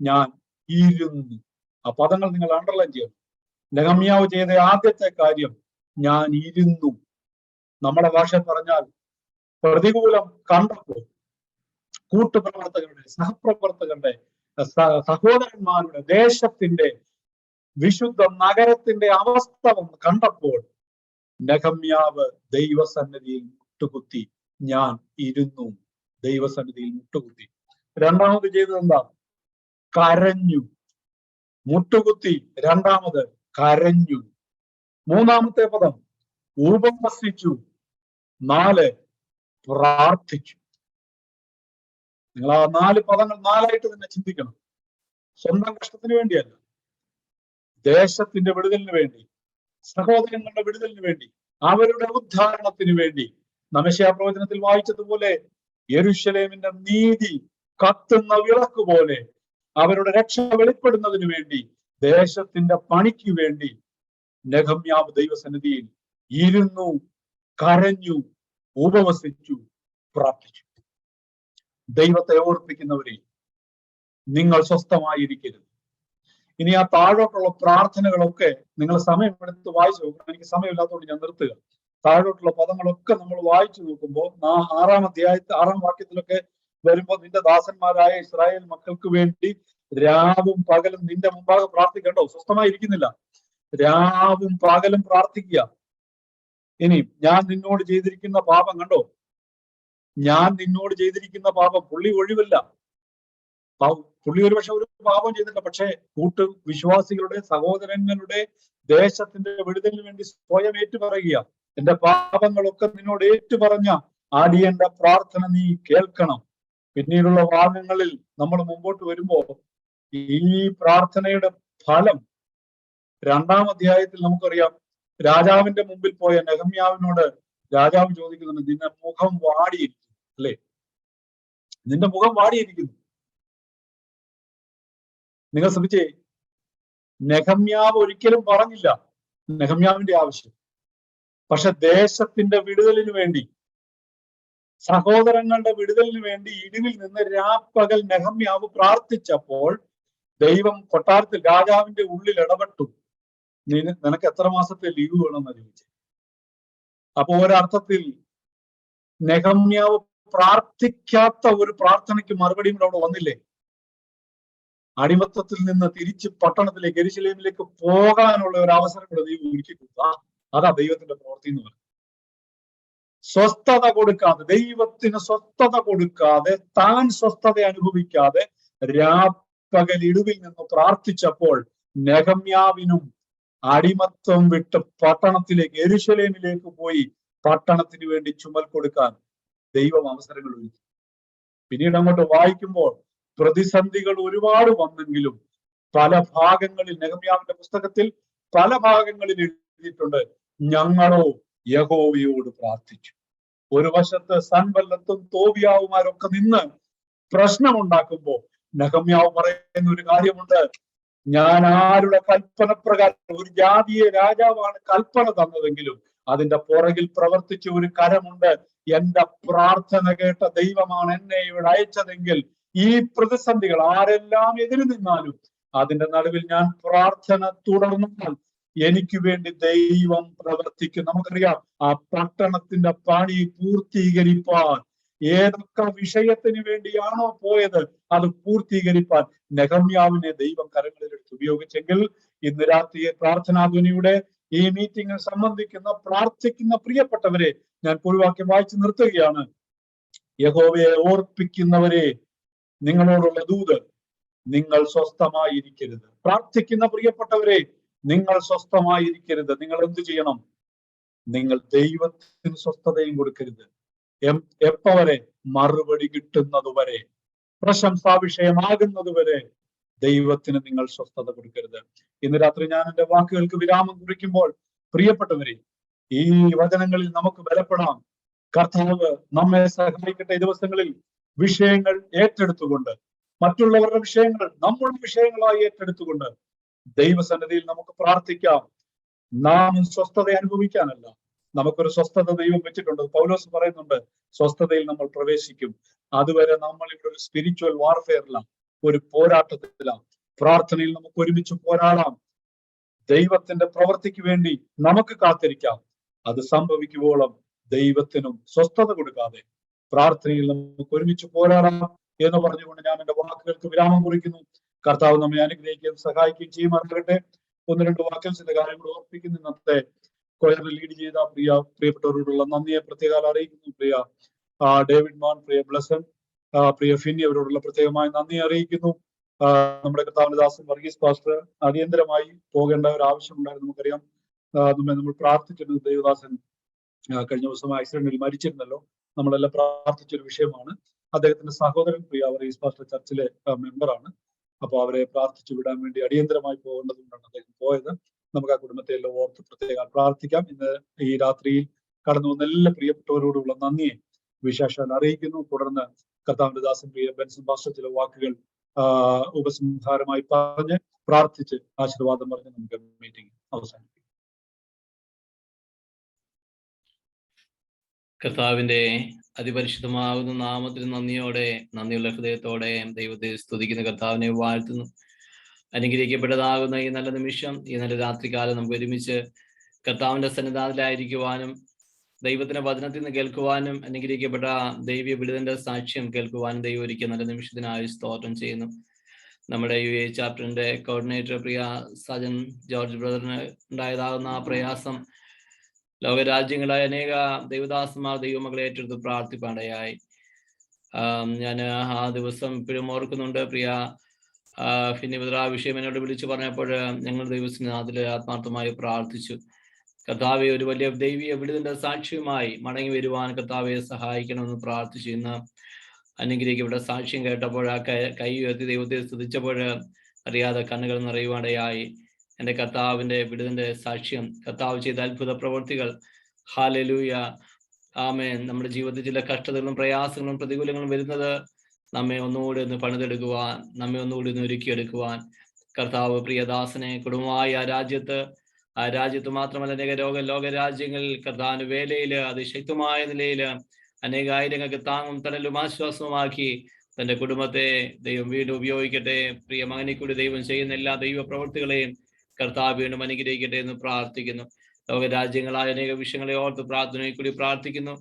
ഞാൻ ഇരുന്നു. ആ പദങ്ങൾ നിങ്ങൾ അണ്ടർലൈൻ ചെയ്യണം. നെഹമ്യാവ് ചെയ്ത ആദ്യത്തെ കാര്യം ഞാൻ ഇരുന്നു. നമ്മുടെ ഭാഷ പറഞ്ഞാൽ പ്രതികൂലം കണ്ടപ്പോൾ കൂട്ടുപ്രവർത്തകരുടെ, സഹപ്രവർത്തകരുടെ, സഹോദരന്മാരുടെ, ദേശത്തിന്റെ, വിശുദ്ധ നഗരത്തിന്റെ അവസ്ഥ വന്ന് കണ്ടപ്പോൾ നെഹമ്യാവ് ദൈവസന്നിധിയിൽ മുട്ടുകുത്തി. ഞാൻ ഇരുന്നു, ദൈവസന്നിധിയിൽ മുട്ടുകുത്തി. രണ്ടാമത് ചെയ്തത് എന്താ? കരഞ്ഞു. മുട്ടുകുത്തി, രണ്ടാമത് കരഞ്ഞു. മൂന്നാമത്തെ പദം ഉപവസിച്ചു, 4 പ്രാർത്ഥിച്ചു. നിങ്ങൾ ആ 4 പദങ്ങൾ 4ആയിട്ട് തന്നെ ചിന്തിക്കണം. സ്വന്തം കഷ്ടത്തിന് വേണ്ടിയല്ല, ദേശത്തിന്റെ വിടുതലിന് വേണ്ടി, സഹോദരങ്ങളുടെ വിടുതലിന് വേണ്ടി, അവരുടെ ഉദ്ധാരണത്തിന് വേണ്ടി. യെശയ്യാ പ്രവചനത്തിൽ വായിച്ചതുപോലെ യെരൂശലേമിന്റെ നീതി കത്തുന്ന വിളക്ക് പോലെ അവരുടെ രക്ഷ വെളിപ്പെടുന്നതിന് വേണ്ടി, ദേശത്തിന്റെ പണിക്ക് വേണ്ടി നെഹമ്യാവ് ദൈവസന്നിധിയിൽ ഇരുന്നു, കരഞ്ഞു, ഉപവസിച്ചു, പ്രാർത്ഥിച്ചു. ദൈവത്തെ ഓർപ്പിക്കുന്നവരെ, നിങ്ങൾ സ്വസ്ഥമായിരിക്കരുത്. ഇനി ആ താഴോട്ടുള്ള പ്രാർത്ഥനകളൊക്കെ നിങ്ങൾ സമയമെടുത്ത് വായിച്ചു നോക്കണം. എനിക്ക് സമയമില്ലാത്തതുകൊണ്ട് ഞാൻ നിർത്തുക. താഴോട്ടുള്ള പദങ്ങളൊക്കെ നമ്മൾ വായിച്ചു നോക്കുമ്പോൾ 6 വാക്യത്തിലൊക്കെ വരുമ്പോൾ, നിന്റെ ദാസന്മാരായ ഇസ്രായേൽ മക്കൾക്ക് വേണ്ടി രാവും പകലും നിന്റെ മുമ്പാകെ പ്രാർത്ഥിക്കണ്ടോ? സ്വസ്ഥമായിരിക്കുന്നില്ല. രാവും പകലും പ്രാർത്ഥിക്കുക. ഇനി ഞാൻ നിന്നോട് ചെയ്തിരിക്കുന്ന പാപം കണ്ടോ? ഞാൻ നിന്നോട് ചെയ്തിരിക്കുന്ന പാപം പുള്ളി ഒഴിവല്ല. പുള്ളി ഒരുപക്ഷെ ഒരു പാപം ചെയ്തില്ല, പക്ഷേ വിശ്വാസികളുടെ സഹോദരങ്ങളുടെ ദേശത്തിന്റെ വിടുതലിന് വേണ്ടി സ്വയം ഏറ്റുപറയുക. എന്റെ പാപങ്ങളൊക്കെ നിന്നോട് ഏറ്റുപറഞ്ഞ അടിയന്റെ പ്രാർത്ഥന നീ കേൾക്കണം. പിന്നീടുള്ള ഭാഗങ്ങളിൽ നമ്മൾ മുമ്പോട്ട് വരുമ്പോ ഈ പ്രാർത്ഥനയുടെ ഫലം 2-ാം അധ്യായത്തിൽ നമുക്കറിയാം. രാജാവിന്റെ മുമ്പിൽ പോയ നെഹമ്യാവിനോട് രാജാവ് ചോദിക്കുന്നുണ്ട്, നിന്റെ മുഖം വാടിയിരിക്കുന്നു, അല്ലെ? നിന്റെ മുഖം വാടിയിരിക്കുന്നു. നിങ്ങൾ ശ്രദ്ധിച്ചേ, നെഹമ്യാവ് ഒരിക്കലും പറഞ്ഞില്ല നെഹമ്യാവിന്റെ ആവശ്യം. പക്ഷെ ദേശത്തിന്റെ വിടുതലിന് വേണ്ടി, സഹോദരങ്ങളുടെ വിടുതലിന് വേണ്ടി ഇടിവിൽ നിന്ന് രാപ്പകൽ നെഹമ്യാവ് പ്രാർത്ഥിച്ചപ്പോൾ ദൈവം കൊട്ടാരത്തിൽ രാജാവിന്റെ ഉള്ളിൽ ഇടപെട്ടു. നിനക്ക് എത്ര മാസത്തെ ലീവ് വേണമെന്ന് ചോദിച്ചു. അപ്പൊ ഒരർത്ഥത്തിൽ നെഹമ്യാവ് പ്രാർത്ഥിക്കാത്ത ഒരു പ്രാർത്ഥനയ്ക്ക് മറുപടിയും അവിടെ വന്നില്ലേ? അടിമത്തത്തിൽ നിന്ന് തിരിച്ച് പട്ടണത്തിലേക്ക്, യെരൂശലേമിലേക്ക് പോകാനുള്ള ഒരു അവസരം കൂടെ ദൈവം ഒരുക്കി കൊടുത്തു. അതാ ദൈവത്തിന്റെ പ്രവൃത്തി എന്ന് പറയുന്നത്. സ്വസ്ഥത കൊടുക്കാതെ, ദൈവത്തിന് സ്വസ്ഥത കൊടുക്കാതെ, താൻ സ്വസ്ഥത അനുഭവിക്കാതെ രാപ്പകൽ ഇടിവിൽ നിന്ന് പ്രാർത്ഥിച്ചപ്പോൾ നെഹമ്യാവിനും അടിമത്വം വിട്ട് പട്ടണത്തിലേക്ക്, യെരൂശലേമിലേക്ക് പോയി പട്ടണത്തിന് വേണ്ടി ചുമൽ കൊടുക്കാൻ ദൈവം അവസരങ്ങൾ ഒരുക്കി. പിന്നീട് അങ്ങോട്ട് വായിക്കുമ്പോൾ പ്രതിസന്ധികൾ ഒരുപാട് വന്നെങ്കിലും പല ഭാഗങ്ങളിൽ, നെഹമ്യാവിന്റെ പുസ്തകത്തിൽ പല ഭാഗങ്ങളിൽ എഴുതിയിട്ടുണ്ട്, ഞങ്ങളോ യഹോവയോട് പ്രാർത്ഥിച്ചു. ഒരു വശത്ത് സൻബല്ലത്തും തോബിയാവുമാരൊക്കെ നിന്ന് പ്രശ്നമുണ്ടാക്കുമ്പോൾ നെഹമ്യാവ് പറയുന്ന ഒരു കാര്യമുണ്ട്, ഞാൻ ആരുടെ കൽപ്പന പ്രകാരം, ഒരു ജാതിയെ രാജാവാണ് കൽപ്പന തന്നതെങ്കിലും അതിന്റെ പുറകിൽ പ്രവർത്തിച്ച ഒരു കരമുണ്ട്. എന്റെ പ്രാർത്ഥന കേട്ട ദൈവമാണ് എന്നെ ഇവിടെ അയച്ചതെങ്കിൽ ഈ പ്രതിസന്ധികൾ ആരെല്ലാം എതിര് നിന്നാലും അതിന്റെ നടുവിൽ ഞാൻ പ്രാർത്ഥന തുടർന്നാൽ എനിക്ക് വേണ്ടി ദൈവം പ്രവർത്തിക്കും. നമുക്കറിയാം, ആ പട്ടണത്തിന്റെ പണി പൂർത്തീകരിപ്പാൻ ഏതൊക്കെ വിഷയത്തിന് വേണ്ടിയാണോ പോയത് അത് പൂർത്തീകരിപ്പാൻ നെഹമ്യാവിനെ ദൈവം കരങ്ങളിലെടുത്ത് ഉപയോഗിച്ചെങ്കിൽ ഇന്ന് രാത്രി പ്രാർത്ഥനാധ്വനിയുടെ ഈ മീറ്റിംഗിൽ സംബന്ധിക്കുന്ന പ്രാർത്ഥിക്കുന്ന പ്രിയപ്പെട്ടവരെ ഞാൻ പുഴുവാക്യം വായിച്ചു നിർത്തുകയാണ്. യഹോവയെ ഓർപ്പിക്കുന്നവരെ, നിങ്ങളോടുള്ള ദൂത്, നിങ്ങൾ സ്വസ്ഥമായിരിക്കരുത്. പ്രാർത്ഥിക്കുന്ന പ്രിയപ്പെട്ടവരെ, നിങ്ങൾ സ്വസ്ഥമായിരിക്കരുത്. നിങ്ങൾ എന്ത് ചെയ്യണം? നിങ്ങൾ ദൈവത്തിന് സ്വസ്ഥതയും കൊടുക്കരുത്. എപ്പവരെ? മറുപടി കിട്ടുന്നതുവരെ, പ്രശംസാ വിഷയമാകുന്നതുവരെ ദൈവത്തിന് നിങ്ങൾ സ്വസ്ഥത കൊടുക്കരുത്. ഇന്ന് രാത്രി ഞാൻ എന്റെ വാക്കുകൾക്ക് വിരാമം കുറിക്കുമ്പോൾ പ്രിയപ്പെട്ടവരെ, ഈ വചനങ്ങളിൽ നമുക്ക് ബലപ്പെടാം. കർത്താവ് നമ്മെ സഹായിക്കട്ടെ. ഈ ദിവസങ്ങളിൽ വിഷയങ്ങൾ ഏറ്റെടുത്തുകൊണ്ട്, മറ്റുള്ളവരുടെ വിഷയങ്ങൾ നമ്മുടെ വിഷയങ്ങളായി ഏറ്റെടുത്തുകൊണ്ട് ദൈവസന്നിധിയിൽ നമുക്ക് പ്രാർത്ഥിക്കാം. നാം സ്വസ്ഥത അനുഭവിക്കാനല്ല, നമുക്കൊരു സ്വസ്ഥത ദൈവം വെച്ചിട്ടുണ്ട്. പൗലോസ് പറയുന്നുണ്ട്, സ്വസ്ഥതയിൽ നമ്മൾ പ്രവേശിക്കും. അതുവരെ നമ്മൾ ഇവിടെ ഒരു സ്പിരിച്വൽ വാർഫെയറിലാണ്, ഒരു പോരാട്ടത്തിലാണ്. പ്രാർത്ഥനയിൽ നമുക്ക് ഒരുമിച്ച് പോരാടാം. ദൈവത്തിന്റെ പ്രവൃത്തിക്ക് വേണ്ടി നമുക്ക് കാത്തിരിക്കാം. അത് സംഭവിക്കുവോളം ദൈവത്തിനും സ്വസ്ഥത കൊടുക്കാതെ പ്രാർത്ഥനയിൽ നമുക്ക് ഒരുമിച്ച് പോരാടാം എന്ന് പറഞ്ഞുകൊണ്ട് ഞാൻ എന്റെ വാക്കുകൾക്ക് വിരാമം കുറിക്കുന്നു. കർത്താവ് നമ്മെ അനുഗ്രഹിക്കുകയും സഹായിക്കുകയും ചെയ്യുമാറാകട്ടെ. 1-2 വാക്കിൽ ചില കാര്യങ്ങൾ ഓർപ്പിക്കുന്നു. ഇന്നത്തെ കൊയറിൽ ലീഡ് ചെയ്ത പ്രിയപ്പെട്ടവരോടുള്ള നന്ദിയെ പ്രത്യേകം അറിയിക്കുന്നു. പ്രിയ ഡേവിഡ് മോൻ, പ്രിയ ബ്ലസൻ, പ്രിയ ഫിന്നി, അവരോടുള്ള പ്രത്യേകമായി നന്ദി അറിയിക്കുന്നു. നമ്മുടെ കർത്താവിന്റെ ദാസൻ വർഗീസ് പാസ്റ്റർ അടിയന്തരമായി പോകേണ്ട ഒരു ആവശ്യമുണ്ടായിരുന്നു. നമുക്കറിയാം, നമ്മൾ പ്രാർത്ഥിച്ചിരുന്നത് ദേവദാസൻ കഴിഞ്ഞ ദിവസം ആക്സിഡന്റിൽ മരിച്ചിരുന്നല്ലോ. നമ്മളെല്ലാം പ്രാർത്ഥിച്ചൊരു വിഷയമാണ്. അദ്ദേഹത്തിന്റെ സഹോദരൻ പ്രിയ അവർ ഈസ്റ്റ് പാസ്റ്റർ ചർച്ചിലെ മെമ്പറാണ്. അപ്പോൾ അവരെ പ്രാർത്ഥിച്ചു വിടാൻ വേണ്ടി അടിയന്തരമായി പോകേണ്ടതുകൊണ്ടാണ് അദ്ദേഹം പോയത്. നമുക്ക് ആ കുടുംബത്തെ എല്ലാം ഓർത്ത് പ്രത്യേകം പ്രാർത്ഥിക്കാം. ഇന്ന് ഈ രാത്രിയിൽ കടന്നു വന്ന എല്ലാ പ്രിയപ്പെട്ടവരോടുള്ള നന്ദിയെ വിശേഷാൽ അറിയിക്കുന്നു. തുടർന്ന് കർത്താവിന്റെ ദാസൻ പ്രിയ ബെൻസൺ പാസ്റ്റർ ചില വാക്കുകൾ ഉപസംഹാരമായി പറഞ്ഞ് പ്രാർത്ഥിച്ച് ആശീർവാദം പറഞ്ഞ് നമുക്ക് മീറ്റിംഗ് അവസാനിപ്പിക്കും. കർത്താവിന്റെ അതിപരിശുദ്ധമാകുന്ന നാമത്തിന് നന്ദിയുള്ള ഹൃദയത്തോടെ ദൈവത്തെ സ്തുതിക്കുന്ന കർത്താവിനെ വാഴ്ത്തുന്നു. അനുഗ്രഹിക്കപ്പെട്ടതാകുന്ന ഈ നല്ല നിമിഷം, ഈ നല്ല രാത്രികാലം നമുക്ക് ഒരുമിച്ച് കർത്താവിന്റെ സന്നിധാനത്തിലായിരിക്കുവാനും ദൈവത്തിന്റെ വചനത്തിൽ നിന്ന് കേൾക്കുവാനും അനുഗ്രഹിക്കപ്പെട്ട ദൈവീയ വിടുതലിന്റെ സാക്ഷ്യം കേൾക്കുവാനും ദൈവം ഒരുക്കിയ നല്ല നിമിഷത്തിനായി സ്തോത്രം ചെയ്യുന്നു. നമ്മുടെ UA ചാപ്റ്ററിന്റെ കോർഡിനേറ്റർ പ്രിയ സജൻ ജോർജ് ബ്രദറിന് ഉണ്ടായതാകുന്ന ആ പ്രയാസം ലോകരാജ്യങ്ങളായ അനേക ദൈവദാസന്മാർ ദൈവമക്കളെ ഏറ്റെടുത്ത് പ്രാർത്ഥിപ്പാടയായി. ഞാൻ ആ ദിവസം ഇപ്പോഴും ഓർക്കുന്നുണ്ട്. പ്രിയ ഫിന്നിബദ്ര ആ വിഷയം എന്നോട് വിളിച്ചു പറഞ്ഞപ്പോൾ ഞങ്ങൾ ദൈവത്തിന് അതിൽ ആത്മാർത്ഥമായി പ്രാർത്ഥിച്ചു. കർത്താവെ ഒരു വലിയ ദൈവീയ വിടുതലിന്റെ സാക്ഷ്യമായി മടങ്ങി വരുവാൻ കർത്താവെ സഹായിക്കണമെന്ന് പ്രാർത്ഥിച്ചു. ഇന്ന് അനുഗ്രഹിക്കപ്പെട്ട സാക്ഷ്യം കേട്ടപ്പോൾ ആ കൈ ഉയർത്തി ദൈവത്തെ സ്തുതിച്ചപ്പോൾ അറിയാതെ കണ്ണുകൾ നിറയുവാടയായി. എൻ്റെ കർത്താവിന്റെ വിടുതലിന്റെ സാക്ഷ്യം, കർത്താവ് ചെയ്ത അത്ഭുത പ്രവൃത്തികൾ. ഹല്ലേലൂയ, ആമേൻ. നമ്മുടെ ജീവിതത്തിൽ ചില കഷ്ടതകളും പ്രയാസങ്ങളും പ്രതികൂലങ്ങളും വരുന്നത് നമ്മെ ഒന്നുകൂടി ഒന്ന് പണിതെടുക്കുവാൻ, നമ്മെ ഒന്നുകൂടി ഒന്ന് ഒരുക്കിയെടുക്കുവാൻ കർത്താവ് പ്രിയദാസനെ കുടുംബമായി ആ രാജ്യത്ത് മാത്രമല്ല അനേക ലോകരാജ്യങ്ങളിൽ കർത്താവിന്റെ വേലയില് അതിശക്തമായ നിലയില് അനേകായിരങ്ങൾക്ക് താങ്ങും തണലും ആശ്വാസവുമാക്കി തന്റെ കുടുംബത്തെ ദൈവം വീണ്ടും ഉപയോഗിക്കട്ടെ. പ്രിയ മകനെ കൂടി ദൈവം ചെയ്യുന്ന എല്ലാ ദൈവ പ്രവൃത്തികളെയും കർത്താവ് വീണ്ടും അനുഗ്രഹിക്കട്ടെ എന്ന് പ്രാർത്ഥിക്കുന്നു. ലോകരാജ്യങ്ങളായ അനേക വിഷയങ്ങളെ ഓർത്ത് പ്രാർത്ഥനയെ കൂടി പ്രാർത്ഥിക്കുന്നു.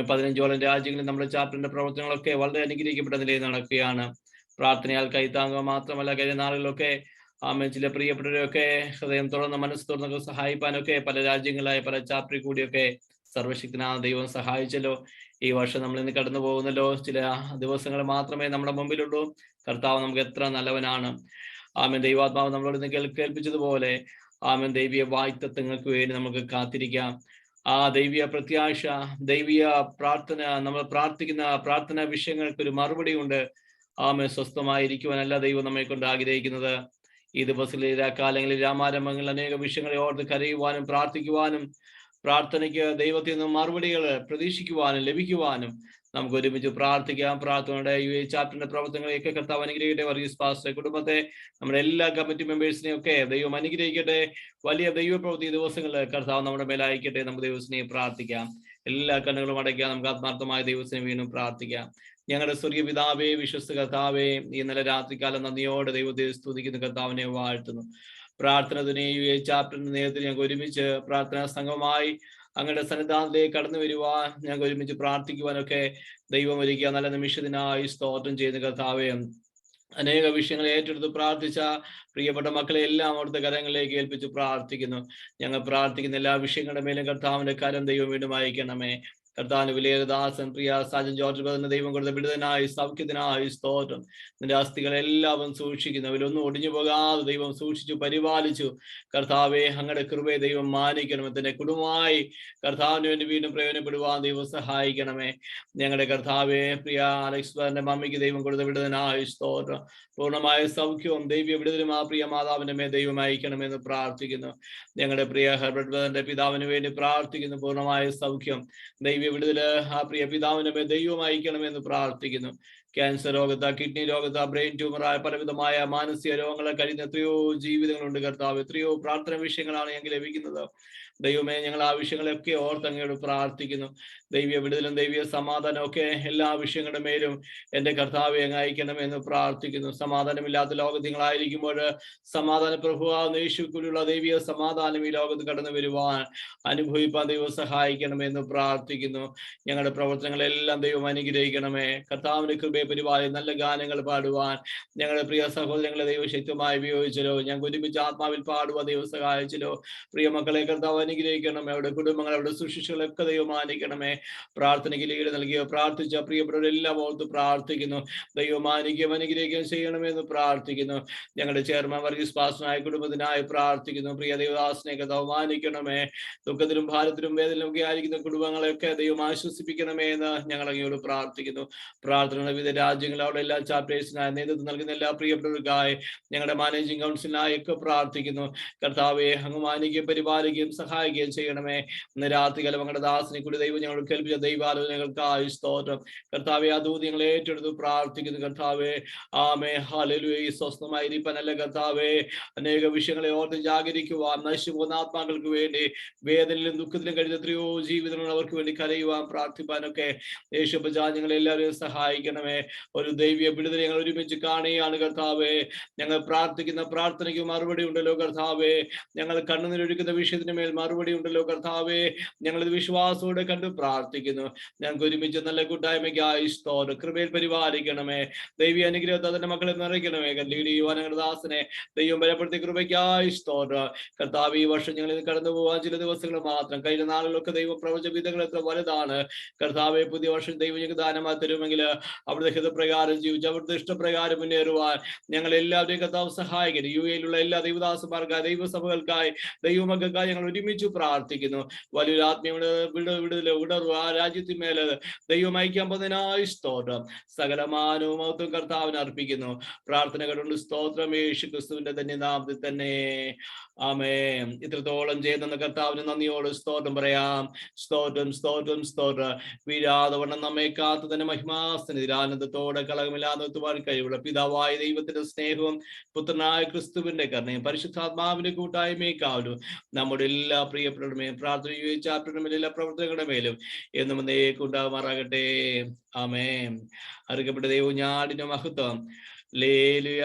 15ഓളം രാജ്യങ്ങളിൽ നമ്മുടെ ചാപ്റ്ററിന്റെ പ്രവർത്തനങ്ങളൊക്കെ വളരെ അനുഗ്രഹിക്കപ്പെട്ട നിലയിൽ നടക്കുകയാണ്. പ്രാർത്ഥനയാൽ കൈത്താങ്ങുക മാത്രമല്ല, കഴിഞ്ഞ നാളുകളിലൊക്കെ ചില പ്രിയപ്പെട്ടവരെയൊക്കെ ഹൃദയം തുറന്ന് മനസ്സ് തുറന്നൊക്കെ സഹായിപ്പാനൊക്കെ പല രാജ്യങ്ങളായ പല ചാപ്റ്ററിൽ കൂടിയൊക്കെ സർവശക്തനായ ദൈവം സഹായിച്ചല്ലോ. ഈ വർഷം നമ്മൾ ഇന്ന് കടന്നു പോകുന്നല്ലോ. ചില ദിവസങ്ങൾ മാത്രമേ നമ്മുടെ മുമ്പിലുള്ളൂ. കർത്താവ് നമുക്ക് എത്ര നല്ലവനാണ്. ദൈവാത്മാവ് നമ്മളോട് ഇന്ന് കേൾപ്പിച്ചതുപോലെ ദൈവീയ വായ്ത്തത്വങ്ങൾക്ക് വേണ്ടി നമുക്ക് കാത്തിരിക്കാം. ആ ദൈവീയ പ്രത്യാശ, ദൈവീയ പ്രാർത്ഥന, നമ്മൾ പ്രാർത്ഥിക്കുന്ന പ്രാർത്ഥനാ വിഷയങ്ങൾക്ക് ഒരു മറുപടി ഉണ്ട്. സ്വസ്ഥമായിരിക്കുവാനല്ല ദൈവം നമ്മെ കൊണ്ട് ആഗ്രഹിക്കുന്നത്. ഈ ദിവസങ്ങളിലെ കാലങ്ങളിൽ രാമാരംഭങ്ങളിൽ അനേക വിഷയങ്ങളെ ഓർത്ത് കരയുവാനും പ്രാർത്ഥിക്കുവാനും പ്രാർത്ഥനയ്ക്ക് ദൈവത്തിൽ നിന്നും മറുപടികൾ പ്രതീക്ഷിക്കുവാനും ലഭിക്കുവാനും നമുക്ക് ഒരുമിച്ച് പ്രാർത്ഥിക്കാം. പ്രാർത്ഥനയുടെ UA ചാപ്റ്ററിന്റെ പ്രവർത്തനങ്ങളെയൊക്കെ കർത്താവ് അനുഗ്രഹിക്കട്ടെ. വർഗീസ് പാസ്റ്റർ കുടുംബത്തെ, നമ്മുടെ എല്ലാ കമ്മിറ്റി മെമ്പേഴ്സിനെയും ഒക്കെ ദൈവം അനുഗ്രഹിക്കട്ടെ. വലിയ ദൈവ പ്രവൃത്തി ദിവസങ്ങളിൽ കർത്താവ് നമ്മുടെ മേലയക്കട്ടെ. നമുക്ക് ദൈവത്തിനെ പ്രാർത്ഥിക്കാം. എല്ലാ കണ്ണുകളും അടയ്ക്കാം. നമുക്ക് ആത്മാർത്ഥമായ ദൈവത്തിനെ വീണ്ടും പ്രാർത്ഥിക്കാം. ഞങ്ങളുടെ സ്വർഗീയ പിതാവേ, വിശ്വസ്ത കർത്താവേ, ഈ നല്ല രാത്രികാലം നന്ദിയോടെ ദൈവത്തെ സ്തുതിക്കുന്ന കർത്താവിനെ വാഴ്ത്തുന്നു. പ്രാർത്ഥനത്തിന് UA ചാപ്റ്ററിന്റെ നേതൃത്വം ഞങ്ങൾക്ക് ഒരുമിച്ച് പ്രാർത്ഥനാ സംഘമായി അങ്ങയുടെ സന്നിധാനത്തിലേക്ക് കടന്നു വരുവാൻ, ഞങ്ങൾക്ക് ഒരുമിച്ച് പ്രാർത്ഥിക്കുവാനൊക്കെ ദൈവം ഒരുക്കിയ നല്ല നിമിഷത്തിനായി സ്തോത്രം ചെയ്യുന്ന കർത്താവേ, അനേക വിഷയങ്ങൾ ഏറ്റെടുത്ത് പ്രാർത്ഥിച്ച പ്രിയപ്പെട്ട മക്കളെ എല്ലാം അവിടുത്തെ കരങ്ങളിലേക്ക് ഏൽപ്പിച്ച് പ്രാർത്ഥിക്കുന്നു. ഞങ്ങൾ പ്രാർത്ഥിക്കുന്ന എല്ലാ വിഷയങ്ങളുടെ മേലും കർത്താവിന്റെ കരം ദൈവം വീണ്ടും അയക്കണമേ. കർത്താവിന്റെ വിലയേറിയ ദാസൻ പ്രിയ സാജൻ ജോർജ് ബ്രദറിന് ദൈവം കൊടുത്ത വിടുതനായി സൗഖ്യത്തിനായി സ്തോത്രം. നിന്റെ അസ്ഥികളെല്ലാവരും സൂക്ഷിക്കുന്നു. അവരൊന്നും ഒടിഞ്ഞു പോകാതെ ദൈവം സൂക്ഷിച്ചു പരിപാലിച്ചു. കർത്താവെ, അങ്ങയുടെ കൃപയെ ദൈവം മാനിക്കണമേ. തന്നെ കുടുംബമായി കർത്താവിന് വേണ്ടി വീണ്ടും പ്രയോജനപ്പെടുവാൻ ദൈവം സഹായിക്കണമേ. ഞങ്ങളുടെ കർത്താവെ, പ്രിയ അലക്സ് ബ്രദറിന്റെ മമ്മിക്ക് ദൈവം കൊടുത്ത വിടുതനായി സ്തോത്രം. പൂർണ്ണമായ സൗഖ്യവും ദൈവീയ വിടുതലും ആ പ്രിയ മാതാവിന്റെ മേൽ ദൈവം അയക്കണമെന്ന് പ്രാർത്ഥിക്കുന്നു. ഞങ്ങളുടെ പ്രിയ ഹെർബർട്ട് ബ്രദറിന്റെ പിതാവിന് വേണ്ടി പ്രാർത്ഥിക്കുന്നു. പൂർണ്ണമായ സൗഖ്യം ദൈവ വിടുതല് ആ പ്രിയ പിതാവിന്റെ മേൽ ദൈവം അയക്കണമെന്ന് പ്രാർത്ഥിക്കുന്നു. ക്യാൻസർ രോഗത്ത്, കിഡ്നി രോഗത്ത്, ബ്രെയിൻ ട്യൂമറായ പലവിധമായ മാനസിക രോഗങ്ങളെ കഴിയുന്ന എത്രയോ ജീവിതങ്ങളുണ്ട് കർത്താവ്. എത്രയോ പ്രാർത്ഥന വിഷയങ്ങളാണ് ഞങ്ങൾക്ക് ലഭിക്കുന്നത്. ദൈവമേ, ഞങ്ങൾ ആ വിഷയങ്ങളെയൊക്കെ ഓർത്ത് അങ്ങയോട് പ്രാർത്ഥിക്കുന്നു. ദൈവീയ വിടുതലും ദൈവീയ സമാധാനം ഒക്കെ എല്ലാ വിഷയങ്ങളുടെ മേലും എൻ്റെ കർത്താവെ അങ്ങ് അയക്കണമെന്ന് പ്രാർത്ഥിക്കുന്നു. സമാധാനമില്ലാത്ത ലോകത്ത് നിങ്ങളായിരിക്കുമ്പോൾ സമാധാന പ്രഭുവാകുന്ന യേശുവിലുള്ള ദൈവീയ സമാധാനം ഈ ലോകത്ത് കടന്നു വരുവാൻ അനുഭവിപ്പാൻ ദൈവം സഹായിക്കണമെന്ന് പ്രാർത്ഥിക്കുന്നു. ഞങ്ങളുടെ പ്രവർത്തനങ്ങളെല്ലാം ദൈവം അനുഗ്രഹിക്കണമേ. കർത്താവിന്റെ കൃപയെ പരിപാടി നല്ല ഗാനങ്ങൾ പാടുവാൻ ഞങ്ങളുടെ പ്രിയ സഹോദരങ്ങളെ ദൈവശക്തമായി ഉപയോഗിച്ചല്ലോ. ഞങ്ങൾക്ക് ഒരുമിച്ച് ആത്മാവിൽ പാടുവാൻ ദൈവം സഹായിച്ചല്ലോ. പ്രിയ മക്കളെ കർത്താവ് അനുഗ്രഹിക്കണമേ. അവരുടെ കുടുംബങ്ങൾ, അവരുടെ ശുശ്രൂഷകളൊക്കെ ദൈവം മാനിക്കണമേ. പ്രാർത്ഥനയ്ക്ക് ലീഡ് നൽകിയോ പ്രാർത്ഥിച്ച പ്രിയപ്പെട്ടവരെല്ലാം ഓർത്ത് പ്രാർത്ഥിക്കുന്നു. ദൈവം അനുഗ്രഹിക്കുകയും ചെയ്യണമെന്ന് പ്രാർത്ഥിക്കുന്നു. ഞങ്ങളുടെ ചെയർമാൻ വർഗീസ് പാസ്റ്ററിനായ കുടുംബത്തിനായി പ്രാർത്ഥിക്കുന്നു. പ്രിയ ദൈവദാസനെ കർത്താവ് മാനിക്കണമേ. ദുഃഖത്തിലും ഭാരത്തിലും വേദനയിലും ഒക്കെ ആയിരിക്കുന്ന കുടുംബങ്ങളെയൊക്കെ ദൈവം ആശ്വസിപ്പിക്കണമേ എന്ന് ഞങ്ങൾ അങ്ങയോട് പ്രാർത്ഥിക്കുന്നു. പ്രാർത്ഥന വിവിധ രാജ്യങ്ങൾ അവിടെ എല്ലാ ചാപ്റ്റേഴ്സിനായി നേതൃത്വം നൽകുന്ന എല്ലാ പ്രിയപ്പെട്ടവർക്കായി ഞങ്ങളുടെ മാനേജിംഗ് കൗൺസിലിനായി ഒക്കെ പ്രാർത്ഥിക്കുന്നു. കർത്താവെ അങ്ങ് മാനിക്കുകയും പരിപാലിക്കുകയും സഹായിക്കുകയും ചെയ്യണമേ. ഇന്ന് രാത്രികാലം ഞങ്ങളുടെ ദാസനെ കൂടി ദൈവം ഞങ്ങൾ കേൾപ്പിച്ച ദൈവാലോചനകൾക്കായി സ്തോത്രം. കർത്താവെ ആ ദൂത് ഞങ്ങൾ ഏറ്റെടുത്ത് പ്രാർത്ഥിക്കുന്നു. കർത്താവെ ആമേ ഹല്ലേലൂയ. സ്വസ്ഥമായിരിപ്പനല്ല കർത്താവെ, അനേക വിഷയങ്ങളെ ഓർത്ത് ജാഗരിക്കുവാൻ, നശിച്ചുപോകുന്ന ആത്മാക്കൾക്ക് വേണ്ടി വേദനയിലും ദുഃഖത്തിലും കഴിയുന്ന എത്രയോ ജീവിതങ്ങളവർക്ക് വേണ്ടി കരയുവാൻ പ്രാർത്ഥിപ്പാനൊക്കെ യേശുപ്പ ഞങ്ങളെ എല്ലാവരെയും സഹായിക്കണമേ. ഒരു ദൈവീയ വിടുതൽ ഞങ്ങൾ ഒരുമിച്ച് കാണുകയാണ് കർത്താവെ. ഞങ്ങൾ പ്രാർത്ഥിക്കുന്ന പ്രാർത്ഥനയ്ക്ക് മറുപടി ഉണ്ടല്ലോ കർത്താവെ. ഞങ്ങൾ കണ്ണുനീരൊഴുക്കുന്ന വിഷയത്തിന് മേൽ മറുപടി ഉണ്ടല്ലോ കർത്താവെ. ഞങ്ങളത് വിശ്വാസത്തോടെ കണ്ട് പ്രാർത്ഥിക്കുന്നു. ഞങ്ങൾക്ക് ഒരുമിച്ച് നല്ല കൂട്ടായ്മയ്ക്കായി സ്തോത്രം. കൃപയിൽ പരിപാലിക്കണമേ. ദൈവീയ അനുഗ്രഹത്തെ അതിന്റെ മക്കളെ നിറയ്ക്കണമേ. ലീഡ് ചെയ്യുവാൻ ഞങ്ങളുടെ ദാസനെ ദൈവം ബലപ്പെടുത്തിയ കൃപയ്ക്കായി സ്തോത്രം. കർത്താവ് ഈ വർഷം ഞങ്ങൾ കടന്നു പോകാൻ ചില ദിവസങ്ങൾ മാത്രം, കഴിഞ്ഞ നാളുകളൊക്കെ ദൈവ പ്രവചനവിധങ്ങൾ എത്ര വലുതാണ് കർത്താവെ. പുതിയ വർഷം ദൈവം ഞങ്ങൾക്ക് ദാനമായി തരുമെങ്കിൽ അവിടുത്തെ ഹിതപ്രകാരം ജീവിച്ച് അവിടുത്തെ ഇഷ്ടപ്രകാരം മുന്നേറുവാൻ ഞങ്ങൾ എല്ലാവരെയും കർത്താവ് സഹായിക്കുന്നു. യുഎയിലുള്ള എല്ലാ ദൈവദാസന്മാർക്കായി, ദൈവസഭകൾക്കായി, ദൈവമക്കൾക്കായി ഞങ്ങൾ ഒരുമിച്ച് പ്രാർത്ഥിക്കുന്നു. വലിയൊരു ആത്മീയ ഉണർവ് ആ രാജ്യത്തിന്മേല് ദൈവം അയക്കാൻ പോകുന്നതിനായി സ്തോത്രം. സകലമാനവും മഹത്വം കർത്താവിന് അർപ്പിക്കുന്നു. പ്രാർത്ഥന കേട്ടുകൊണ്ട് സ്തോത്രം. യേശു ക്രിസ്തുവിന്റെ തന്നെ നാമത്തിൽ തന്നെ ആമേൻ. ഇത്രത്തോളം ചെയ്യുന്ന കർത്താവിന് നന്ദിയോട് സ്തോത്രം പറയാം. സ്തോത്രം സ്തോത്രം സ്തോത്രം. വീഴാതെ വണ്ണം നമ്മെ കാത്തു തന്നെ മഹിമാസനത്തിൽ ആനന്ദത്തോടെ കളകമില്ലാതെ എത്തുവാൻ കഴിവുള്ള പിതാവായ ദൈവത്തിന്റെ സ്നേഹവും പുത്രനായ ക്രിസ്തുവിന്റെ കരുണയും പരിശുദ്ധാത്മാവിന്റെ കൂട്ടായ്മയ്ക്കാവലും നമ്മുടെ എല്ലാ പ്രിയപ്പെട്ടവരുടെയും പ്രാർത്ഥന എല്ലാ പ്രവർത്തനങ്ങളുടെ മേലും എന്നും ഉണ്ടാകുമാറാകട്ടെ. ആമേൻ. അറിയപ്പെട്ട ദൈവം ഞാടിന്റെ മഹത്വം. ലേലുയ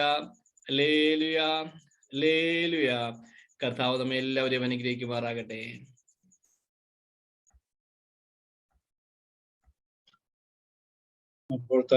ലേലുയ ലേലുയ. കർത്താവ് നമ്മെ എല്ലാവരെയും അനുഗ്രഹിക്കുമാറാകട്ടെ. അപ്പോൾ